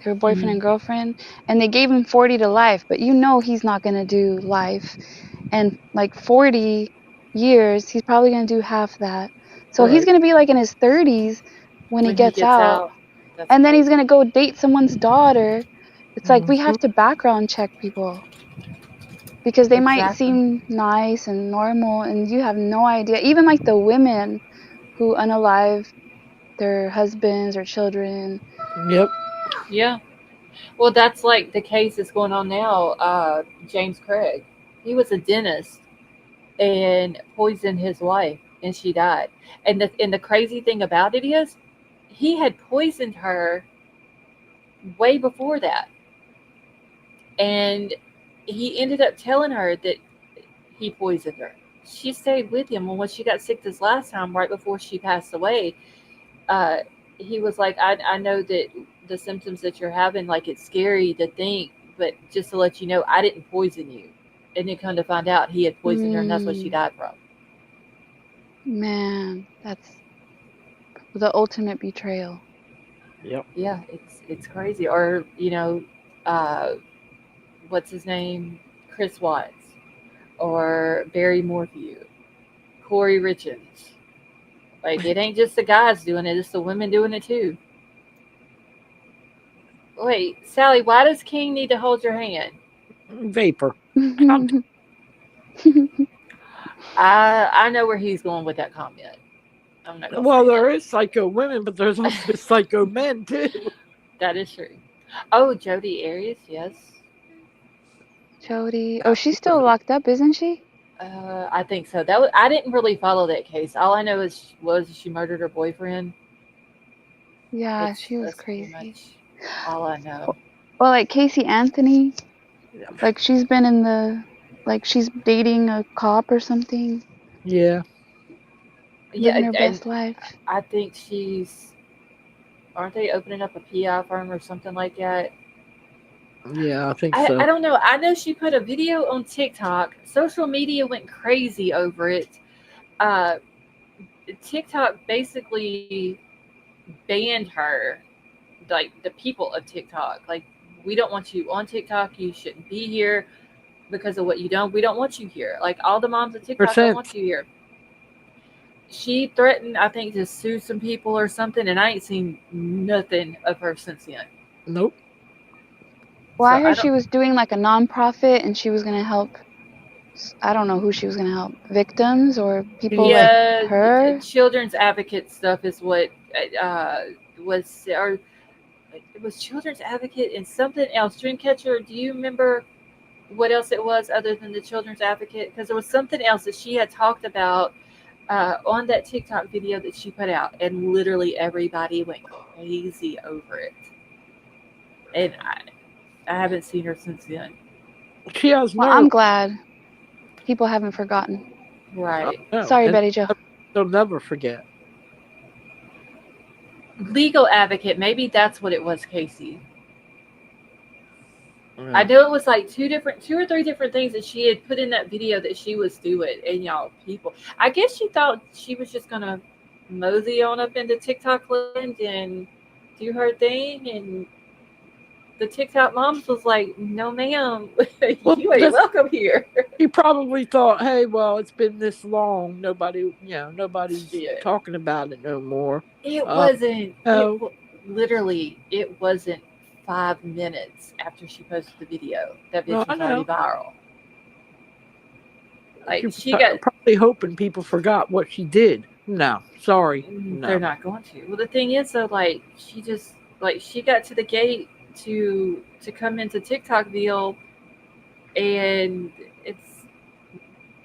They were boyfriend and girlfriend, and they gave him 40 to life. But you know he's not gonna do life, and like 40 years, he's probably gonna do half that. So he's Right. gonna be like in his 30s when he when he gets gets out, out that's and then he's crazy. gonna go date someone's daughter. It's like we Mhm. have to background check people because they might Exactly. seem nice and normal, and you have no idea. Even like the women who unalive their husbands or children. Yep. Yeah. Well, that's like the case that's going on now. James Craig. He was a dentist and poisoned his wife, and she died. And the crazy thing about it is, he had poisoned her way before that, and he ended up telling her that he poisoned her. She stayed with him, and when she got sick this last time, right before she passed away, uh, he was like, I know that the symptoms that you're having, like it's scary to think, but just to let you know, I didn't poison you. And then come to find out he had poisoned her and that's what she died from. Man, that's the ultimate betrayal. Yep. Yeah, it's crazy. Or, uh, what's his name? Chris Watts or Barry Morphew, Corey Richards. Like it ain't just the guys doing it, it's the women doing it too. Wait, Sally, why does King need to hold your hand? Vapor. I know where he's going with that comment. I'm not gonna Well, say there it. is psycho women, but there's also psycho men too. That is true. Oh, Jodi Arias, yes. Jody. Oh, she's still locked up, isn't she? I think so. I didn't really follow that case. All I know was she murdered her boyfriend. Yeah, she was That's pretty crazy. much all I know. Well, like Casey Anthony, like she's been in the, like she's dating a cop or something, Yeah. Yeah, living her and best life. I think aren't they opening up a PI firm or something like that? Yeah, I think I so. don't know. I know she put a video on TikTok. Social media went crazy over it. Uh, TikTok basically banned her, like the people of TikTok. Like, we don't want you on TikTok. You shouldn't be here because of what you don't. We don't want you here. Like, all the moms of TikTok don't want you here. She threatened, I think, to sue some people or something, and I ain't seen nothing of her since then. Nope. Well, So I I heard she don't. was doing like a nonprofit and she was gonna help. I don't know who she was gonna help, victims or people like Yeah, her. children's advocate stuff is what was, or it was children's advocate and something else. Dreamcatcher, do you remember what else it was other than the children's advocate? Because there was something else that she had talked about on that TikTok video that she put out, and literally everybody went crazy over it. And I haven't seen her since then. She has Well, nerve. I'm glad people haven't forgotten. Right. No, Sorry, and Betty Jo. they'll never forget. Legal advocate, maybe that's what it was, Casey. I know it was like two or three different things that she had put in that video that she was doing, and y'all people. I guess she thought she was just gonna mosey on up into TikTok land and do her thing, and the TikTok moms was like, "No, ma'am, Well, you ain't welcome here." he probably thought, hey, well, it's been this long. Nobody's Shit. talking about it no more. It wasn't. no. Literally, it wasn't 5 minutes after she posted the video. That bitch No, was I know. already viral. Like she People got. probably hoping people forgot what she did. No, sorry. They're not going to. Well, the thing is, though, like she got to the gate to come into TikTokville, and it's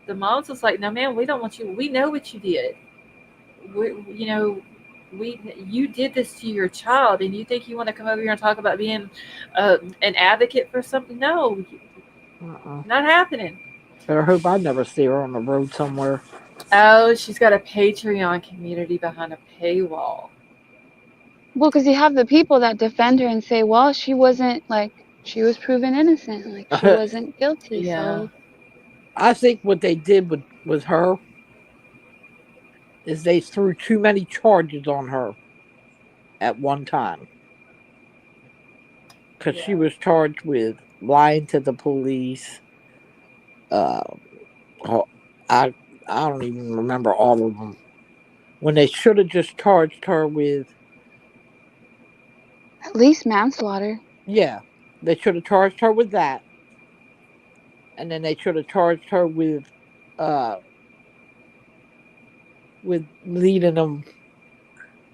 the mom's was like, "No, man, we don't want you. We know what you did. You did this to your child, and you think you want to come over here and talk about being an advocate for something? No, not happening." Better hope I never see her on the road somewhere. Oh, she's got a Patreon community behind a paywall. Well, because you have the people that defend her and say, well, she wasn't she was proven innocent, like she wasn't guilty. Yeah. So I think what they did with her is they threw too many charges on her at one time. Because she was charged with lying to the police. I don't even remember all of them. When they should have just charged her with... at least manslaughter. Yeah, they should have charged her with that. And then they should have charged her with leading them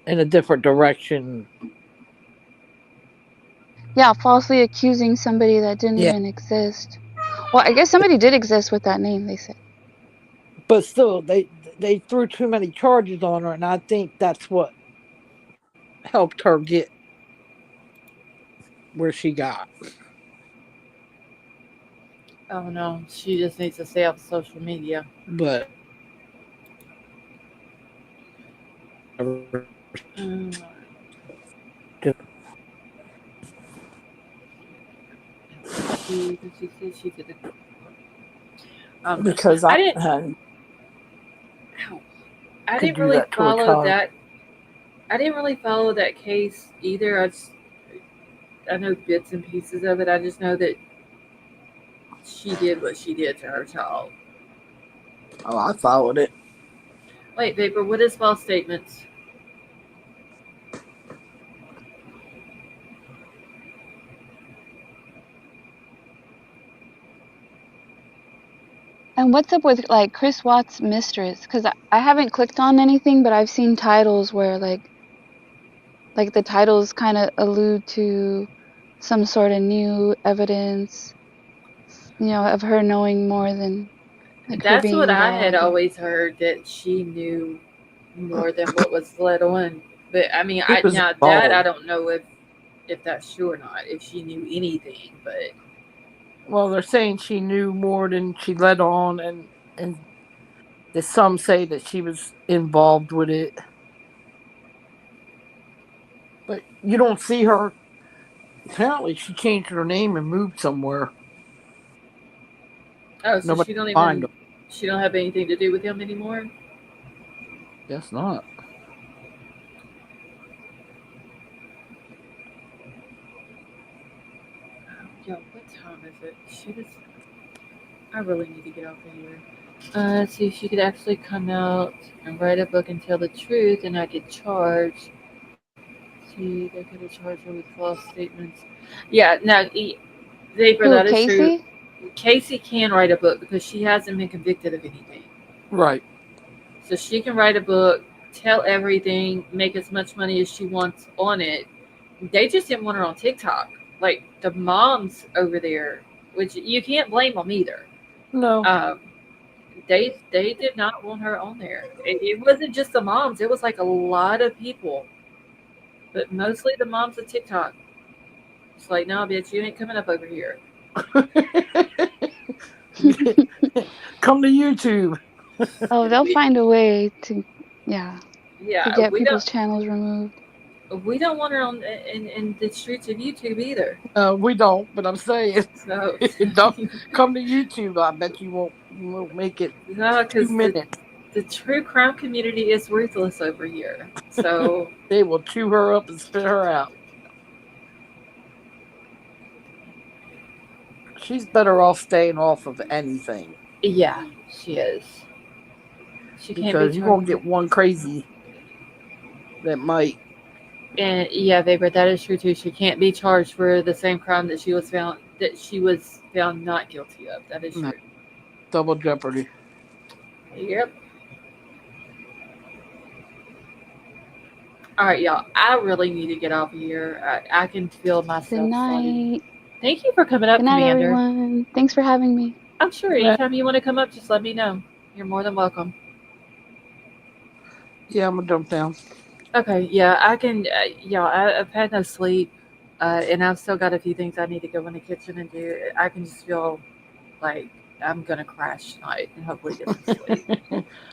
in a different direction. Yeah, falsely accusing somebody that didn't even exist. Well, I guess somebody did exist with that name, they said. But still, they threw too many charges on her, and I think that's what helped her get where she got. Oh no, she just needs to stay off social media. But because I didn't really follow that. I didn't really follow that case either. I know bits and pieces of it. I just know that she did what she did to her child. Oh, I followed it. Wait, Vapor, what is false statements? And what's up with Chris Watts' mistress? Because I haven't clicked on anything, but I've seen titles where like the titles kind of allude to some sort of new evidence, of her knowing more than That's her being what I had involved. always heard, that she knew more than what was let on. But I mean, I don't know if that's true or not. If she knew anything, but well, they're saying she knew more than she let on, and some say that she was involved with it. But you don't see her. Apparently, she changed her name and moved somewhere. Oh, so she don't have anything to do with him anymore? Guess not. Yo, what time is it? I really need to get off of here. Let's see if she could actually come out and write a book and tell the truth, and I could charge. See, they could have charged her with false statements. Yeah, no, Vapor, that is true. Casey can write a book because she hasn't been convicted of anything. Right. So she can write a book, tell everything, make as much money as she wants on it. They just didn't want her on TikTok. Like the moms over there, which you can't blame them either. No. They did not want her on there. It wasn't just the moms. It was like a lot of people. But mostly the moms of TikTok. It's like, no, bitch, you ain't coming up over here. Come to YouTube. Oh, they'll find a way to, to get people's channels removed. We don't want her on in the streets of YouTube either. We don't, but I'm saying, So don't come to YouTube. I bet you won't make it no, 2 because minutes. the true crime community is ruthless over here. So They will chew her up and spit her out. She's better off staying off of anything yeah, she is. She can't be because you're gonna charged. get one crazy that might. And yeah, Vapor, that is true too. She can't be charged for the same crime that she was found not guilty of. That is No, true. double jeopardy. Yep. All right, y'all. I really need to get off of here. I can feel Good myself starting. night. Thank you for coming up, Good night, Commander. everyone. Thanks for having me. I'm sure anytime you want to come up, just let me know. You're more than welcome. Yeah, I'm gonna jump down. Okay, yeah, I can. I've had no sleep, and I've still got a few things I need to go in the kitchen and do. I can just feel like I'm gonna crash tonight and hopefully get some sleep.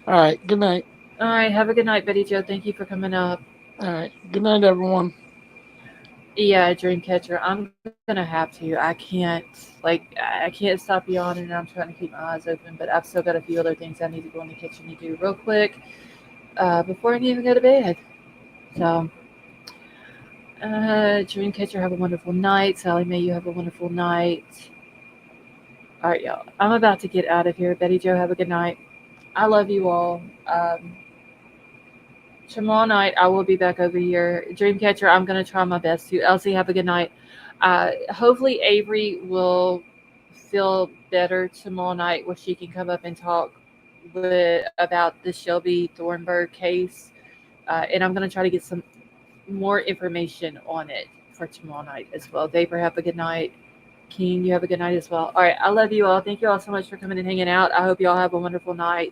All right. Good night. All right, have a good night, Betty Joe. Thank you for coming up. All right. Good night, everyone. Yeah, Dreamcatcher. I'm gonna have to. I can't stop yawning. And I'm trying to keep my eyes open, but I've still got a few other things I need to go in the kitchen and do real quick before I can even go to bed. So, Dreamcatcher, have a wonderful night. Sally Mae, you have a wonderful night. All right, y'all. I'm about to get out of here. Betty Joe, have a good night. I love you all. Tomorrow night, I will be back over here. Dreamcatcher, I'm going to try my best to. Elsie, have a good night. Hopefully, Avery will feel better tomorrow night where she can come up and talk about the Shelby Thornburg case. And I'm going to try to get some more information on it for tomorrow night as well. Vapor, have a good night. King, you have a good night as well. All right, I love you all. Thank you all so much for coming and hanging out. I hope you all have a wonderful night,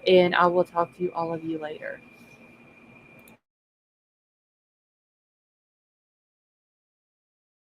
and I will talk to all of you later.